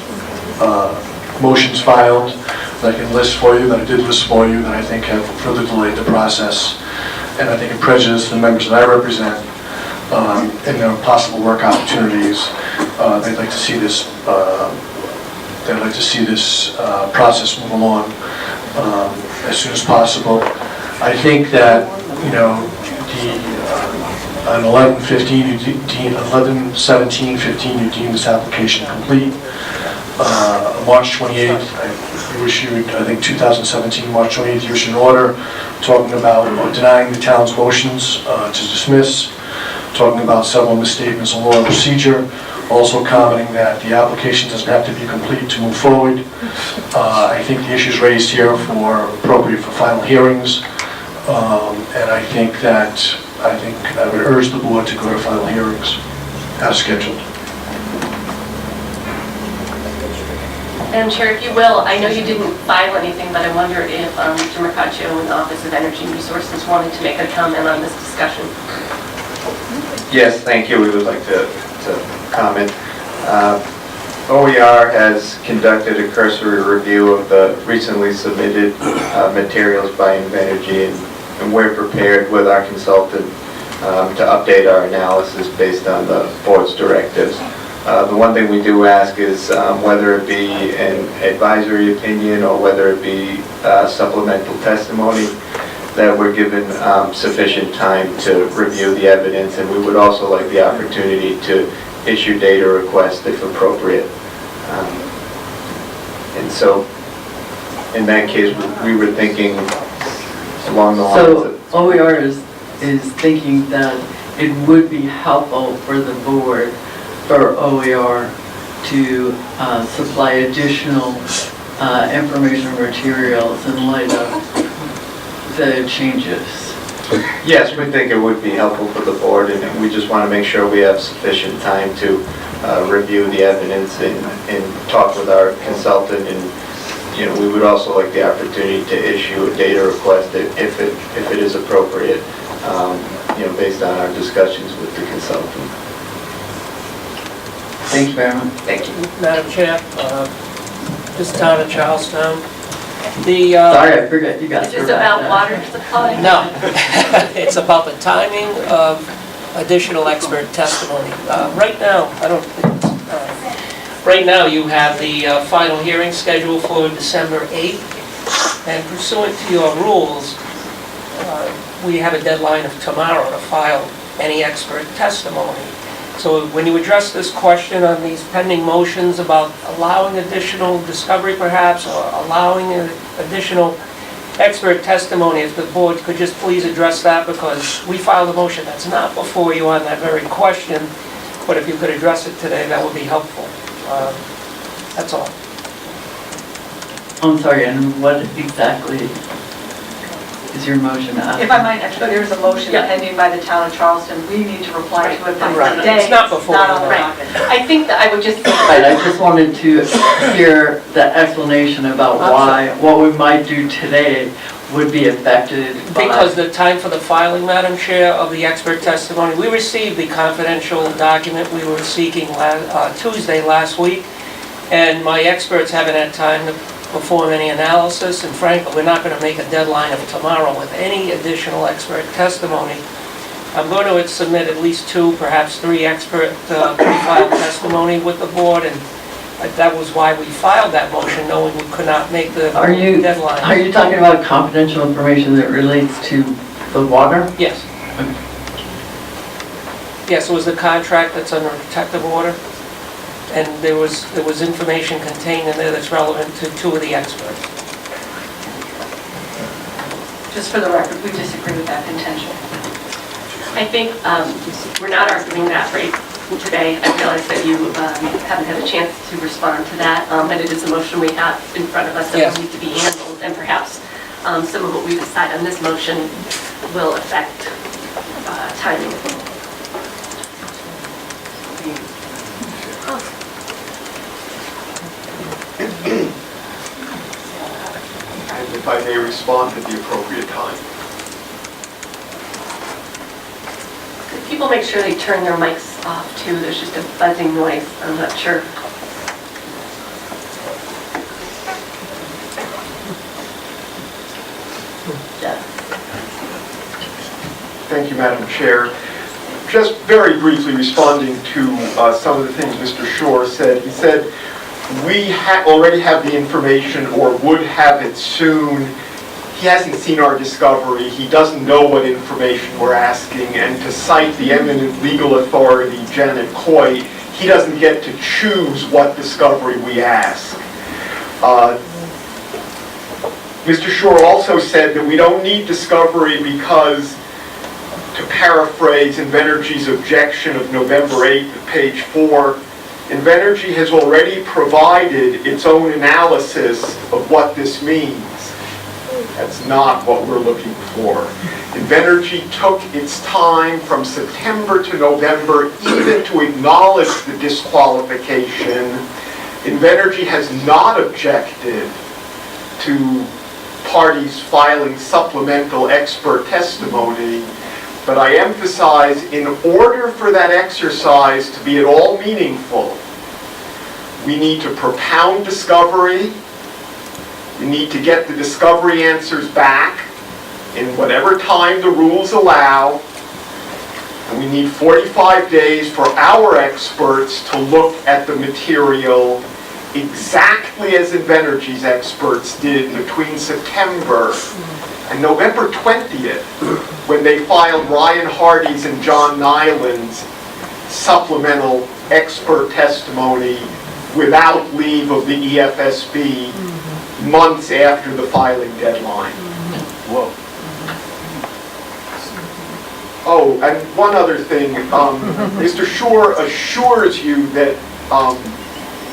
D: motions filed that I can list for you, that I did list for you, that I think have further delayed the process. And I think it prejudiced the members that I represent in their possible work opportunities. They'd like to see this. They'd like to see this process move along as soon as possible. I think that on 11/17/15, you deemed this application complete. March 28th, you issued, I think 2017, March 28th, you issued an order talking about denying the town's motions to dismiss, talking about several misstatements in law and procedure, also commenting that the application doesn't have to be complete to move forward. I think the issues raised here are appropriate for final hearings, and I think I would urge the board to go to final hearings as scheduled.
B: Madam Chair, if you will, I know you didn't file anything, but I wonder if Mr. Mercaccio in the Office of Energy Resources wanted to make a comment on this discussion.
G: Yes, thank you. We would like to comment. OER has conducted a cursory review of the recently submitted materials by Invenergy, and we're prepared with our consultant to update our analysis based on the board's directives. The one thing we do ask is whether it be an advisory opinion or whether it be supplemental testimony, that we're given sufficient time to review the evidence, and we would also like the opportunity to issue data requests if appropriate. And so, in that case, we were thinking along the lines
A: So
G: of...
A: OER is thinking that it would be helpful for the board, for OER, to supply additional information materials in light of the changes.
G: Yes, we think it would be helpful for the board, and we just want to make sure we have sufficient time to review the evidence and talk with our consultant, and we would also like the opportunity to issue a data request if it is appropriate, based on our discussions with the consultant.
A: Thank you very much.
F: Thank you, Madam Chair. This town of Charlestown.
A: Sorry, I forgot you guys.
B: Is this about water supply?
F: No, it's about the timing of additional expert testimony. Right now, right now you have the final hearing scheduled for December 8th, and pursuant to your rules, we have a deadline of tomorrow to file any expert testimony. So when you address this question on these pending motions about allowing additional discovery perhaps, or allowing additional expert testimony, if the board could just please address that, because we filed a motion that's not before you on that very question, but if you could address it today, that would be helpful. That's all.
A: I'm sorry, and what exactly is your motion?
J: If I might, actually, there's a motion
B: Yeah.
J: pending by the town of Charleston. We need to reply to it by
F: Right.
J: today.
F: It's not before
J: Not on the
F: you.
J: docket.
B: I think that I would just,
A: Right, I just wanted to hear the explanation about why what we might do today would be affected by...
F: Because the time for the filing, Madam Chair, of the expert testimony, we received the confidential document we were seeking Tuesday last week, and my experts haven't had time to perform any analysis, and frankly, we're not going to make a deadline of tomorrow with any additional expert testimony. I'm going to submit at least 2, perhaps 3 expert pre-filed testimony with the board, and that was why we filed that motion, knowing we could not make the deadline.
A: Are you talking about confidential information that relates to the water?
F: Yes. Yes, it was the contract that's under a protective order, and there was information contained in there that's relevant to 2 of the experts.
J: Just for the record, we disagree with that contention.
B: I think we're not arguing that right today. I realize that you haven't had a chance to respond to that, and it is a motion we have in front of us that will need to be handled, and perhaps some of what we decide on this motion will affect timing.
I: And if I may respond at the appropriate time.
B: Could people make sure they turn their mics off too? There's just a buzzing noise. I'm not sure. Yes.
I: Thank you, Madam Chair. Just very briefly responding to some of the things Mr. Shore said. He said, we already have the information or would have it soon. He hasn't seen our discovery. He doesn't know what information we're asking. And to cite the eminent legal authority, Janet Coy, he doesn't get to choose what discovery we ask. Mr. Shore also said that we don't need discovery because, to paraphrase Invenergy's objection of November 8th at page 4, Invenergy has already provided its own analysis of what this means. That's not what we're looking for. Invenergy took its time from September to November even to acknowledge the disqualification. Invenergy has not objected to parties filing supplemental expert testimony. But I emphasize, in order for that exercise to be at all meaningful, we need to propound discovery, we need to get the discovery answers back in whatever time the rules allow, And we need 45 days for our experts to look at the material exactly as Invenergy's experts did between September and November 20th, when they filed Ryan Hardy's and John Nyland's supplemental expert testimony without leave of the EFSB months after the filing deadline.
G: Whoa.
I: Oh, and one other thing, Mr. Shore assures you that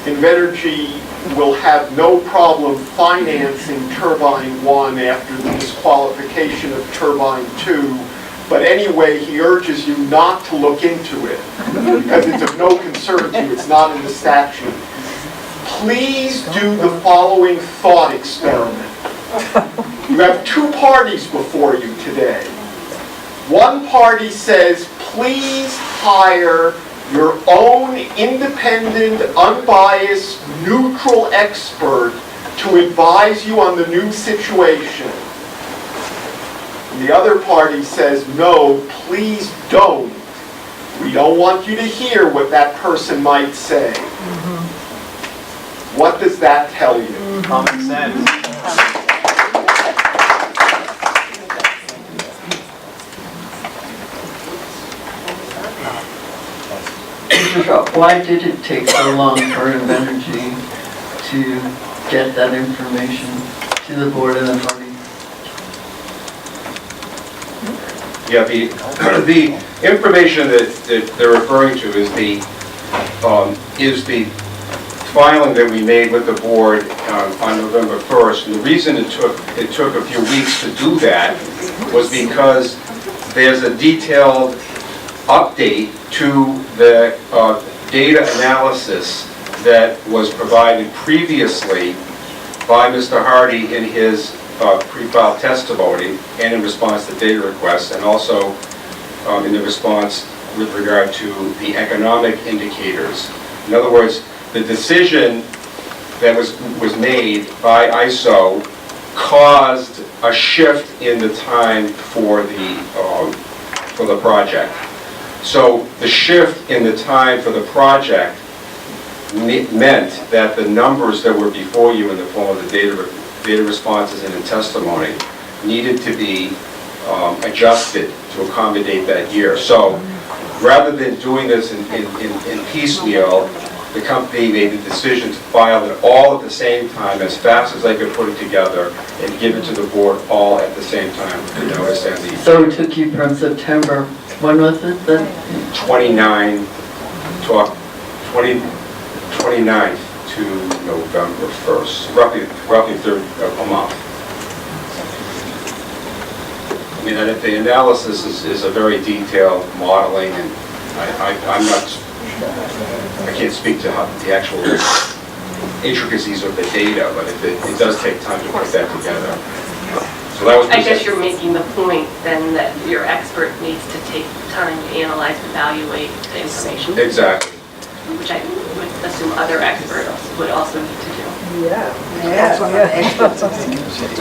I: Invenergy will have no problem financing Turbine 1 after the disqualification of Turbine 2, but anyway, he urges you not to look into it, because it's of no concern to you, it's not in the statute. Please do the following thought experiment. You have two parties before you today. One party says, please hire your own independent, unbiased, neutral expert to advise you on the new situation. And the other party says, no, please don't. We don't want you to hear what that person might say. What does that tell you?
G: Common sense.
A: Mr. Shaw, why did it take so long for Invenergy to get that information to the board and the party?
C: Yeah, the information that they're referring to is the filing that we made with the board on November 1st. And the reason it took a few weeks to do that was because there's a detailed update to the data analysis that was provided previously by Mr. Hardy in his pre-filed testimony and in response to data requests, and also in the response with regard to the economic indicators. In other words, the decision that was made by ISO caused a shift in the time for the project. So the shift in the time for the project meant that the numbers that were before you in the form of the data responses and in testimony needed to be adjusted to accommodate that year. So rather than doing this in piecemeal, the company made the decision to file it all at the same time, as fast as they could put it together, and give it to the board all at the same time, the notice and the...
A: So it took you from September, when was it then?
C: 29th to November 1st, roughly a month. I mean, the analysis is a very detailed modeling, and I can't speak to the actual intricacies of the data, but it does take time to put that together. So that was.
B: I guess you're making the point then that your expert needs to take time to analyze and evaluate the information.
C: Exactly.
B: Which I would assume other experts would also need to do.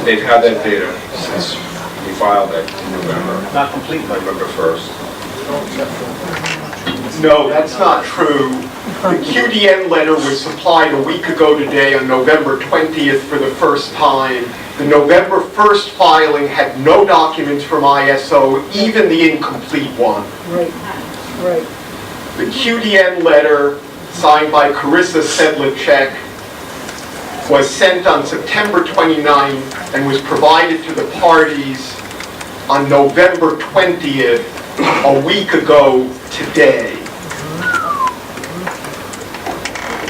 C: They've had that data since we filed it in November.
G: Not complete.
C: November 1st.
I: No, that's not true. The QDN letter was supplied a week ago today on November 20th for the first time. The November 1st filing had no documents from ISO, even the incomplete one.
K: Right.
I: The QDN letter, signed by Carissa Sedlicek, was sent on September 29th and was provided to the parties on November 20th, a week ago today.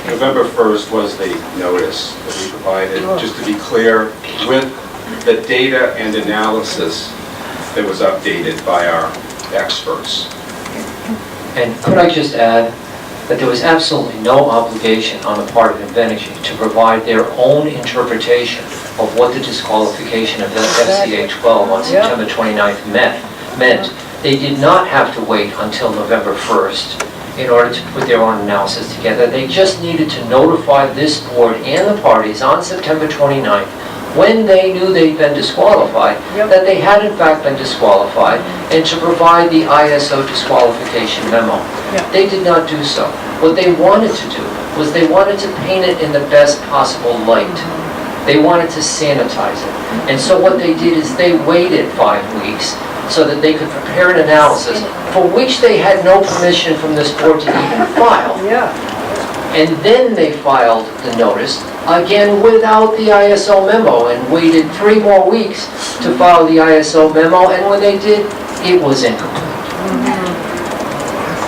C: November 1st was the notice that we provided, just to be clear, with the data and analysis that was updated by our experts.
H: And could I just add that there was absolutely no obligation on the part of Invenergy to provide their own interpretation of what the disqualification of FCA 12 on September 29th meant. They did not have to wait until November 1st in order to put their own analysis together. They just needed to notify this board and the parties on September 29th when they knew they'd been disqualified, that they had in fact been disqualified, and to provide the ISO disqualification memo. They did not do so. What they wanted to do was they wanted to paint it in the best possible light. They wanted to sanitize it. And so what they did is they waited 5 weeks so that they could prepare an analysis for which they had no permission from this board to even file. And then they filed the notice, again without the ISO memo, and waited 3 more weeks to file the ISO memo, and when they did, it was incomplete.
C: I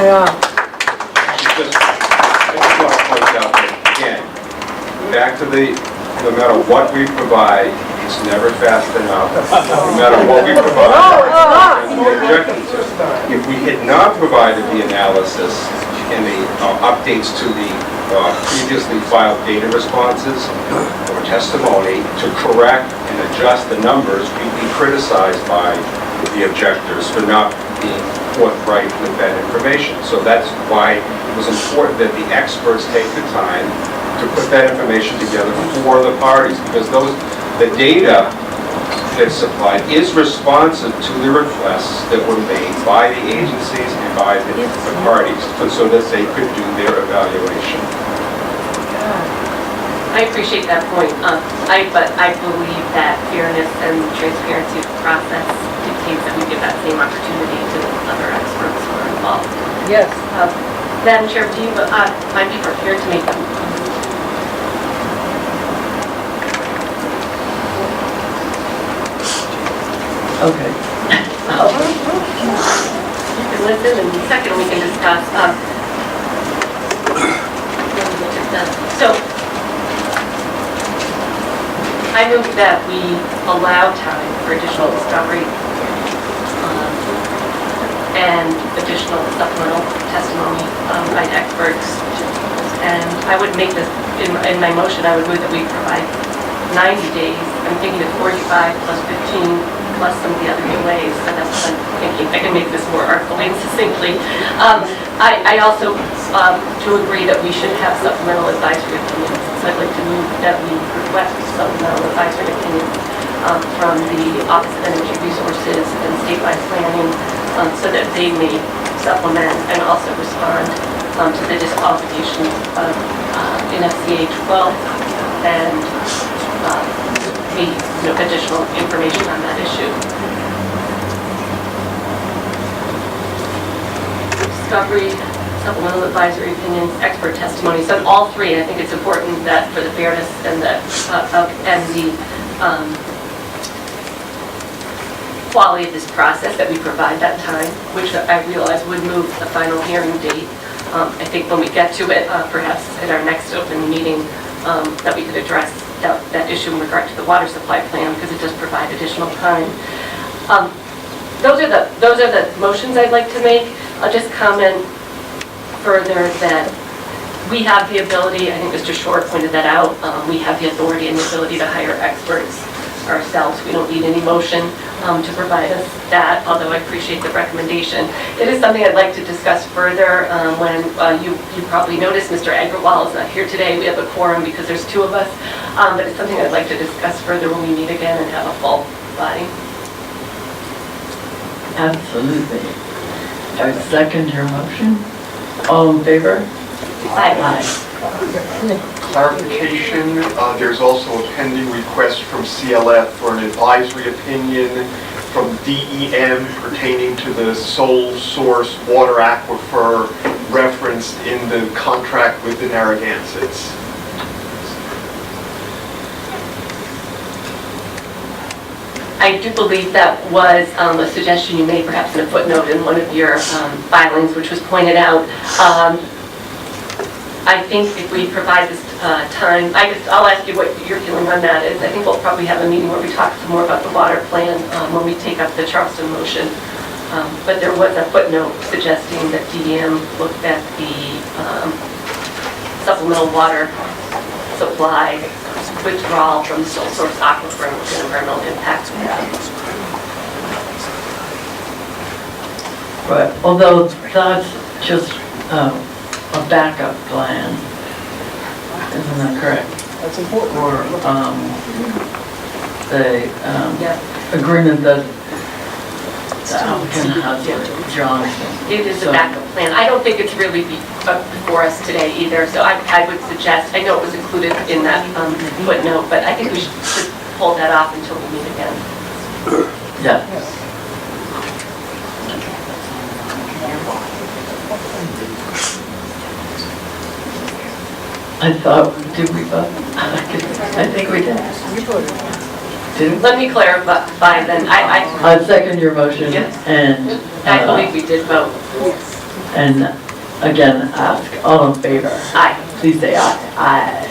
C: just want to point out that, again, back to no matter what we provide, it's never fast enough. No matter what we provide. And the objective is, if we had not provided the analysis and the updates to the previously filed data responses or testimony to correct and adjust the numbers, we'd be criticized by the objectors for not being forthright with that information. So that's why it was important that the experts take the time to put that information together for the parties, because the data that's supplied is responsive to the requests that were made by the agencies and by the parties, so that they could do their evaluation.
B: I appreciate that point, but I believe that fairness and transparency of the process dictates that we give that same opportunity to other experts who are involved.
K: Yes.
B: Madam Chair, do you might be prepared to make
A: Okay.
B: You can listen, and second, we can discuss. So, I move that we allow time for additional discovery and additional supplemental testimony by experts. And I would make this, in my motion, I would move that we provide 90 days. I'm thinking of 45 plus 15 plus some of the other delays, so that's what I'm thinking. I can make this more artfully and succinctly. I also to agree that we should have supplemental advisory opinions. So I'd like to move that we request supplemental advisory opinions from the Office of Energy Resources and statewide planning so that they may supplement and also respond to the disqualification of NFCA 12 and additional information on that issue. Discovery, supplemental advisory opinions, expert testimony. So all three, I think it's important that for the fairness and the quality of this process that we provide that time, which I realize would move the final hearing date. I think when we get to it, perhaps at our next open meeting, that we could address that issue in regard to the water supply plan, because it does provide additional time. Those are the motions I'd like to make. I'll just comment further that we have the ability, I think Mr. Shore pointed that out, we have the authority and the ability to hire experts ourselves. We don't need any motion to provide us that, although I appreciate the recommendation. It is something I'd like to discuss further when you probably noticed Mr. Agrawal is not here today. We have a quorum because there's 2 of us, but it's something I'd like to discuss further when we meet again and have a full body.
A: Absolutely. I would second your motion. All in favor?
B: Aye.
I: Clarification, there's also a pending request from CLF for an advisory opinion from DEM pertaining to the sole source water aquifer referenced in the contract with the Narragansetts.
B: I do believe that was a suggestion you made, perhaps in a footnote in one of your filings, which was pointed out. I think if we provide this time, I'll ask you what your feeling on that is. I think we'll probably have a meeting where we talk some more about the water plan when we take up the Charleston motion. But there was a footnote suggesting that DEM looked at the supplemental water supply withdrawal from the sole source aquifer and the environmental impacts we have.
A: Right, although that's just a backup plan, isn't that correct?
K: That's important.
A: Or, the
B: Yeah.
A: agreement that the applicant has with Johnson.
B: It is a
A: So-
B: backup plan. I don't think it's really before us today either, so I would suggest, I know it was included in that footnote, but I think we should hold that off until we meet again.
A: Yeah. I thought, did we vote? I think we did. Didn't?
B: Let me clarify then.
A: I second your motion
B: Yes.
A: and,
B: I believe we did vote.
A: and again, ask all in favor.
B: Aye.
A: Please say aye. Aye.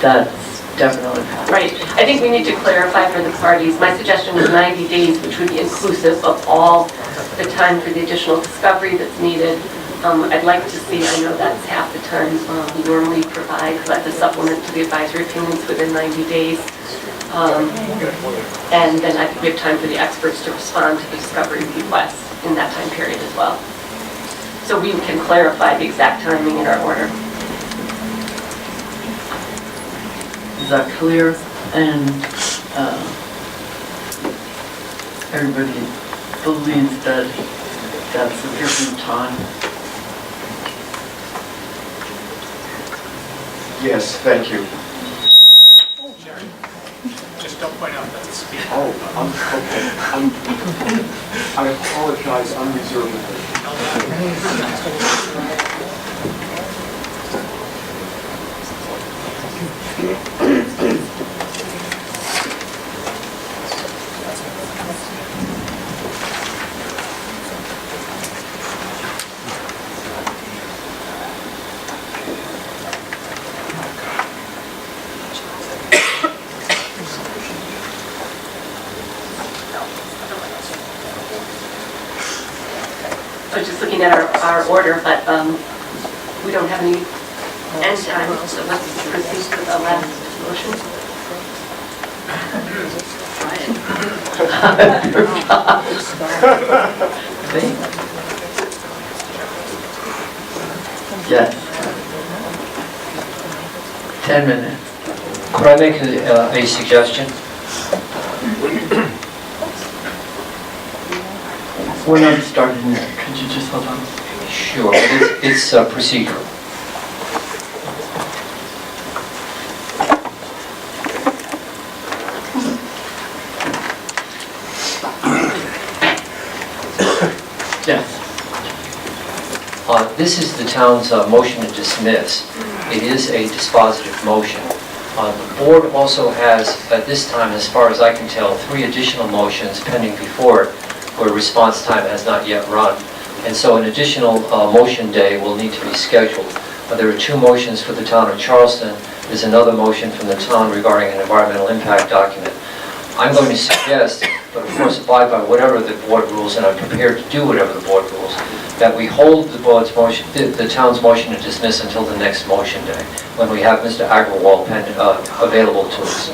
A: That's definitely passed.
B: Right. I think we need to clarify for the parties. My suggestion was 90 days, which would be inclusive of all the time for the additional discovery that's needed. I'd like to see, I know that's half the time we normally provide, but the supplement to the advisory opinions within 90 days. And then I think we have time for the experts to respond to the discovery request in that time period as well. So we can clarify the exact timing in our order.
A: Is that clear? And everybody believes that that's sufficient time?
I: Yes, thank you.
K: Just don't point out that it's speaking.
I: Oh, okay. I apologize unreservedly.
B: I was just looking at our order, but we don't have any end time, so let's proceed to the last motion.
A: Yes. 10 minutes.
H: Could I make a suggestion?
A: We're not starting yet. Could you just hold on?
H: Sure, it's procedural.
A: Yes.
H: This is the town's motion to dismiss. It is a dispositive motion. The board also has, at this time, as far as I can tell, 3 additional motions pending before it where response time has not yet run. And so an additional motion day will need to be scheduled. There are 2 motions for the town of Charleston. There's another motion from the town regarding an environmental impact document. I'm going to suggest, but of course abide by whatever the board rules, and I'm prepared to do whatever the board rules, that we hold the board's motion, the town's motion to dismiss until the next motion day, when we have Mr. Agrawal available to us.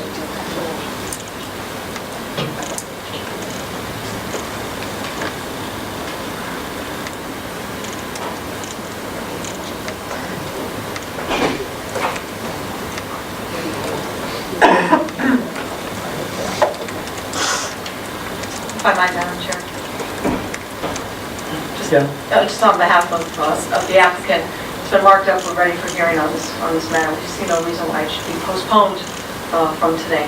J: If I might, Madam Chair.
A: Yeah.
J: Just on behalf of the applicant, it's been marked up, we're ready for hearing on this matter. We see no reason why it should be postponed from today.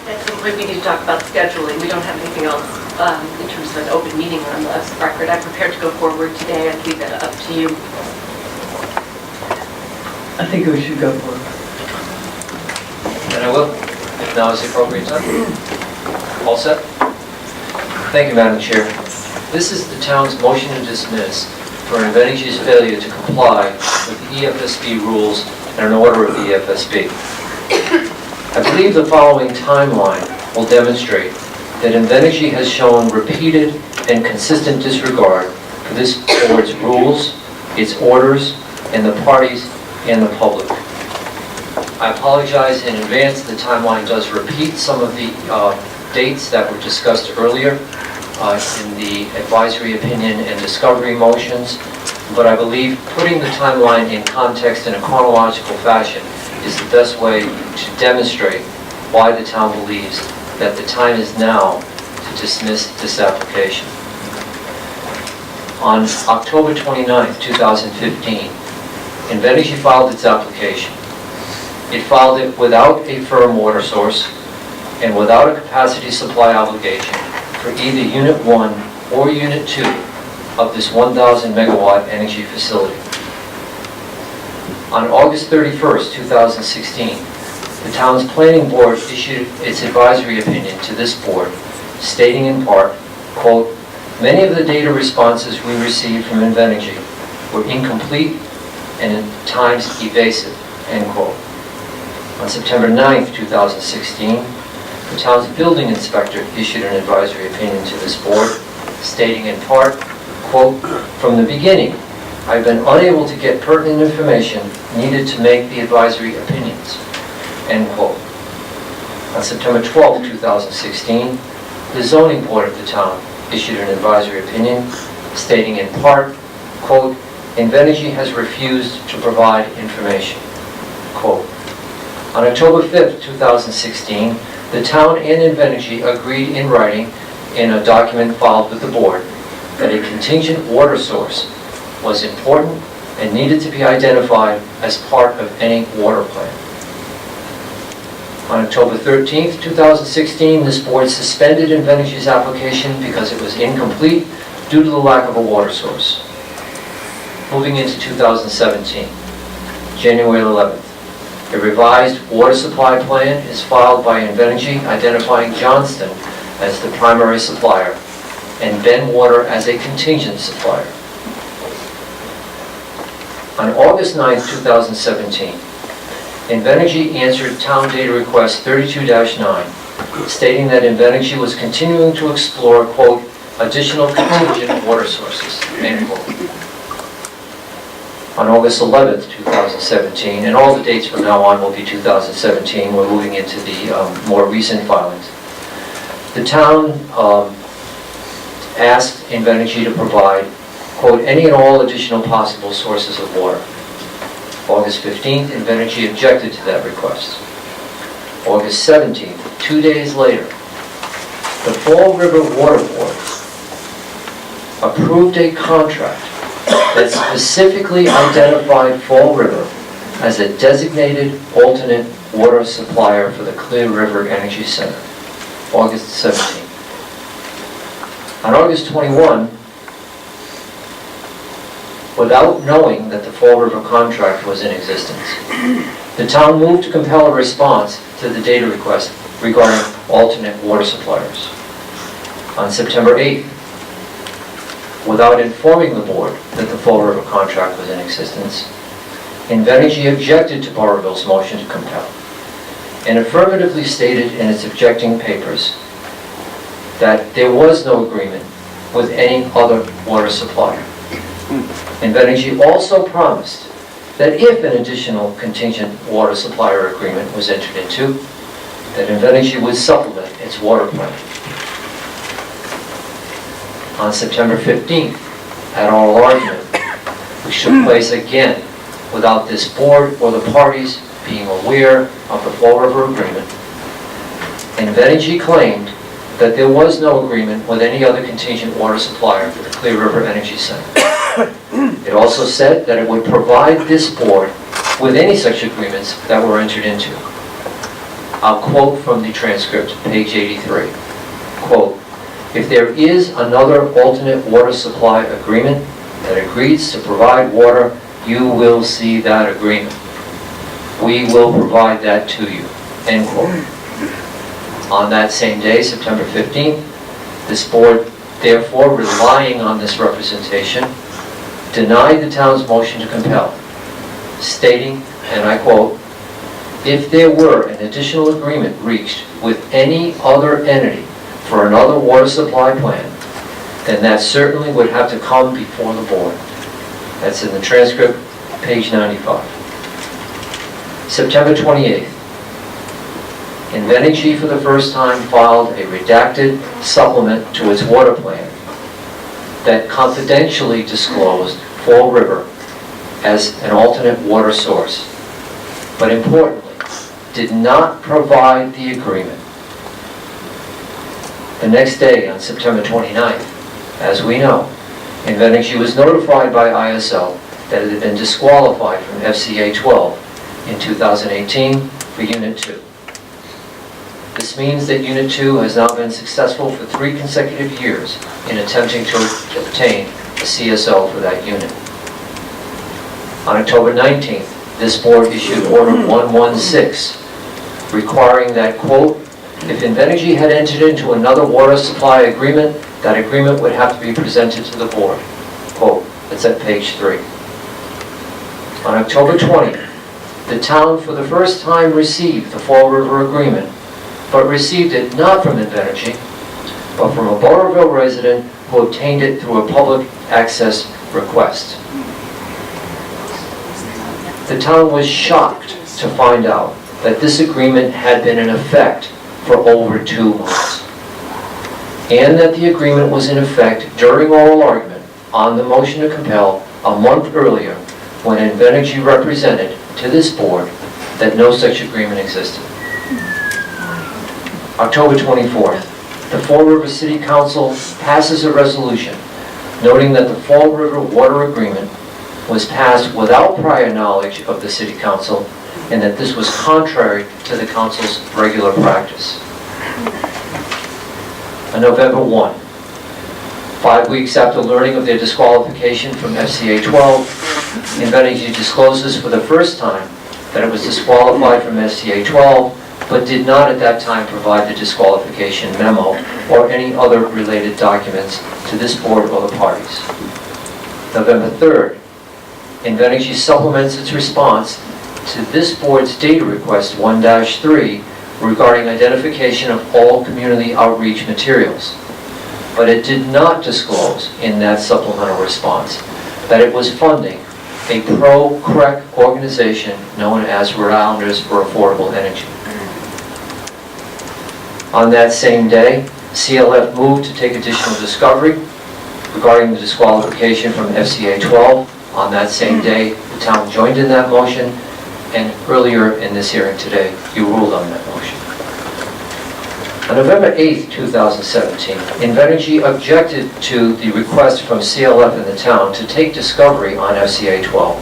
B: At some point, we need to talk about scheduling. We don't have anything else in terms of an open meeting on the record. I'm prepared to go forward today. I'd leave that up to you.
A: I think we should go for it.
H: And I will, if now is the appropriate time. All set? Thank you, Madam Chair. This is the town's motion to dismiss for Invenergy's failure to comply with the EFSB rules and an order of the EFSB. I believe the following timeline will demonstrate that Invenergy has shown repeated and consistent disregard for this board's rules, its orders, and the parties and the public. I apologize in advance, the timeline does repeat some of the dates that were discussed earlier in the advisory opinion and discovery motions, but I believe putting the timeline in context in a chronological fashion is the best way to demonstrate why the town believes that the time is now to dismiss this application. On October 29, 2015, Invenergy filed its application. It filed it without a firm water source and without a capacity supply obligation for either Unit 1 or Unit 2 of this 1,000 megawatt energy facility. On August 31st, 2016, the town's planning board issued its advisory opinion to this board, stating in part, quote, "Many of the data responses we received from Invenergy were incomplete and at times evasive," end quote. On September 9th, 2016, the town's building inspector issued an advisory opinion to this board, stating in part, quote, "From the beginning, I've been unable to get pertinent information needed to make the advisory opinions," end quote. On September 12th, 2016, the zoning board of the town issued an advisory opinion, stating in part, quote, "Invenergy has refused to provide information," quote. On October 5th, 2016, the town and Invenergy agreed in writing in a document filed with the board that a contingent water source was important and needed to be identified as part of any water plan. On October 13th, 2016, this board suspended Invenergy's application because it was incomplete due to the lack of a water source. Moving into 2017, January 11th, a revised water supply plan is filed by Invenergy identifying Johnston as the primary supplier and Ben Water as a contingent supplier. On August 9th, 2017, Invenergy answered Town Data Request 32-9, stating that Invenergy was continuing to explore, quote, "additional contingent water sources," end quote. On August 11th, 2017, and all the dates from now on will be 2017, we're moving into the more recent filings. The town asked Invenergy to provide, quote, "any and all additional possible sources of water." August 15th, Invenergy objected to that request. August 17th, 2 days later, the Fall River Water Board approved a contract that specifically identified Fall River as a designated alternate water supplier for the Clear River Energy Center, August 17th. On August 21, without knowing that the Fall River contract was in existence, the town moved to compel a response to the data request regarding alternate water suppliers. On September 8th, without informing the board that the Fall River contract was in existence, Invenergy objected to Burrillville's motion to compel and affirmatively stated in its objecting papers that there was no agreement with any other water supplier. Invenergy also promised that if an additional contingent water supplier agreement was entered into, that Invenergy would supplement its water plan. On September 15th, at oral argument, which took place again without this board or the parties being aware of the Fall River agreement, Invenergy claimed that there was no agreement with any other contingent water supplier for the Clear River Energy Center. It also said that it would provide this board with any such agreements that were entered into. I'll quote from the transcript, page 83. Quote, "If there is another alternate water supply agreement that agrees to provide water, you will see that agreement. We will provide that to you," end quote. On that same day, September 15th, this board, therefore relying on this representation, denied the town's motion to compel, stating, and I quote, "If there were an additional agreement reached with any other entity for another water supply plan, then that certainly would have to come before the board." That's in the transcript, page 95. September 28th. Invenergy for the first time filed a redacted supplement to its water plan that confidentially disclosed Fall River as an alternate water source, but importantly, did not provide the agreement. The next day, on September 29th, as we know, Invenergy was notified by ISO that it had been disqualified from FCA 12 in 2018 for Unit 2. This means that Unit 2 has now been successful for 3 consecutive years in attempting to obtain a CSO for that unit. On October 19th, this board issued Order 116, requiring that, quote, if Invenergy had entered into another water supply agreement, that agreement would have to be presented to the board. Quote, it's at page 3. On October 20th, the town for the first time received the Fall River Agreement, but received it not from Invenergy, but from a Burrillville resident who obtained it through a public access request. The town was shocked to find out that this agreement had been in effect for over 2 months, and that the agreement was in effect during oral argument on the motion to compel a month earlier, when Invenergy represented to this board that no such agreement existed. October 24th, the Fall River City Council passes a resolution noting that the Fall River Water Agreement was passed without prior knowledge of the City Council, and that this was contrary to the Council's regular practice. On November 1, 5 weeks after learning of their disqualification from FCA 12, Invenergy discloses for the first time that it was disqualified from FCA 12, but did not at that time provide the disqualification memo or any other related documents to this board or the parties. November 3rd, Invenergy supplements its response to this board's data request 1-3 regarding identification of all community outreach materials. But it did not disclose in that supplemental response that it was funding a pro-CREC organization known as Rhode Islanders for Affordable Energy. On that same day, CLF moved to take additional discovery regarding the disqualification from FCA 12. On that same day, the town joined in that motion, and earlier in this hearing today, you ruled on that motion. On November 8th, 2017, Invenergy objected to the request from CLF in the town to take discovery on FCA 12,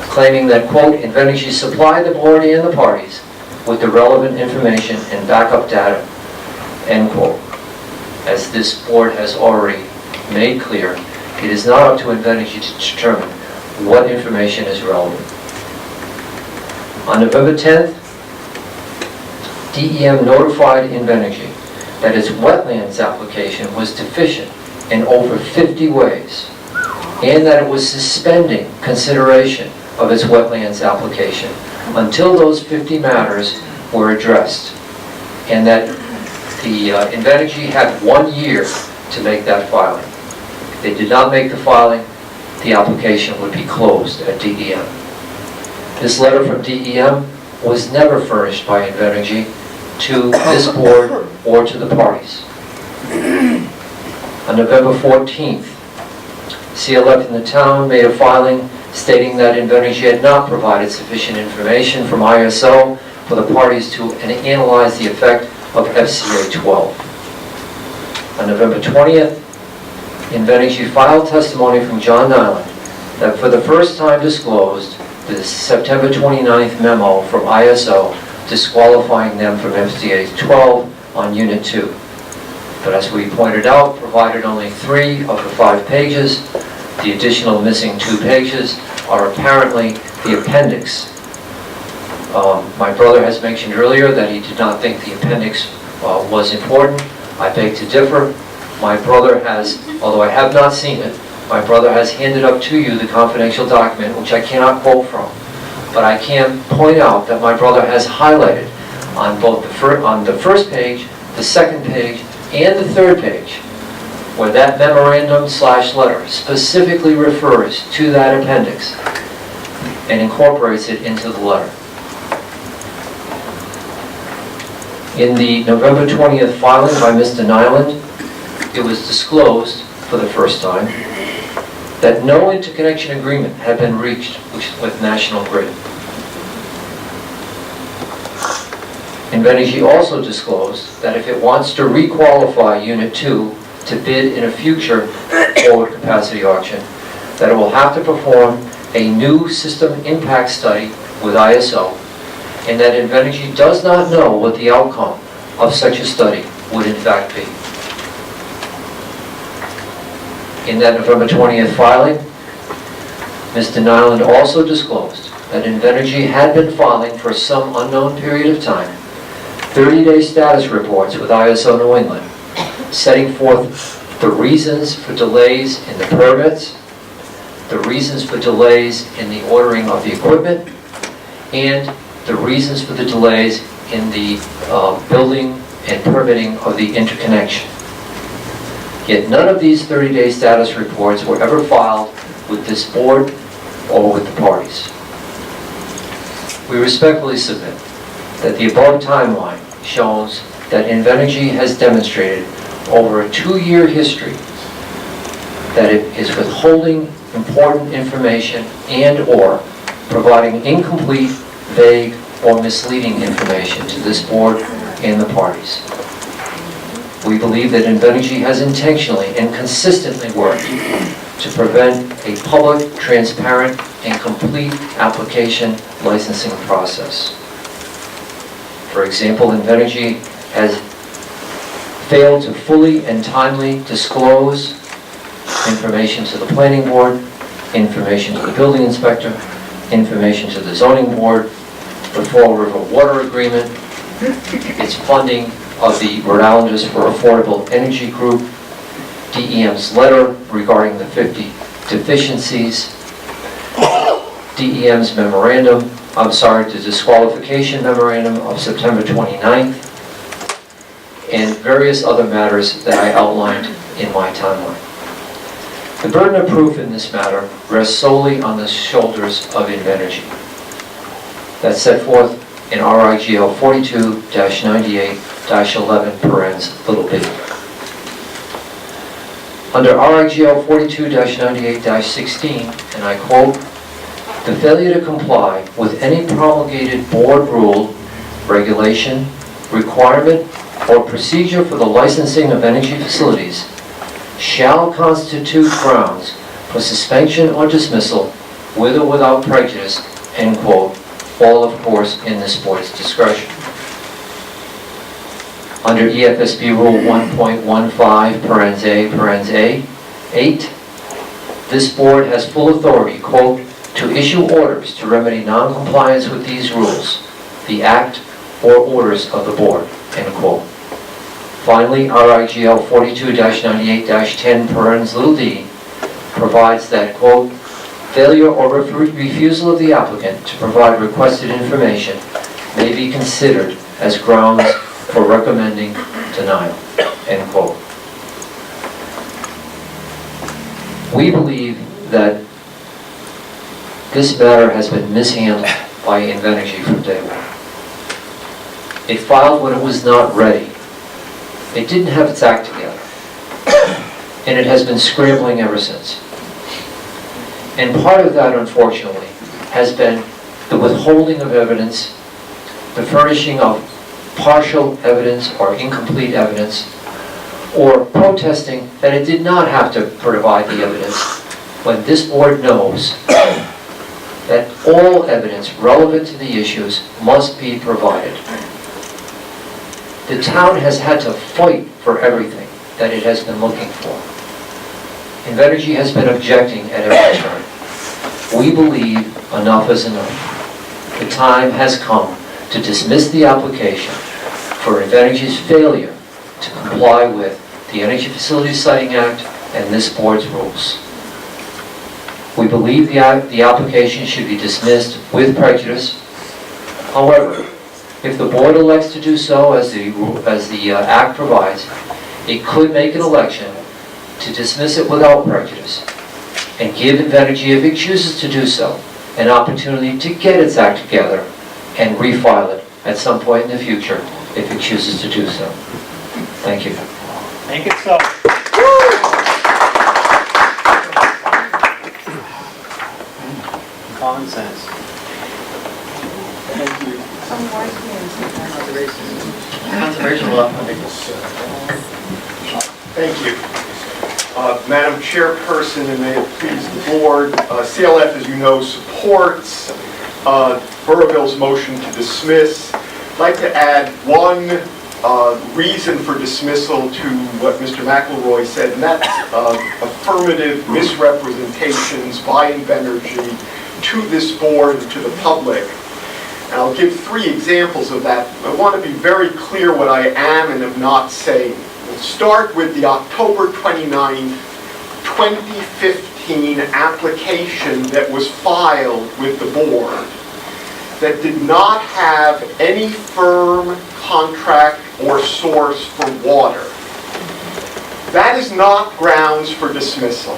H: claiming that, quote, Invenergy supplied the board and the parties with the relevant information and backup data, end quote. As this board has already made clear, it is not up to Invenergy to determine what information is relevant. On November 10th, DEM notified Invenergy that its wetlands application was deficient in over 50 ways, and that it was suspending consideration of its wetlands application until those 50 matters were addressed, and that the Invenergy had 1 year to make that filing. If they did not make the filing, the application would be closed at DEM. This letter from DEM was never furnished by Invenergy to this board or to the parties. On November 14th, CLF in the town made a filing stating that Invenergy had not provided sufficient information from ISO for the parties to analyze the effect of FCA 12. On November 20th, Invenergy filed testimony from John Nyland that for the first time disclosed the September 29th memo from ISO disqualifying them from FCA 12 on Unit 2. But as we pointed out, provided only 3 of the 5 pages. The additional missing 2 pages are apparently the appendix. My brother has mentioned earlier that he did not think the appendix was important. I beg to differ. My brother has, although I have not seen it, my brother has handed up to you the confidential document, which I cannot quote from. But I can point out that my brother has highlighted on both the first page, the second page, and the third page, where that memorandum/letter specifically refers to that appendix and incorporates it into the letter. In the November 20th filing by Mr. Nyland, it was disclosed for the first time that no interconnection agreement had been reached with National Grid. Invenergy also disclosed that if it wants to requalify Unit 2 to bid in a future forward capacity auction, that it will have to perform a new system impact study with ISO, and that Invenergy does not know what the outcome of such a study would in fact be. In that November 20th filing, Mr. Nyland also disclosed that Invenergy had been filing for some unknown period of time 30-day status reports with ISO New England, setting forth the reasons for delays in the permits, the reasons for delays in the ordering of the equipment, and the reasons for the delays in the building and permitting of the interconnection. Yet none of these 30-day status reports were ever filed with this board or with the parties. We respectfully submit that the above timeline shows that Invenergy has demonstrated over a 2-year history that it is withholding important information and/or providing incomplete, vague, or misleading information to this board and the parties. We believe that Invenergy has intentionally and consistently worked to prevent a public, transparent, and complete application licensing process. For example, Invenergy has failed to fully and timely disclose information to the planning board, information to the building inspector, information to the zoning board, the Fall River Water Agreement, its funding of the Rhode Islanders for Affordable Energy Group, DEM's letter regarding the 50 deficiencies, DEM's memorandum, the disqualification memorandum of September 29th, and various other matters that I outlined in my timeline. The burden of proof in this matter rests solely on the shoulders of Invenergy. That's set forth in RIGL 42-98-11 parens b. Under RIGL 42-98-16, and I quote, "The failure to comply with any promulgated board rule, regulation, requirement, or procedure for the licensing of energy facilities shall constitute grounds for suspension or dismissal with or without prejudice," end quote, all of course in this board's discretion. Under EFSB Rule 1.15, parens A, 8, this board has full authority, quote, "to issue orders to remedy non-compliance with these rules, the act or orders of the board," end quote. Finally, RIGL 42-98-10 parens d provides that, quote, "failure or refusal of the applicant to provide requested information may be considered as grounds for recommending denial," end quote. We believe that this matter has been mishandled by Invenergy from day one. It filed when it was not ready. It didn't have its act together. And it has been scrambling ever since. And part of that, unfortunately, has been the withholding of evidence, the furnishing of partial evidence or incomplete evidence, or protesting that it did not have to provide the evidence when this board knows that all evidence relevant to the issues must be provided. The town has had to fight for everything that it has been looking for. Invenergy has been objecting at every turn. We believe enough is enough. The time has come to dismiss the application for Invenergy's failure to comply with the Energy Facilities Siting Act and this board's rules. We believe the application should be dismissed with prejudice. However, if the board elects to do so as the Act provides, it could make an election to dismiss it without prejudice and give Invenergy, if it chooses to do so, an opportunity to get its act together and refile it at some point in the future if it chooses to do so. Thank you.
K: Make it so. Common sense.
A: Conservation law.
I: Thank you. Madam Chairperson, and may it please the board, CLF, as you know, supports Burrill's motion to dismiss. I'd like to add one reason for dismissal to what Mr. McElroy said, and that's affirmative misrepresentations by Invenergy to this board and to the public. And I'll give 3 examples of that. I want to be very clear what I am and am not saying. We'll start with the October 29, 2015 application that was filed with the board that did not have any firm contract or source for water. That is not grounds for dismissal.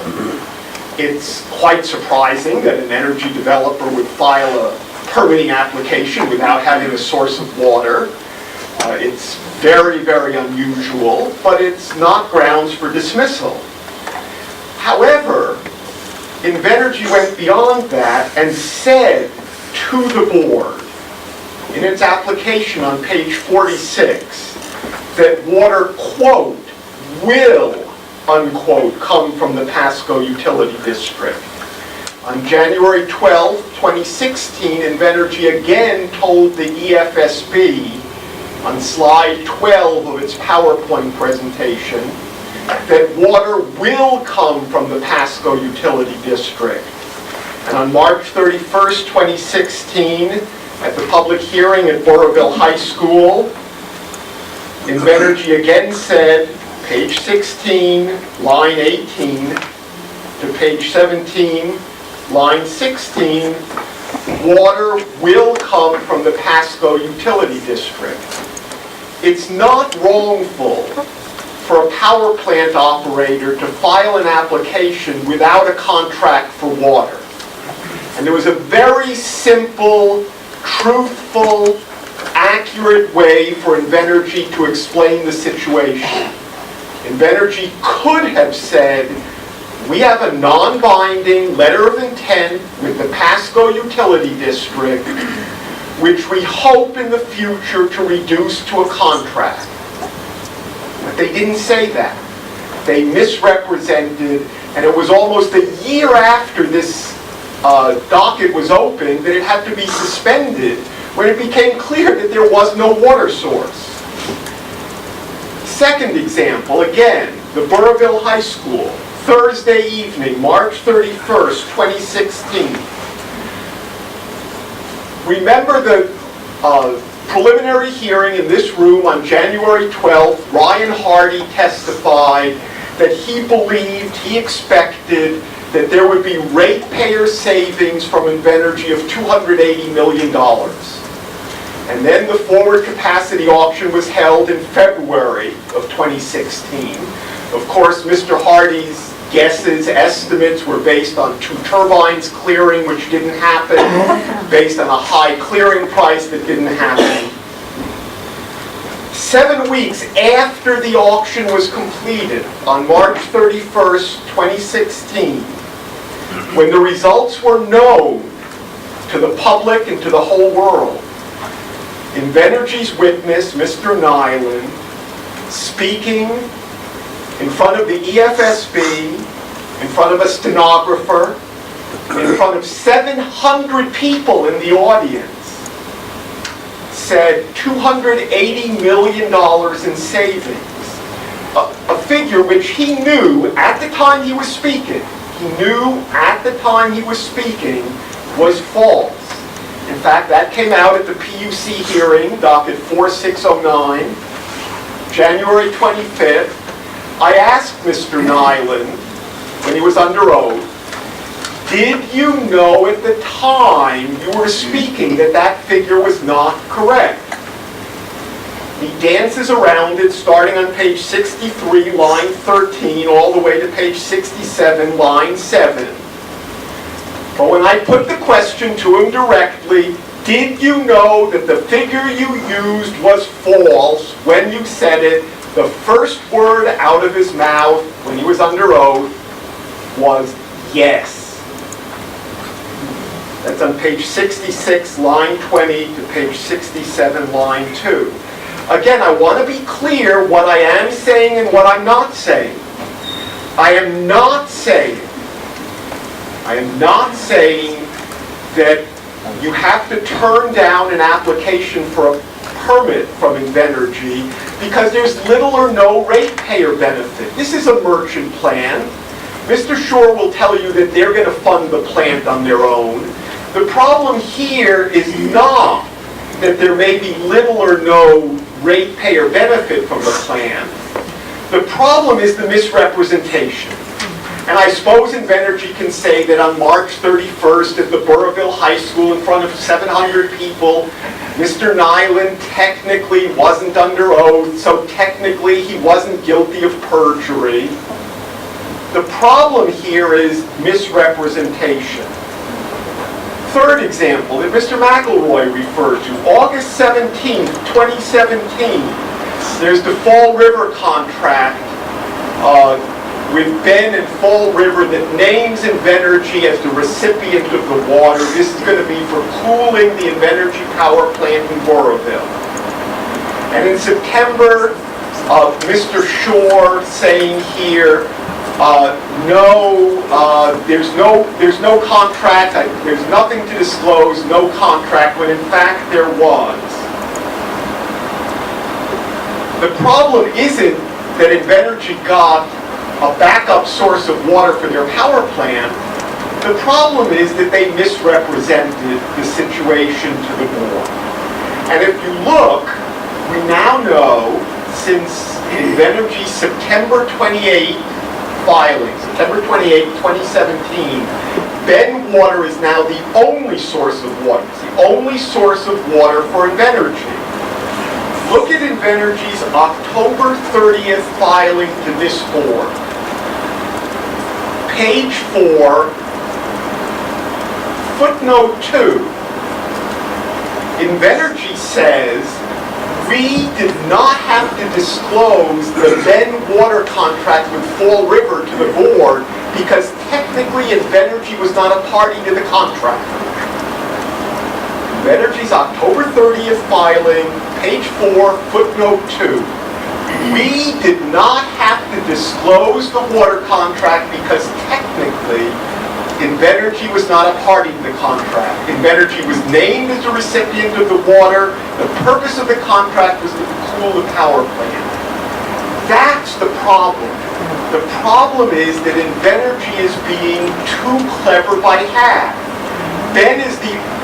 I: It's quite surprising that an energy developer would file a permitting application without having a source of water. It's very, very unusual, but it's not grounds for dismissal. However, Invenergy went beyond that and said to the board in its application on page 46 that water, quote, will, unquote, come from the Pasco Utility District. On January 12, 2016, Invenergy again told the EFSB on slide 12 of its PowerPoint presentation that water will come from the Pasco Utility District. And on March 31st, 2016, at the public hearing at Burrillville High School, Invenergy again said, page 16, line 18, to page 17, line 16, water will come from the Pasco Utility District. It's not wrongful for a power plant operator to file an application without a contract for water. And there was a very simple, truthful, accurate way for Invenergy to explain the situation. Invenergy could have said, we have a non-binding letter of intent with the Pasco Utility District, which we hope in the future to reduce to a contract. But they didn't say that. They misrepresented, and it was almost a year after this docket was opened that it had to be suspended when it became clear that there was no water source. Second example, again, the Burrillville High School, Thursday evening, March 31st, 2016. Remember the preliminary hearing in this room on January 12th, Ryan Hardy testified that he believed, he expected that there would be ratepayer savings from Invenergy of $280 million. And then the forward capacity auction was held in February of 2016. Of course, Mr. Hardy's guesses, estimates were based on 2 turbines clearing, which didn't happen, based on a high clearing price that didn't happen. 7 weeks after the auction was completed, on March 31st, 2016, when the results were known to the public and to the whole world, Invenergy's witness, Mr. Nyland, speaking in front of the EFSB, in front of a stenographer, in front of 700 people in the audience, said $280 million in savings. A figure which he knew at the time he was speaking, was false. In fact, that came out at the PUC hearing, docket 4609, January 25th. I asked Mr. Nyland, when he was under oath, did you know at the time you were speaking that that figure was not correct? He dances around it, starting on page 63, line 13, all the way to page 67, line 7. But when I put the question to him directly, Did you know that the figure you used was false when you said it? The first word out of his mouth when he was under oath was yes. That's on page 66, line 20 to page 67, line 2. Again, I want to be clear what I am saying and what I'm not saying. I am not saying that you have to turn down an application for a permit from Invenergy because there's little or no ratepayer benefit. This is a merchant plan. Mr. Shore will tell you that they're going to fund the plant on their own. The problem here is not that there may be little or no ratepayer benefit from the plan. The problem is the misrepresentation. And I suppose Invenergy can say that on March 31st at the Burrillville High School in front of 700 people, Mr. Nyland technically wasn't under oath, so technically he wasn't guilty of perjury. The problem here is misrepresentation. Third example that Mr. McElroy referred to, August 17, 2017, there's the Fall River contract with Ben and Fall River that names Invenergy as the recipient of the water. This is going to be for cooling the Invenergy power plant in Burrillville. And in September, Mr. Shore saying here, there's no contract, there's nothing to disclose, no contract, when in fact there was. The problem isn't that Invenergy got a backup source of water for their power plant. The problem is that they misrepresented the situation to the board. And if you look, we now know since Invenergy's September 28 filing, September 28, 2017, Ben Water is now the only source of water. It's the only source of water for Invenergy. Look at Invenergy's October 30th filing to this board. Page 4, footnote 2. Invenergy says, we did not have to disclose the Ben Water contract with Fall River to the board because technically Invenergy was not a party to the contract. Invenergy's October 30th filing, page 4, footnote 2. We did not have to disclose the water contract because technically Invenergy was not a party to the contract. Invenergy was named as the recipient of the water. The purpose of the contract was to cool the power plant. That's the problem. The problem is that Invenergy is being too clever by half. Ben is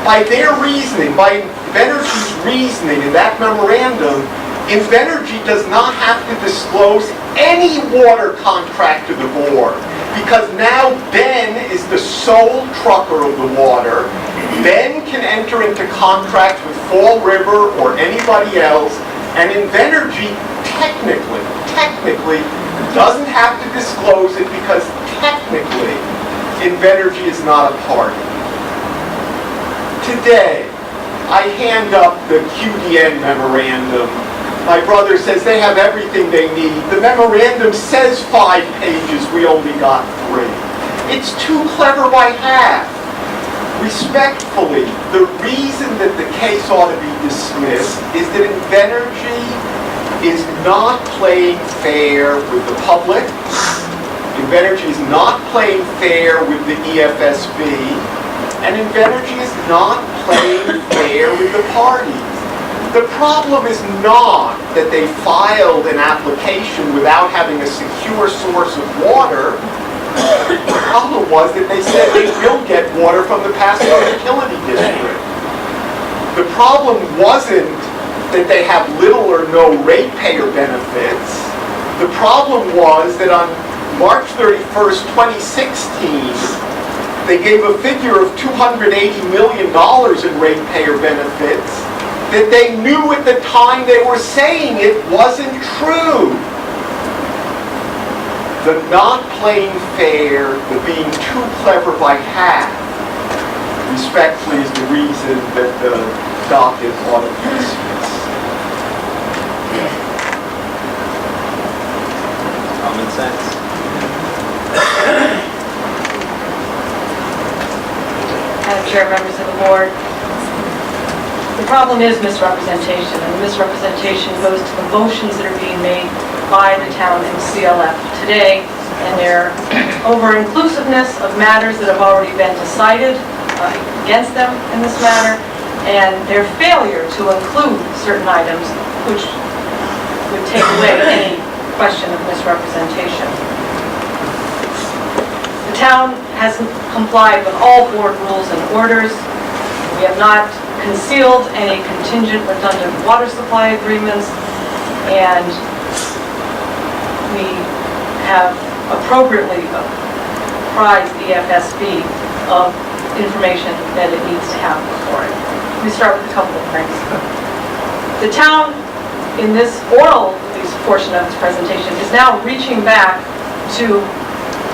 I: by their reasoning, by Invenergy's reasoning in that memorandum, Invenergy does not have to disclose any water contract to the board because now Ben is the sole trucker of the water. Ben can enter into contracts with Fall River or anybody else, and Invenergy technically doesn't have to disclose it because technically Invenergy is not a party. Today, I hand up the QDN memorandum. My brother says they have everything they need. The memorandum says 5 pages, we only got 3. It's too clever by half. Respectfully, the reason that the case ought to be dismissed is that Invenergy is not playing fair with the public. Invenergy is not playing fair with the EFSB. And Invenergy is not playing fair with the parties. The problem is not that they filed an application without having a secure source of water. The problem was that they said they will get water from the Pasco Utility District. The problem wasn't that they have little or no ratepayer benefits. The problem was that on March 31st, 2016, they gave a figure of $280 million in ratepayer benefits that they knew at the time they were saying it wasn't true. The not playing fair, the being too clever by half, respectfully is the reason that the docket ought to be dismissed.
G: Common sense.
J: Madam Chair, members of the board, the problem is misrepresentation, and the misrepresentation goes to the motions that are being made by the town and CLF today, and their over-inclusiveness of matters that have already been decided against them in this matter, and their failure to include certain items which would take away any question of misrepresentation. The town hasn't complied with all board rules and orders. We have not concealed any contingent redundant water supply agreements, and we have appropriately apprised the Efsb of information that it needs to have before it. Let me start with a couple of things. The town, in this oral, at least portion of its presentation, is now reaching back to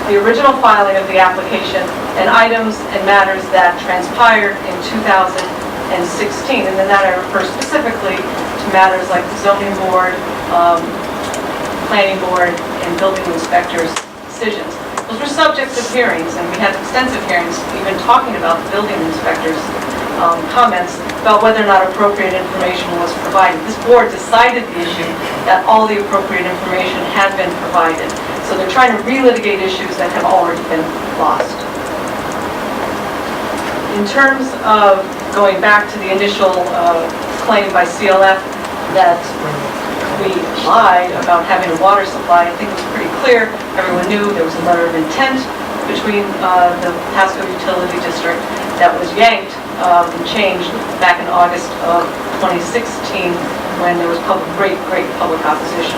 J: the original filing of the application and items and matters that transpired in 2016. And in that I refer specifically to matters like the zoning board, planning board, and building inspectors' decisions. Those were subjects of hearings, and we had extensive hearings even talking about the building inspectors' comments about whether or not appropriate information was provided. This board decided the issue that all the appropriate information had been provided. So they're trying to relitigate issues that have already been lost. In terms of going back to the initial claim by CLF that we lied about having a water supply, I think it was pretty clear. Everyone knew there was a letter of intent between the Pasco Utility District that was yanked and changed back in August of 2016 when there was great public opposition.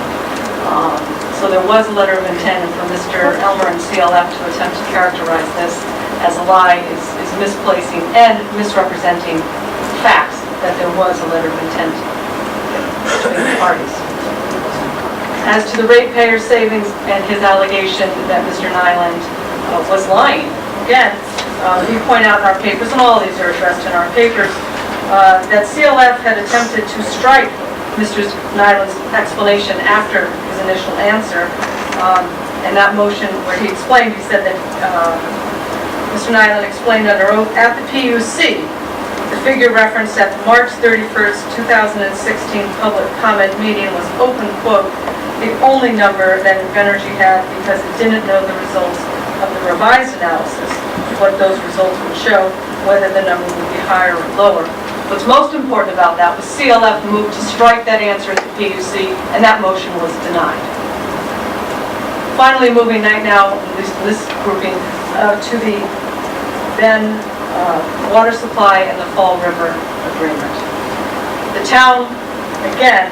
J: So there was a letter of intent, and for Mr. Elmer and CLF to attempt to characterize this as a lie is misplacing and misrepresenting facts that there was a letter of intent between the parties. As to the ratepayer savings and his allegation that Mr. Nyland was lying, again, we point out in our papers, and all of these are addressed in our papers, that CLF had attempted to strike Mr. Nyland's explanation after his initial answer, and that motion where he explained, he said that Mr. Nyland explained under oath at the PUC, the figure referenced at the March 31st, 2016 public comment meeting was open quote, the only number that Invenergy had because it didn't know the results of the revised analysis, what those results would show, whether the number would be higher or lower. What's most important about that was CLF moved to strike that answer at the PUC, and that motion was denied. Finally, moving right now, at least in this grouping, to the then water supply and the Fall River agreement. The town, again,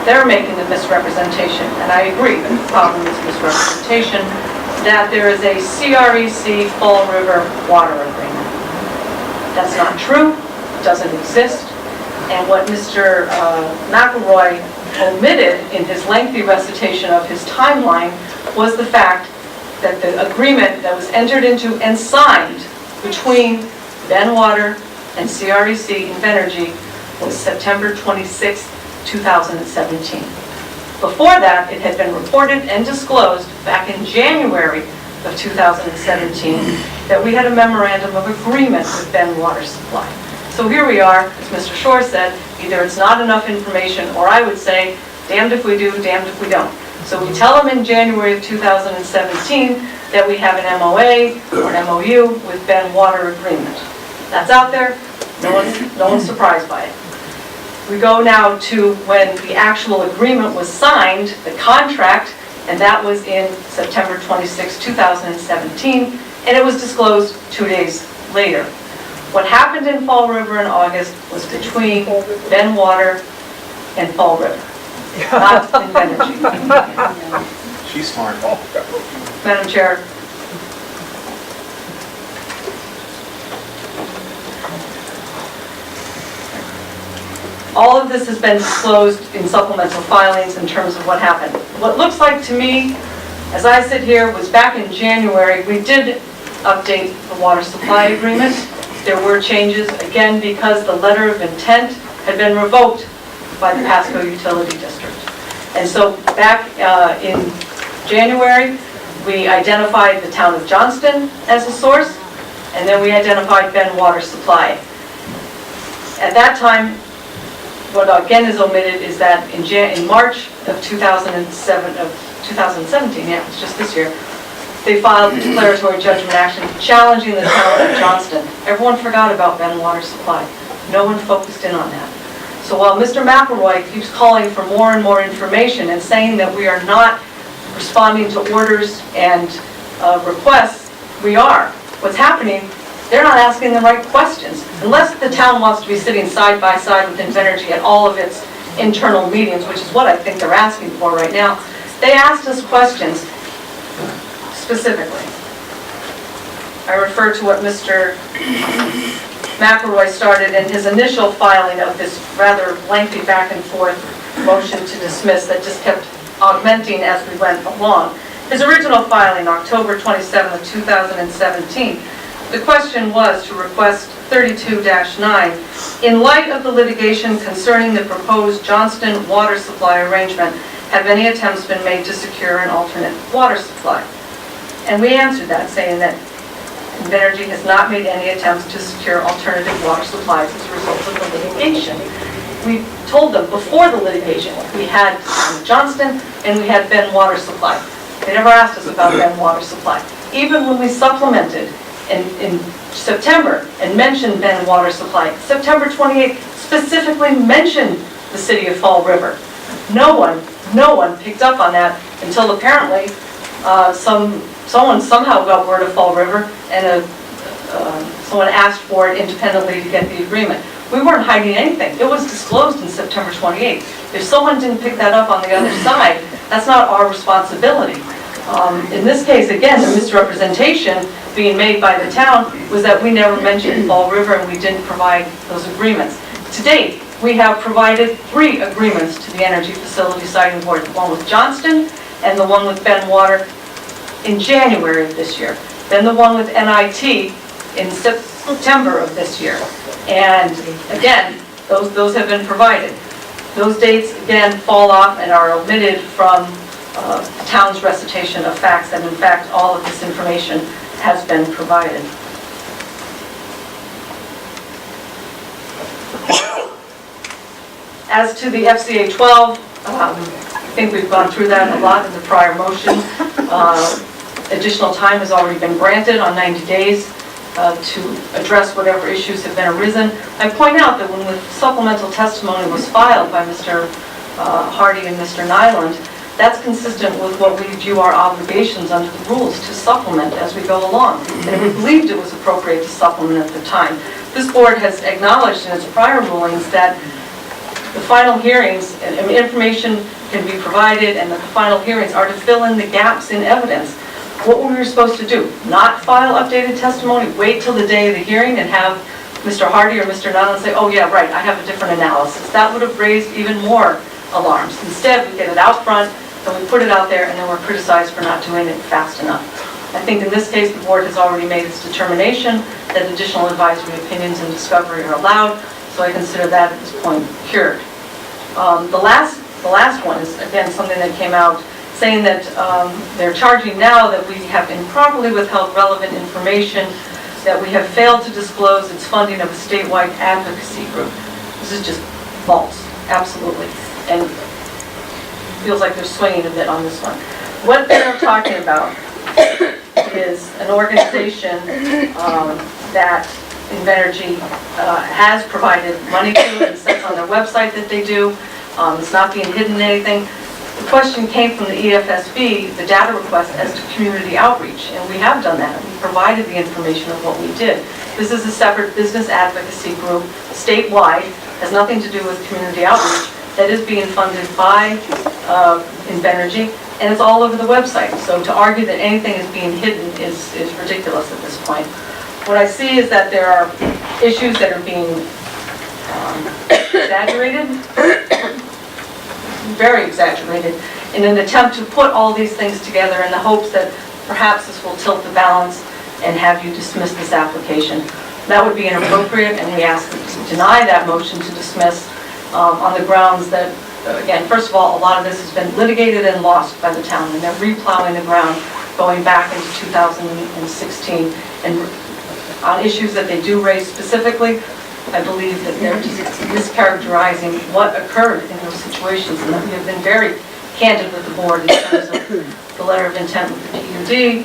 J: they're making the misrepresentation, and I agree that the problem is misrepresentation, that there is a CREC Fall River water agreement. That's not true. Doesn't exist, and what Mr. McElroy omitted in his lengthy recitation of his timeline was the fact that the agreement that was entered into and signed between Ben Water and CREC Invenergy was September 26, 2017. Before that, it had been reported and disclosed back in January of 2017 that we had a memorandum of agreement with Ben Water Supply. So here we are, as Mr. Shore said, either it's not enough information, or I would say, damned if we do, damned if we don't. So we tell them in January of 2017 that we have an MOA or an MOU with Ben Water Agreement. That's out there, no one's surprised by it. We go now to when the actual agreement was signed, the contract, and that was in September 26, 2017, and it was disclosed 2 days later. What happened in Fall River in August was between Ben Water and Fall River, not Invenergy.
G: She's smart.
J: Madam Chair. All of this has been disclosed in supplemental filings in terms of what happened. What looks like to me, as I sit here, was back in January, we did update the water supply agreement. There were changes, again, because the letter of intent had been revoked by the Pasco Utility District. And so back in January, we identified the town of Johnston as a source, and then we identified Ben Water Supply. At that time, what again is omitted is that in March of 2017, yeah, it's just this year, they filed a declaratory judgment action challenging the town of Johnston. Everyone forgot about Ben Water Supply. No one focused in on that. So while Mr. McElroy keeps calling for more and more information and saying that we are not responding to orders and requests, we are. What's happening, they're not asking the right questions. Unless the town wants to be sitting side by side with Invenergy at all of its internal meetings, which is what I think they're asking for right now, they asked us questions specifically. I refer to what Mr. McElroy started in his initial filing of this rather lengthy back and forth motion to dismiss that just kept augmenting as we went along. His original filing, October 27th of 2017, the question was to request 32-9, in light of the litigation concerning the proposed Johnston water supply arrangement, have any attempts been made to secure an alternate water supply? And we answered that, saying that Invenergy has not made any attempts to secure alternative water supplies as a result of the litigation. We told them before the litigation, we had Johnston and we had Ben Water Supply. They never asked us about Ben Water Supply. Even when we supplemented in September and mentioned Ben Water Supply, September 28th specifically mentioned the city of Fall River. No one picked up on that until apparently someone somehow got word of Fall River and someone asked for it independently to get the agreement. We weren't hiding anything. It was disclosed in September 28th. If someone didn't pick that up on the other side, that's not our responsibility. In this case, again, the misrepresentation being made by the town was that we never mentioned Fall River and we didn't provide those agreements. To date, we have provided 3 agreements to the Energy Facility Siting Board, the one with Johnston and the one with Ben Water in January of this year, then the one with NIT in September of this year. And again, those have been provided. Those dates, again, fall off and are omitted from the town's recitation of facts, and in fact, all of this information has been provided. As to the FCA 12, I think we've gone through that a lot in the prior motion. Additional time has already been granted on 90 days to address whatever issues have been arisen. I point out that when the supplemental testimony was filed by Mr. Hardy and Mr. Nyland, that's consistent with what we view our obligations under the rules to supplement as we go along. And we believed it was appropriate to supplement at the time. This board has acknowledged in its prior rulings that the final hearings, and information can be provided, and the final hearings are to fill in the gaps in evidence. What were we supposed to do? Not file updated testimony, wait till the day of the hearing and have Mr. Hardy or Mr. Nyland say, oh yeah, right, I have a different analysis. That would have raised even more alarms. Instead, we get it out front, and we put it out there, and then we're criticized for not doing it fast enough. I think in this case, the board has already made its determination that additional advisory opinions and discovery are allowed, so I consider that at this point cured. The last one is, again, something that came out saying that they're charging now that we have improperly withheld relevant information, that we have failed to disclose its funding of a statewide advocacy group. This is just false, absolutely. And it feels like they're swinging a bit on this one. What they're talking about is an organization that Invenergy has provided money to and says on their website that they do. It's not being hidden in anything. The question came from the Efsb, the data request, as to community outreach, and we have done that. We provided the information of what we did. This is a separate business advocacy group, statewide, has nothing to do with community outreach, that is being funded by Invenergy, and it's all over the website. So to argue that anything is being hidden is ridiculous at this point. What I see is that there are issues that are being exaggerated, very exaggerated, in an attempt to put all these things together in the hopes that perhaps this will tilt the balance and have you dismiss this application. That would be inappropriate, and we ask that you deny that motion to dismiss on the grounds that, again, first of all, a lot of this has been litigated and lost by the town, and they're replowing the ground going back into 2016. And on issues that they do raise specifically, I believe that they're just mischaracterizing what occurred in those situations, and that we have been very candid with the board in terms of the letter of intent with the PUD,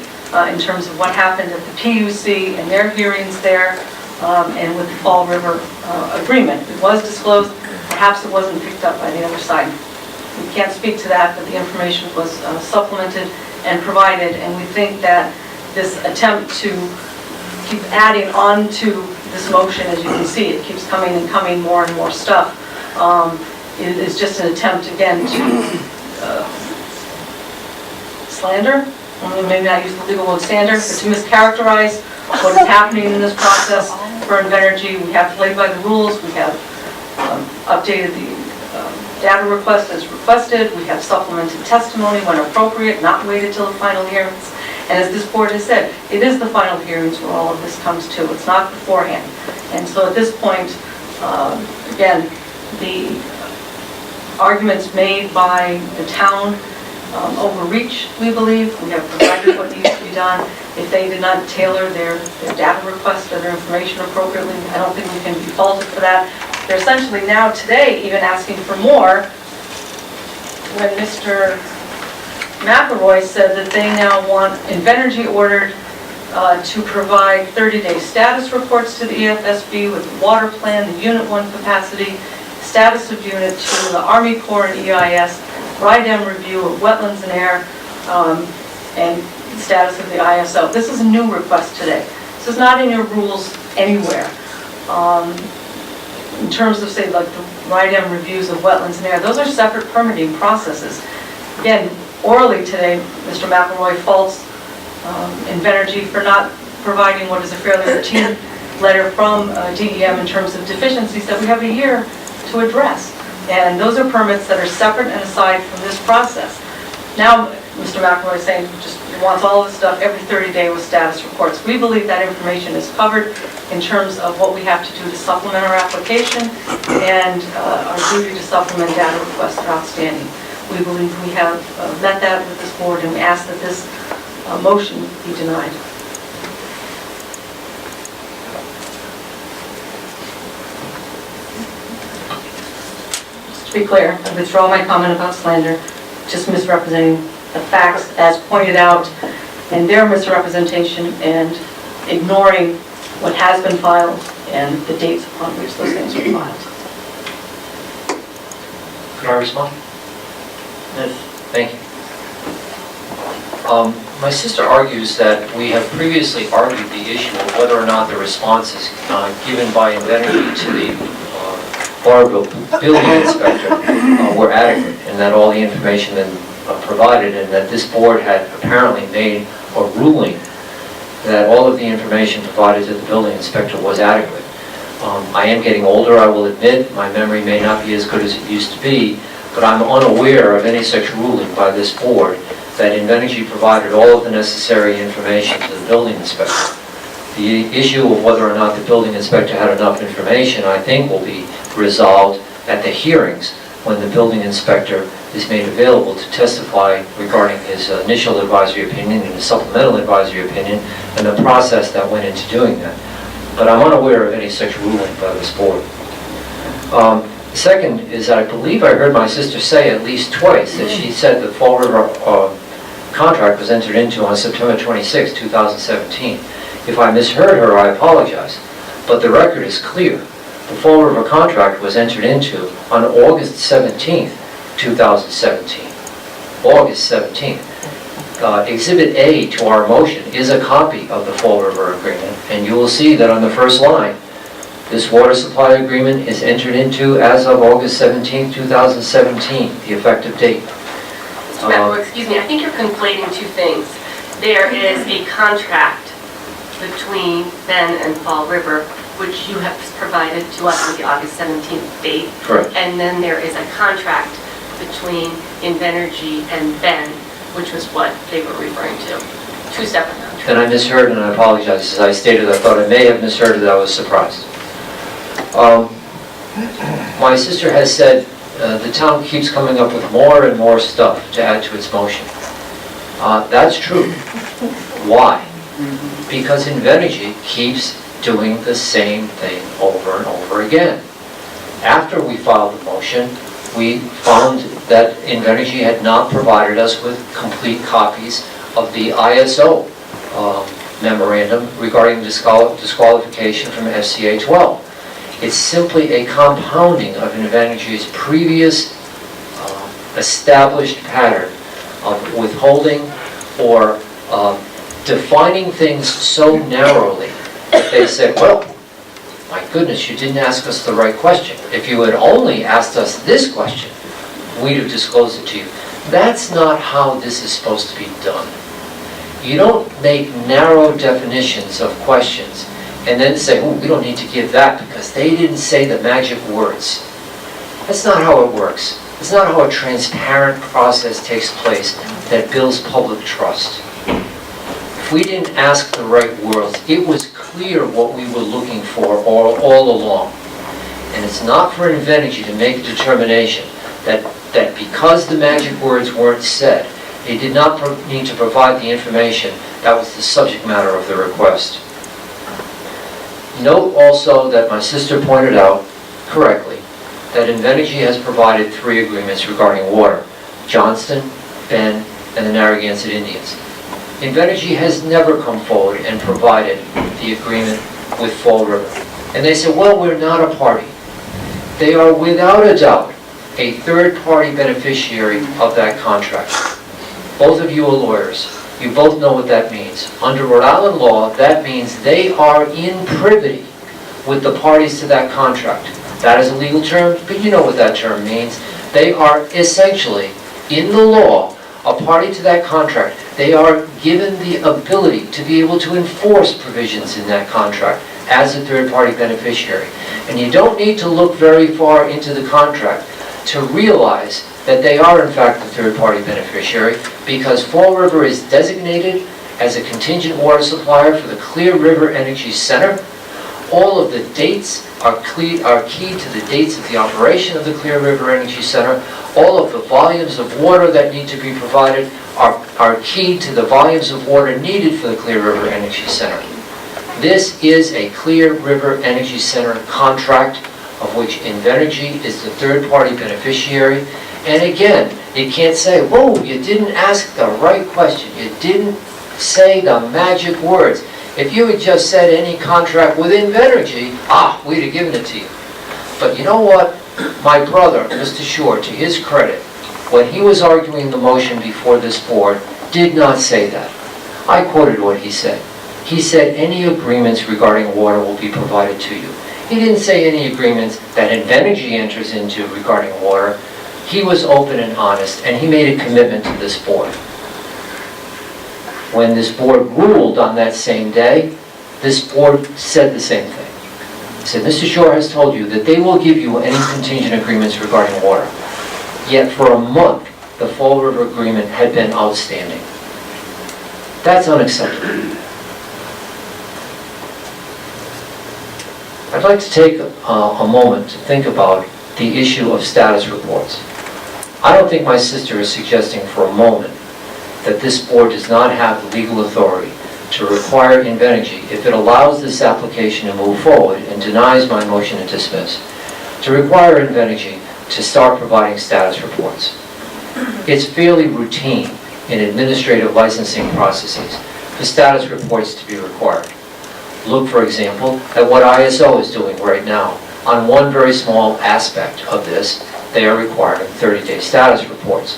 J: in terms of what happened at the PUC and their hearings there, and with the Fall River agreement. It was disclosed, perhaps it wasn't picked up by the other side. We can't speak to that, but the information was supplemented and provided, and we think that this attempt to keep adding on to this motion, as you can see, it keeps coming and coming, more and more stuff. It is just an attempt, again, to slander, maybe not use the legal word slander, but to mischaracterize what is happening in this process for Invenergy. We have played by the rules, we have updated the data request as requested, we have supplemented testimony when appropriate, not waited till the final hearings. And as this board has said, it is the final hearings where all of this comes to, it's not beforehand. And so at this point, again, the arguments made by the town overreach, we believe. We have provided what needs to be done. If they did not tailor their data request or their information appropriately, I don't think we can be faulted for that. They're essentially now today even asking for more when Mr. McElroy said that they now want Invenergy ordered to provide 30-day status reports to the Efsb with the water plan, the Unit 1 capacity, status of Unit 2, the Army Corps and EIS, RIDEM review of wetlands and air, and status of the ISO. This is a new request today. This is not in your rules anywhere. In terms of, say, like the RIDEM reviews of wetlands and air, those are separate permitting processes. Again, orally today, Mr. McElroy faults Invenergy for not providing what is a fairly routine letter from DEM in terms of deficiencies that we have a year to address. And those are permits that are separate and aside from this process. Now, Mr. McElroy is saying just he wants all this stuff every 30 days with status reports. We believe that information is covered in terms of what we have to do to supplement our application and our duty to supplement data requests are outstanding. We believe we have met that with this board, and we ask that this motion be denied. Just to be clear, I withdraw my comment about slander, just misrepresenting the facts as pointed out, and their misrepresentation and ignoring what has been filed and the dates upon which those things were filed.
H: Could I respond?
A: Yes.
H: Thank you. My sister argues that we have previously argued the issue of whether or not the responses given by Invenergy to the Barville building inspector were adequate, and that all the information then provided, and that this board had apparently made a ruling that all of the information provided to the building inspector was adequate. I am getting older, I will admit, my memory may not be as good as it used to be, but I'm unaware of any such ruling by this board that Invenergy provided all of the necessary information to the building inspector. The issue of whether or not the building inspector had enough information, I think, will be resolved at the hearings when the building inspector is made available to testify regarding his initial advisory opinion and his supplemental advisory opinion and the process that went into doing that. But I'm unaware of any such ruling by this board. The second is that I believe I heard my sister say at least twice that she said the Fall River contract was entered into on September 26, 2017. If I misheard her, I apologize. But the record is clear. The Fall River contract was entered into on August 17, 2017. August 17th. Exhibit A to our motion is a copy of the Fall River agreement, and you will see that on the first line, this water supply agreement is entered into as of August 17, 2017, the effective date.
B: Mr. McElroy, excuse me, I think you're conflating two things. There is a contract between Ben and Fall River, which you have provided to us with the August 17th date.
H: Correct.
B: And then there is a contract between Invenergy and Ben, which was what they were referring to. Two separate contracts.
H: then I misheard, and I apologize. As I stated, I thought I may have misheard it. I was surprised. My sister has said the town keeps coming up with more and more stuff to add to its motion. That's true. Why? Because Invenergy keeps doing the same thing over and over again. After we filed the motion, we found that Invenergy had not provided us with complete copies of the ISO memorandum regarding disqualification from FCA 12. It's simply a compounding of Invenergy's previous established pattern of withholding or defining things so narrowly that they said, well, my goodness, you didn't ask us the right question. If you had only asked us this question, we'd have disclosed it to you. That's not how this is supposed to be done. You don't make narrow definitions of questions and then say, oh, we don't need to give that because they didn't say the magic words. That's not how it works. It's not how a transparent process takes place that builds public trust. If we didn't ask the right words, it was clear what we were looking for all along. And it's not for Invenergy to make a determination that because the magic words weren't said, they did not need to provide the information that was the subject matter of the request. Note also that my sister pointed out correctly that Invenergy has provided 3 agreements regarding water: Johnston, Bend, and the Narragansett Indians. Invenergy has never come forward and provided the agreement with Fall River. And they said, well, we're not a party. They are without a doubt a third-party beneficiary of that contract. Both of you are lawyers. You both know what that means. Under Rhode Island law, that means they are in privity with the parties to that contract. That is a legal term, but you know what that term means. They are essentially, in the law, a party to that contract. They are given the ability to be able to enforce provisions in that contract as a third-party beneficiary. And you don't need to look very far into the contract to realize that they are in fact the third-party beneficiary, because Fall River is designated as a contingent water supplier for the Clear River Energy Center. All of the dates are key to the dates of the operation of the Clear River Energy Center. All of the volumes of water that need to be provided are key to the volumes of water needed for the Clear River Energy Center. This is a Clear River Energy Center contract of which Invenergy is the third-party beneficiary. And again, you can't say, whoa, you didn't ask the right question. You didn't say the magic words. If you had just said any contract with Invenergy, we'd have given it to you. But you know what? My brother, Mr. Shore, to his credit, when he was arguing the motion before this board, did not say that. I quoted what he said. He said any agreements regarding water will be provided to you. He didn't say any agreements that Invenergy enters into regarding water. He was open and honest, and he made a commitment to this board. When this board ruled on that same day, this board said the same thing. It said, Mr. Shore has told you that they will give you any contingent agreements regarding water. Yet for a month, the Fall River agreement had been outstanding. That's unacceptable. I'd like to take a moment to think about the issue of status reports. I don't think my sister is suggesting for a moment that this board does not have the legal authority to require Invenergy, if it allows this application to move forward and denies my motion to dismiss, to require Invenergy to start providing status reports. It's fairly routine in administrative licensing processes for status reports to be required. Look, for example, at what ISO is doing right now. On one very small aspect of this, they are requiring 30-day status reports.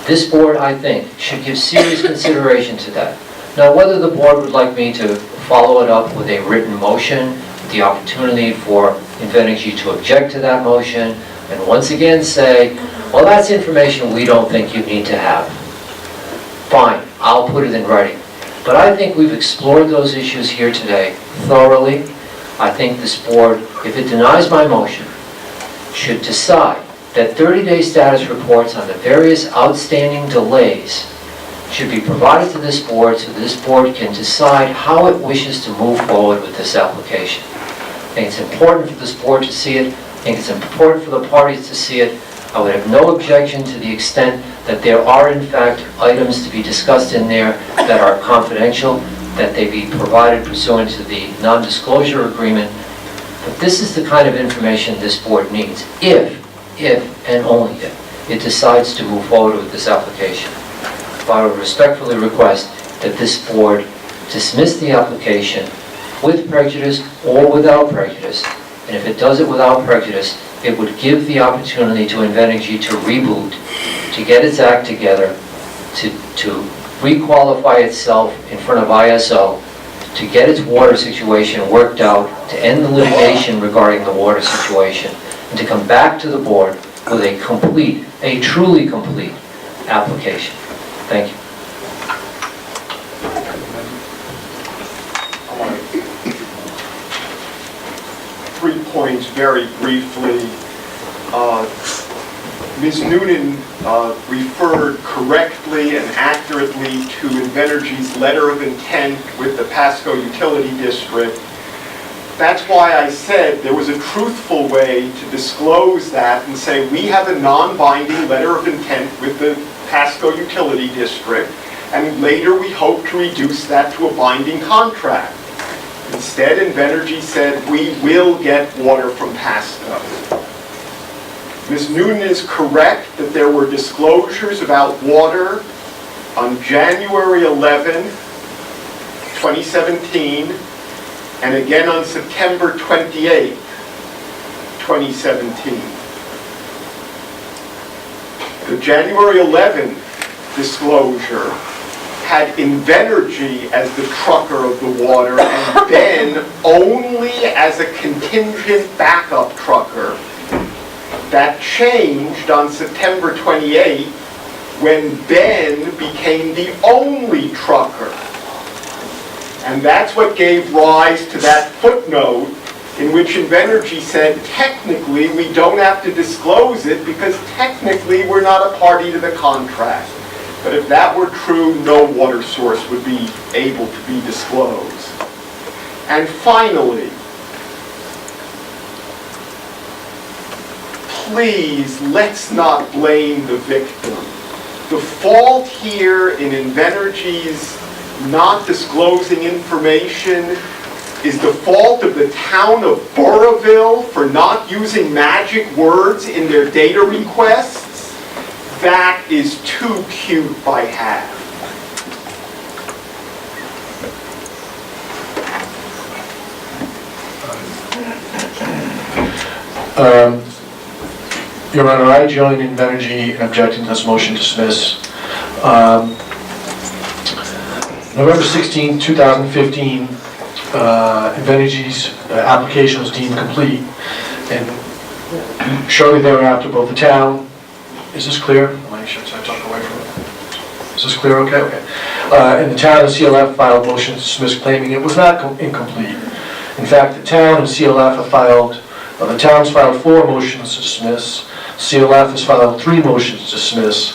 H: This board, I think, should give serious consideration to that. Now, whether the board would like me to follow it up with a written motion, the opportunity for Invenergy to object to that motion, and once again say, well, that's information we don't think you need to have. Fine, I'll put it in writing. But I think we've explored those issues here today thoroughly. I think this board, if it denies my motion, should decide that 30-day status reports on the various outstanding delays should be provided to this board so this board can decide how it wishes to move forward with this application. I think it's important for this board to see it. I think it's important for the parties to see it. I would have no objection to the extent that there are in fact items to be discussed in there that are confidential, that they be provided pursuant to the non-disclosure agreement. But this is the kind of information this board needs, if and only if it decides to move forward with this application. I would respectfully request that this board dismiss the application with prejudice or without prejudice. And if it does it without prejudice, it would give the opportunity to Invenergy to reboot, to get its act together, to re-qualify itself in front of ISO, to get its water situation worked out, to end the litigation regarding the water situation, and to come back to the board with a truly complete application. Thank you.
I: Three points very briefly. Ms. Noonan referred correctly and accurately to Invenergy's letter of intent with the Pasco Utility District. That's why I said there was a truthful way to disclose that and say we have a non-binding letter of intent with the Pasco Utility District, and later we hope to reduce that to a binding contract. Instead, Invenergy said we will get water from Pasco. Ms. Noonan is correct that there were disclosures about water on January 11, 2017, and again on September 28, 2017. The January 11 disclosure had Invenergy as the trucker of the water and Ben only as a contingent backup trucker. That changed on September 28 when Ben became the only trucker. And that's what gave rise to that footnote in which Invenergy said, technically, we don't have to disclose it because technically we're not a party to the contract. But if that were true, no water source would be able to be disclosed. And finally, please, let's not blame the victim. The fault here in Invenergy's not disclosing information is the fault of the town of Burrillville for not using magic words in their data requests. That is too cute by half.
D: Your Honor, I join Invenergy in objecting to this motion to dismiss. November 16, 2015, Invenergy's application was deemed complete, and shortly thereafter, both the town, is this clear? Should I talk away from it? Is this clear? Okay, okay. And the town and CLF filed motions to dismiss, claiming it was not incomplete. In fact, the town and CLF have filed, the town's filed 4 motions to dismiss. CLF has filed 3 motions to dismiss.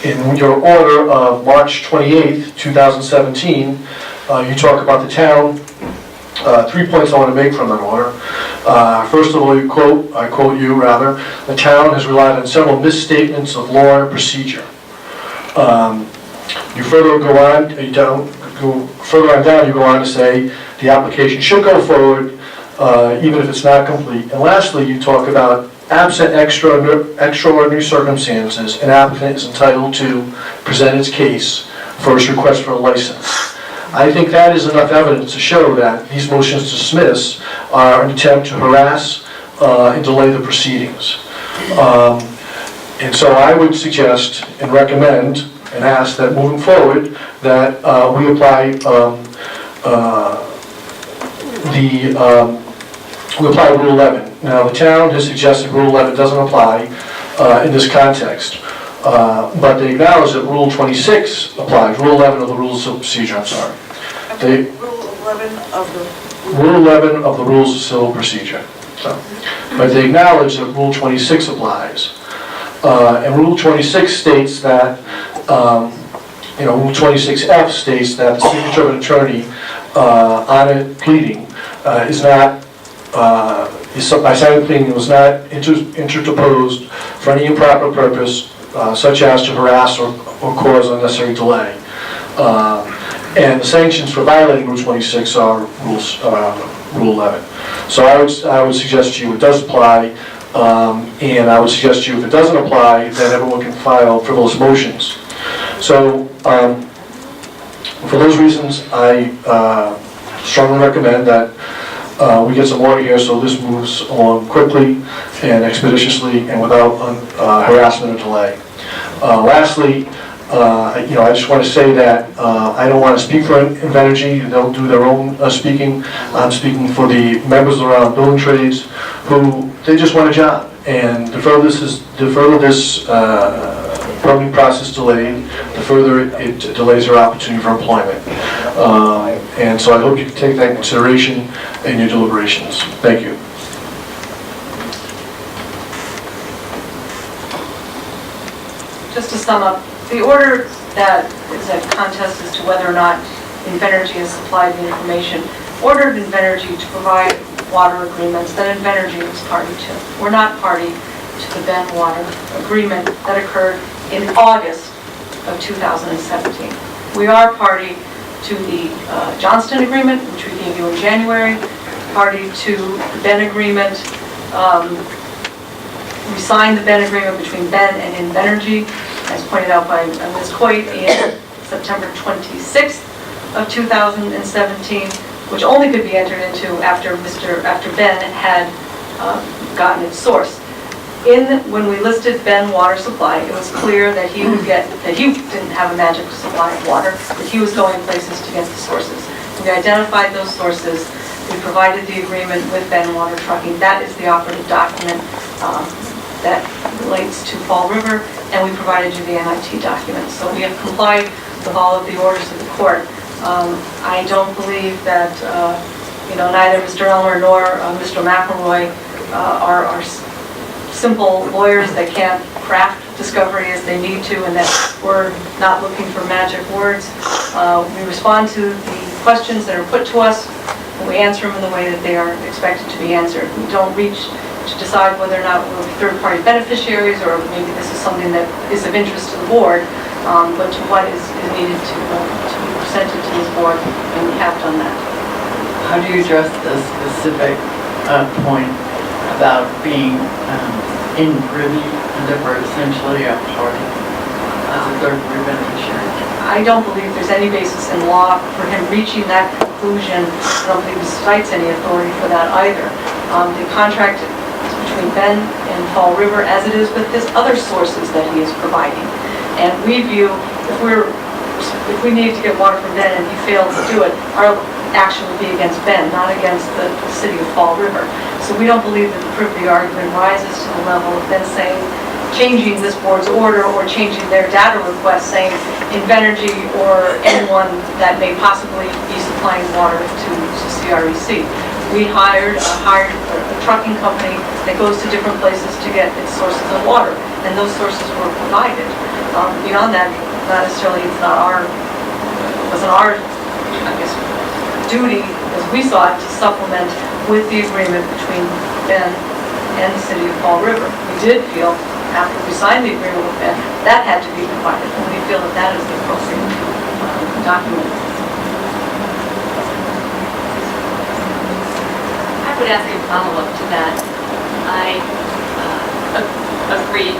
D: In your order of March 28th, 2017, you talk about the town. 3 points I want to make from that order. First of all, I quote you, the town has relied on several misstatements of law and procedure. You further go on, you go on to say the application should go forward even if it's not complete. And lastly, you talk about absent extraordinary circumstances, an applicant is entitled to present its case for its request for a license. I think that is enough evidence to show that these motions to dismiss are an attempt to harass and delay the proceedings. And so I would suggest and recommend and ask that moving forward that we apply Rule 11. Now the town has suggested Rule 11 doesn't apply in this context. But they acknowledge that Rule 26 applies, Rule 11 of the Rules of Procedure, I'm sorry. Rule 11 of the Rules of Civil Procedure. So, but they acknowledge that Rule 26 applies. And Rule 26 states that Rule 26F states that the signature of an attorney on a pleading is not, by signing a pleading, was not interposed for any improper purpose, such as to harass or cause unnecessary delay. And the sanctions for violating Rule 26 are Rule 11. So I would suggest to you it does apply, and I would suggest to you if it doesn't apply, then everyone can file frivolous motions. So for those reasons, I strongly recommend that we get some order here so this moves along quickly and expeditiously and without harassment or delay. Lastly, I just want to say that I don't want to speak for Invenergy. They'll do their own speaking. I'm speaking for the members around building trades who, they just want a job. And the further this permitting process delayed, the further it delays their opportunity for employment. And so I hope you can take that into consideration in your deliberations. Thank you.
J: Just to sum up, the order that is a contest as to whether or not Invenergy has supplied the information, ordered Invenergy to provide water agreements that Invenergy was party to. We're not party to the Ben Water agreement that occurred in August of 2017. We are party to the Johnston agreement, which we gave you in January, party to the Ben agreement. We signed the Ben agreement between Ben and Invenergy, as pointed out by Ms. Coit, in September 26th of 2017, which only could be entered into after Ben had gotten its source. When we listed Ben Water Supply, it was clear that he didn't have a magic supply of water, that he was going places to get the sources. We identified those sources. We provided the agreement with Ben Water Trucking. That is the operative document that relates to Fall River, and we provided you the NIT documents. So we have complied with all of the orders of the court. I don't believe that neither Mr. Elmer nor Mr. McElroy are simple lawyers that can't craft discovery as they need to, and that we're not looking for magic words. We respond to the questions that are put to us, and we answer them in the way that they are expected to be answered. We don't reach to decide whether or not we're third-party beneficiaries, or maybe this is something that is of interest to the board, but to what is needed to be presented to this board, and we have done that.
A: How do you address the specific point about being in privy and that we're essentially a party as a third-party beneficiary?
J: I don't believe there's any basis in law for him reaching that conclusion. I don't believe he cites any authority for that either. The contract is between Ben and Fall River, as it is with his other sources that he is providing. And we view, if we need to get water from Ben and he fails to do it, our action would be against Ben, not against the city of Fall River. So we don't believe that the privity argument rises to the level of Ben saying, changing this board's order or changing their data request, saying Invenergy or anyone that may possibly be supplying water to CREC. We hired a trucking company that goes to different places to get its sources of water, and those sources were provided. Beyond that, not necessarily, it wasn't our, I guess, duty, as we saw it, to supplement with the agreement between Ben and the city of Fall River. We did feel, after we signed the agreement with Ben, that had to be provided, and we feel that that is the appropriate document.
B: I would ask a follow-up to that. I agree,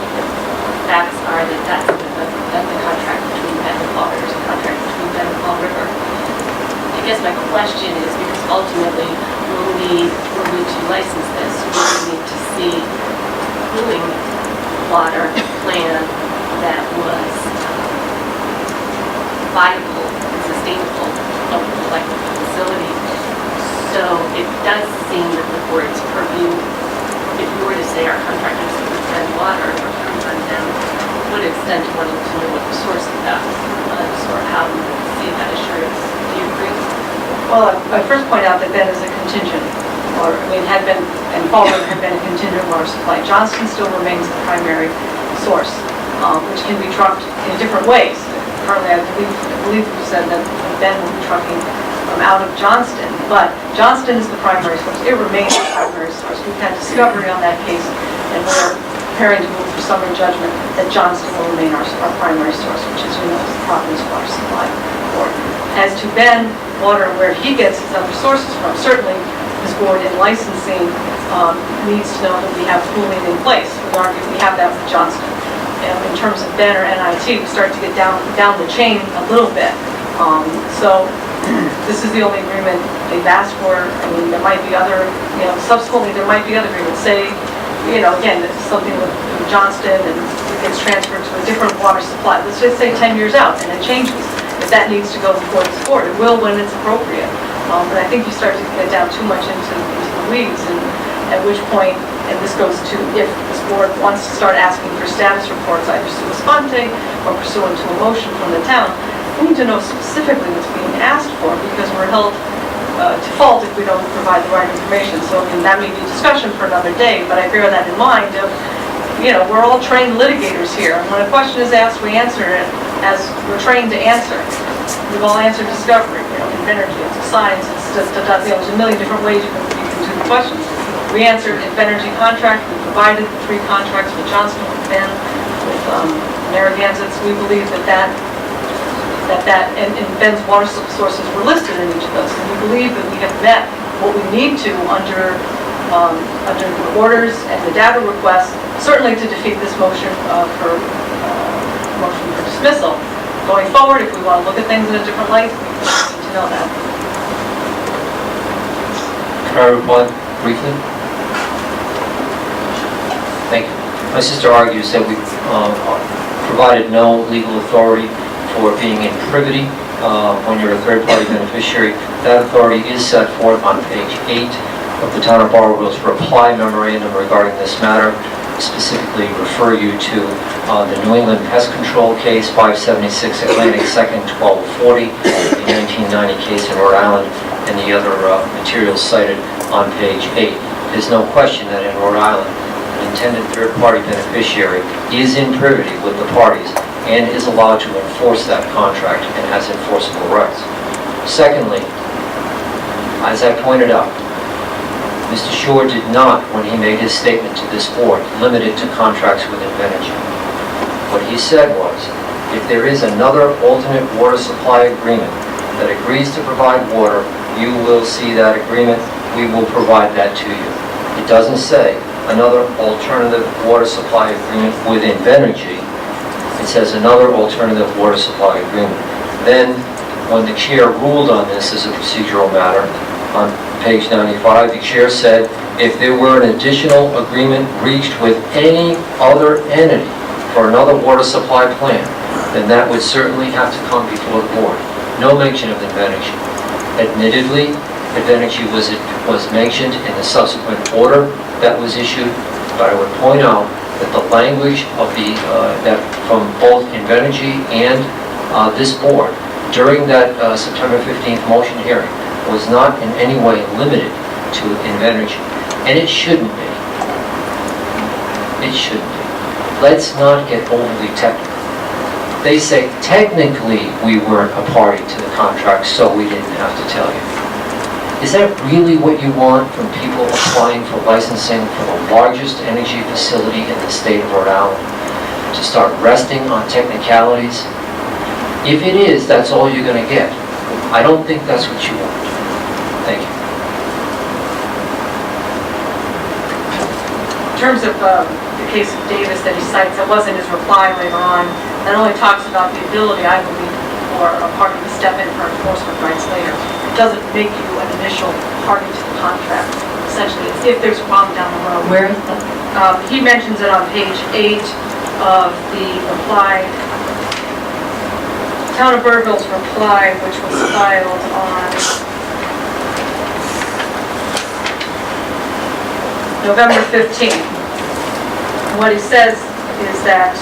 B: facts are that that's the contract between Ben and Fall River, the contract between Ben and Fall River. I guess my question is, because ultimately, were we to license this, we would need to see cooling water plan that was viable and sustainable of the electric facility. So it does seem that the board's purview, if we were to say our contractors with Ben Water or on them, would extend to wanting to know what the source of that was or how we would see that assurance. Do you agree?
J: Well, I first point out that Ben is a contingent, had been, and Fall River had been a contingent water supply. Johnston still remains the primary source, which can be trucked in different ways. currently, I believe you said that Ben will be trucking out of Johnston, but Johnston is the primary source. It remains the primary source. We've had discovery on that case, and we're preparing to move for summary judgment that Johnston will remain our primary source, which is, you know, the Providence Water Supply Board. As to Ben Water, where he gets his other sources from, certainly this board in licensing needs to know that we have pooling in place. We have that with Johnston. And in terms of Ben or NIT, we start to get down the chain a little bit. So this is the only agreement they've asked for. I mean, there might be other, you know, subsequently there might be other agreements. Say, you know, again, it's something with Johnston and it gets transferred to a different water supply. Let's just say 10 years out and it changes. If that needs to go before this board, it will when it's appropriate. But I think you start to get down too much into the weeds, and at which point, and this goes to if this board wants to start asking for status reports, either sua sponte or pursuant to a motion from the town, we need to know specifically what's being asked for, because we're held to fault if we don't provide the right information. So I mean, that may be a discussion for another day, but I bear that in mind of, you know, we're all trained litigators here. And when a question is asked, we answer it as we're trained to answer. We've all answered discovery, you know, in energy, it's science, it's just, you know, there's a million different ways you can do the questions. We answered in energy contract, we provided the 3 contracts with Johnston, with Ben, with Narragansett. We believe that and Ben's water sources were listed in each of those. And we believe that we have met what we need to under the orders and the data requests, certainly to defeat this motion for dismissal. Going forward, if we want to look at things in a different light, we need to know that.
H: Can I reply briefly? Thank you. My sister argues that we provided no legal authority for being in privity when you're a third-party beneficiary. That authority is set forth on page 8 of the Town of Barberville's reply memorandum regarding this matter. Specifically refer you to the New England Pest Control case, 576 Atlantic 2nd, 1240, the 1990 case in Rhode Island, and the other materials cited on page 8. There's no question that in Rhode Island, an intended third-party beneficiary is in privity with the parties and is allowed to enforce that contract and has enforceable rights. Secondly, as I pointed out, Mr. Shore did not, when he made his statement to this board, limit it to contracts with Invenergy. What he said was, if there is another alternate water supply agreement that agrees to provide water, you will see that agreement, we will provide that to you. It doesn't say another alternative water supply agreement with Invenergy. It says another alternative water supply agreement. Then, when the chair ruled on this as a procedural matter, on page 95, the chair said, if there were an additional agreement reached with any other entity for another water supply plan, then that would certainly have to come before the board. No mention of Invenergy. Admittedly, Invenergy was mentioned in the subsequent order that was issued, but I would point out that the language of that from both Invenergy and this board during that September 15th motion hearing was not in any way limited to Invenergy, and it shouldn't be. It shouldn't be. Let's not get overly technical. They say technically we weren't a party to the contract, so we didn't have to tell you. Is that really what you want from people applying for licensing for the largest energy facility in the state of Rhode Island? To start resting on technicalities? If it is, that's all you're going to get. I don't think that's what you want. Thank you.
J: In terms of the case of Davis that he cites, that was in his reply later on, that only talks about the ability, I believe, for a party to step in for enforcement rights later. It doesn't make you an initial party to the contract. Essentially, it's if there's a problem down the road.
A: Where?
J: He mentions it on page 8 of the reply, Town of Burville's reply, which was filed on November 15th. And what he says is that,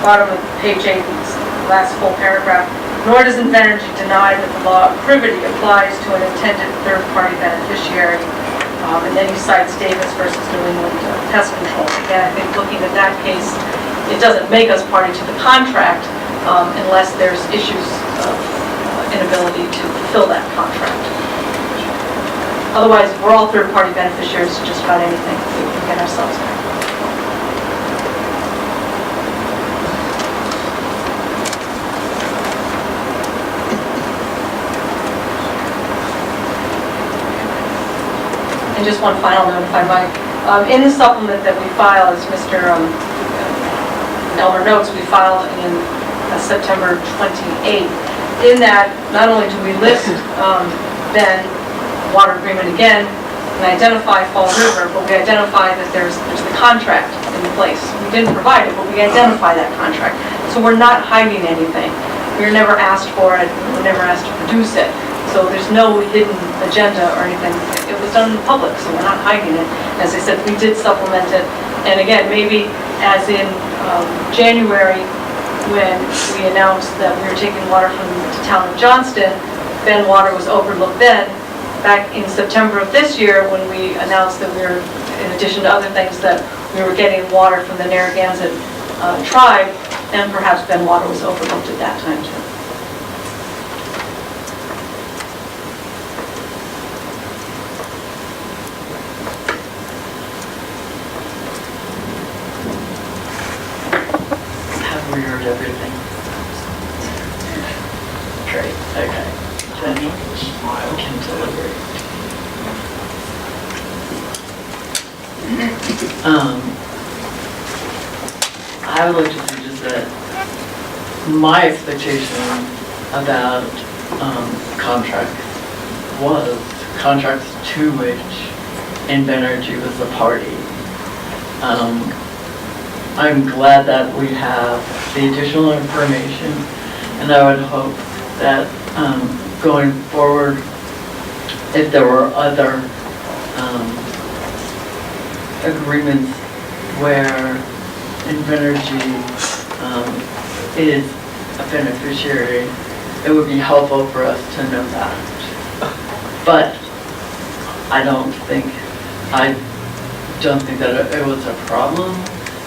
J: bottom of page 8, last full paragraph, nor does Invenergy deny that the law of privity applies to an intended third-party beneficiary. And then he cites Davis versus New England Pest Control. Again, I think looking at that case, it doesn't make us party to the contract unless there's issues of inability to fulfill that contract. Otherwise, we're all third-party beneficiaries to just about anything we can get ourselves there. And just one final note, if I might. In the supplement that we file, as Mr. Elmer notes, we filed in September 28th. In that, not only do we list then water agreement again and identify Fall River, but we identify that there's the contract in place. We didn't provide it, but we identify that contract. So we're not hiding anything. We were never asked for it. We were never asked to produce it. So there's no hidden agenda or anything. It was done in public, so we're not hiding it. As I said, we did supplement it. And again, maybe as in January, when we announced that we were taking water from the town of Johnston, then water was overlooked then. Back in September of this year, when we announced that we were, in addition to other things, that we were getting water from the Narragansett tribe, and perhaps then water was overlooked at that time too.
A: Have we heard everything? Great, okay. Then I can deliberate. I would like to say just that my expectation about contracts was contracts to which Invenergy was a party. I'm glad that we have the additional information, and I would hope that going forward, if there were other agreements where Invenergy is a beneficiary, it would be helpful for us to know that. But I don't think that it was a problem.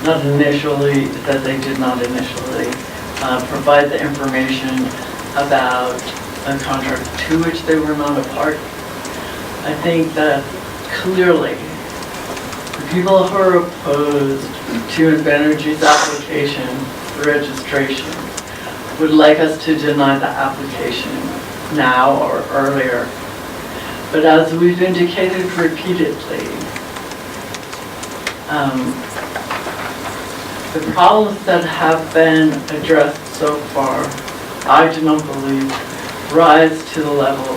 A: Not initially, that they did not initially provide the information about a contract to which they were not a party. I think that clearly the people who are opposed to Invenergy's application for registration would like us to deny the application now or earlier. But as we've indicated repeatedly, the problems that have been addressed so far, I do not believe, rise to the level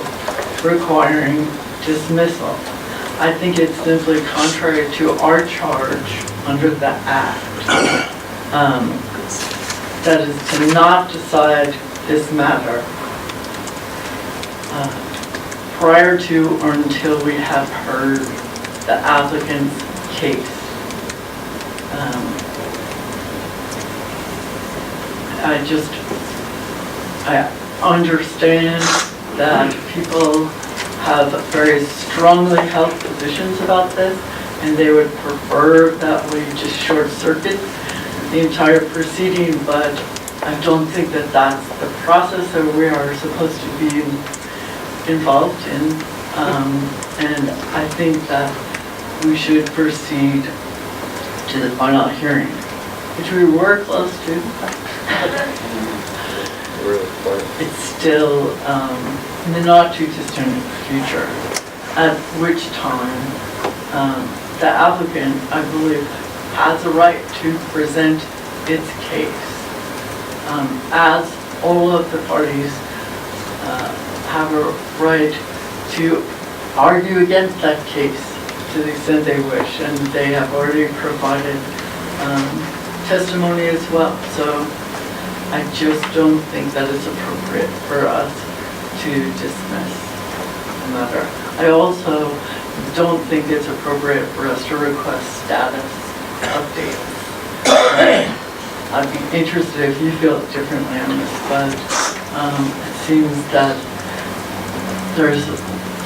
A: requiring dismissal. I think it's simply contrary to our charge under the Act, that is to not decide this matter prior to or until we have heard the applicant's case. I understand that people have very strongly held positions about this, and they would prefer that we just short circuit the entire proceeding, but I don't think that that's the process that we are supposed to be involved in. And I think that we should proceed to the final hearing, which we were close to. It's still in the not too distant future, at which time the applicant, I believe, has a right to present its case, as all of the parties have a right to argue against that case to the extent they wish, and they have already provided testimony as well. So I just don't think that it's appropriate for us to dismiss the matter. I also don't think it's appropriate for us to request status updates. I'd be interested if you feel differently on this, but it seems that there's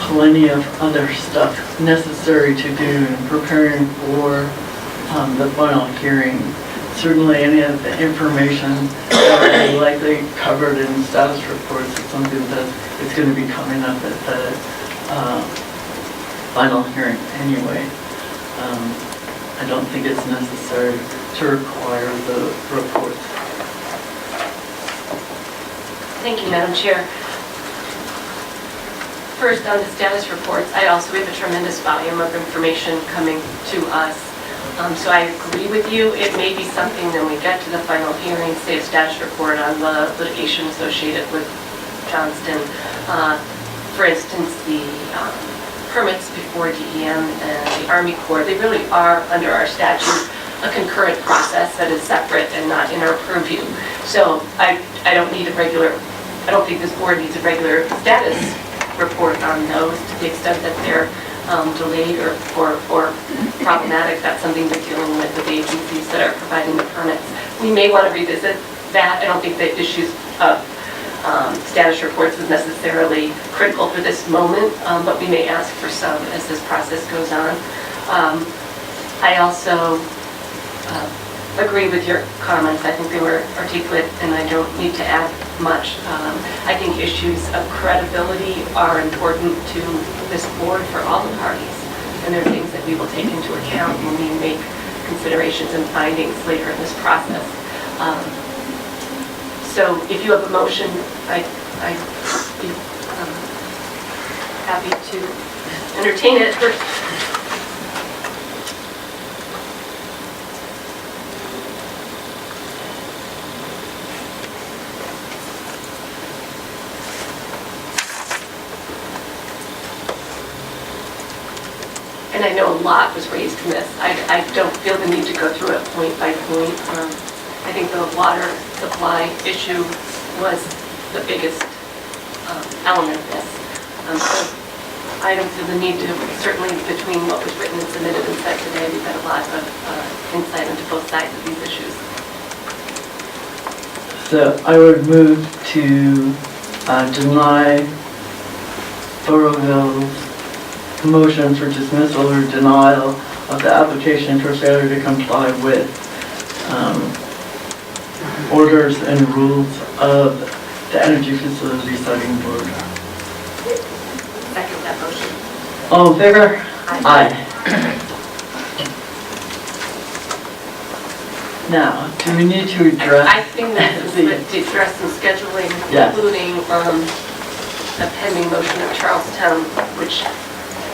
A: plenty of other stuff necessary to do in preparing for the final hearing. certainly any of the information that would be likely covered in status reports is something that is going to be coming up at the final hearing anyway. I don't think it's necessary to require the reports.
B: Thank you, Madam Chair. First, on the status reports, I also have a tremendous volume of information coming to us. So I agree with you. It may be something when we get to the final hearing, say a status report on the litigation associated with Johnston. For instance, the permits before DEM and the Army Corps, they really are, under our statute, a concurrent process that is separate and not in our purview. So I don't need I don't think this board needs a regular status report on those to the extent that they're delayed or problematic. That's something we're dealing with the agencies that are providing the permits. We may want to revisit that. I don't think the issues of status reports is necessarily critical for this moment, but we may ask for some as this process goes on. I also agree with your comments. I think they were articulate and I don't need to add much. I think issues of credibility are important to this board for all the parties, and they're things that we will take into account when we make considerations and findings later in this process. So if you have a motion, I'd be happy to entertain it. And I know a lot was raised in this. I don't feel the need to go through it point by point. I think the water supply issue was the biggest element of this. So I don't feel the need to, certainly between what was written and submitted and said today, we've had a lot of insight into both sides of these issues.
A: So I would move to deny Thoroughville's motion for dismissal or denial of the application for failure to comply with orders and rules of the Energy Facility Siting Board.
B: Second that motion.
A: All in favor? Aye. Now, do we need to address?
B: I think that is to address some scheduling,
A: Yes.
B: including a pending motion of Charlestown, which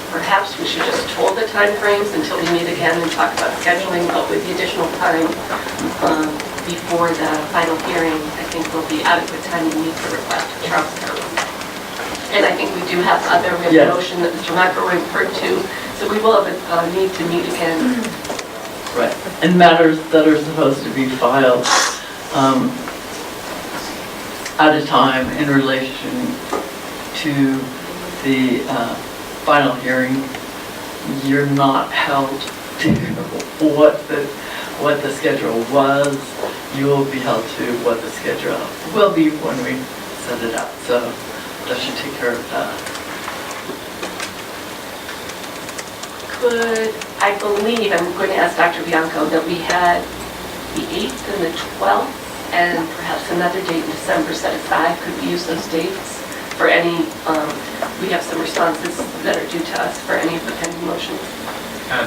B: perhaps we should just hold the timeframes until we meet again and talk about scheduling, but with the additional time before the final hearing, I think will be adequate time to meet the request of Charlestown. And I think we do have other, we have
A: Yes.
B: a motion that Mr. McElroy referred to, so we will have a need to meet again.
A: Right, and matters that are supposed to be filed at a time in relation to the final hearing, you're not held to what the schedule was. You will be held to what the schedule will be when we set it up. So that should take care of that.
B: I believe, I'm going to ask Dr. Bianco, that we had the 8th and the 12th, and perhaps another date in December set aside. Could we use those dates for any, we have some responses that are due to us for any of the pending motions.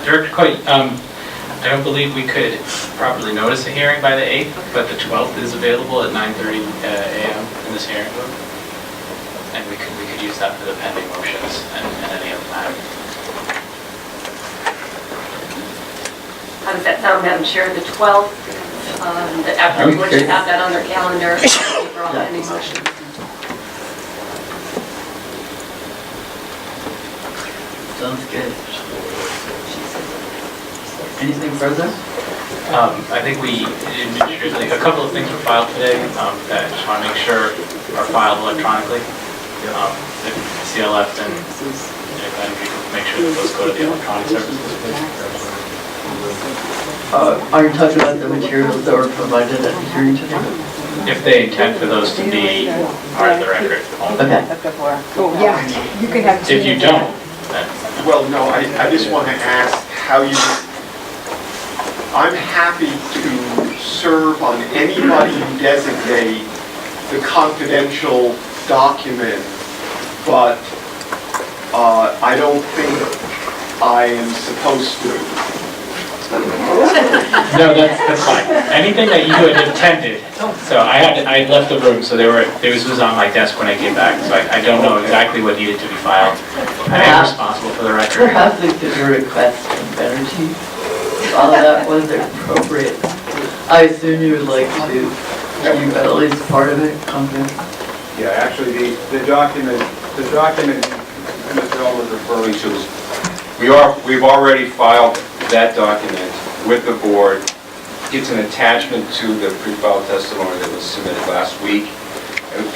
L: Director Coit, I don't believe we could properly notice a hearing by the 8th, but the 12th is available at 9:30 a.m. in this hearing room. And we could use that for the pending motions and any other matter.
B: How does that sound, Madam Chair? The 12th, that everyone should have that on their calendar for all pending motions.
A: Sounds good. Anything further?
L: I think a couple of things were filed today that I just want to make sure are filed electronically. The CLF and if you could make sure that those go to the electronic services, please.
A: Are you talking about the materials that were provided at the hearing today?
L: If they intend for those to be part of the record.
A: Okay.
M: Yeah, you can have.
L: If you don't, then.
I: Well, no, I just want to ask how you, I'm happy to serve on anybody you designate the confidential document, but I don't think I am supposed to.
L: No, that's fine. Anything that you had intended, so I left the room, so this was on my desk when I came back, so I don't know exactly what needed to be filed. I am responsible for the record.
A: Perhaps we could request from Energy, while that was appropriate. I assume you would like to keep at least part of it confidential.
C: Yeah, actually, the document Mr. L was referring to is, we've already filed that document with the board. It's an attachment to the pre-filed testimony that was submitted last week.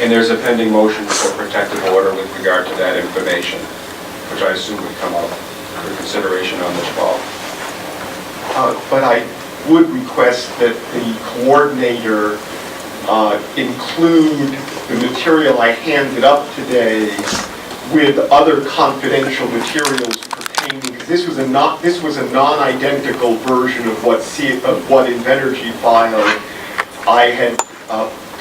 C: And there's a pending motion for protective order with regard to that information, which I assume would come up for consideration on this fall.
I: But I would request that the coordinator include the material I handed up today with other confidential materials pertaining, because this was a non-identical version of what Invenergy filed. I had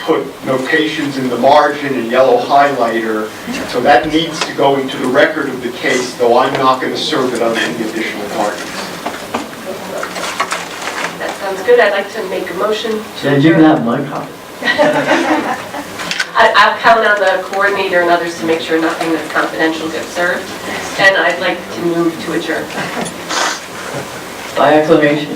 I: put notations in the margin in yellow highlighter, so that needs to go into the record of the case, though I'm not going to serve it on any additional parties.
B: That sounds good. I'd like to make a motion to
A: Yeah, you can have my copy.
B: I'll count on the coordinator and others to make sure nothing that's confidential gets served. And I'd like to move to adjourn.
A: By acclamation.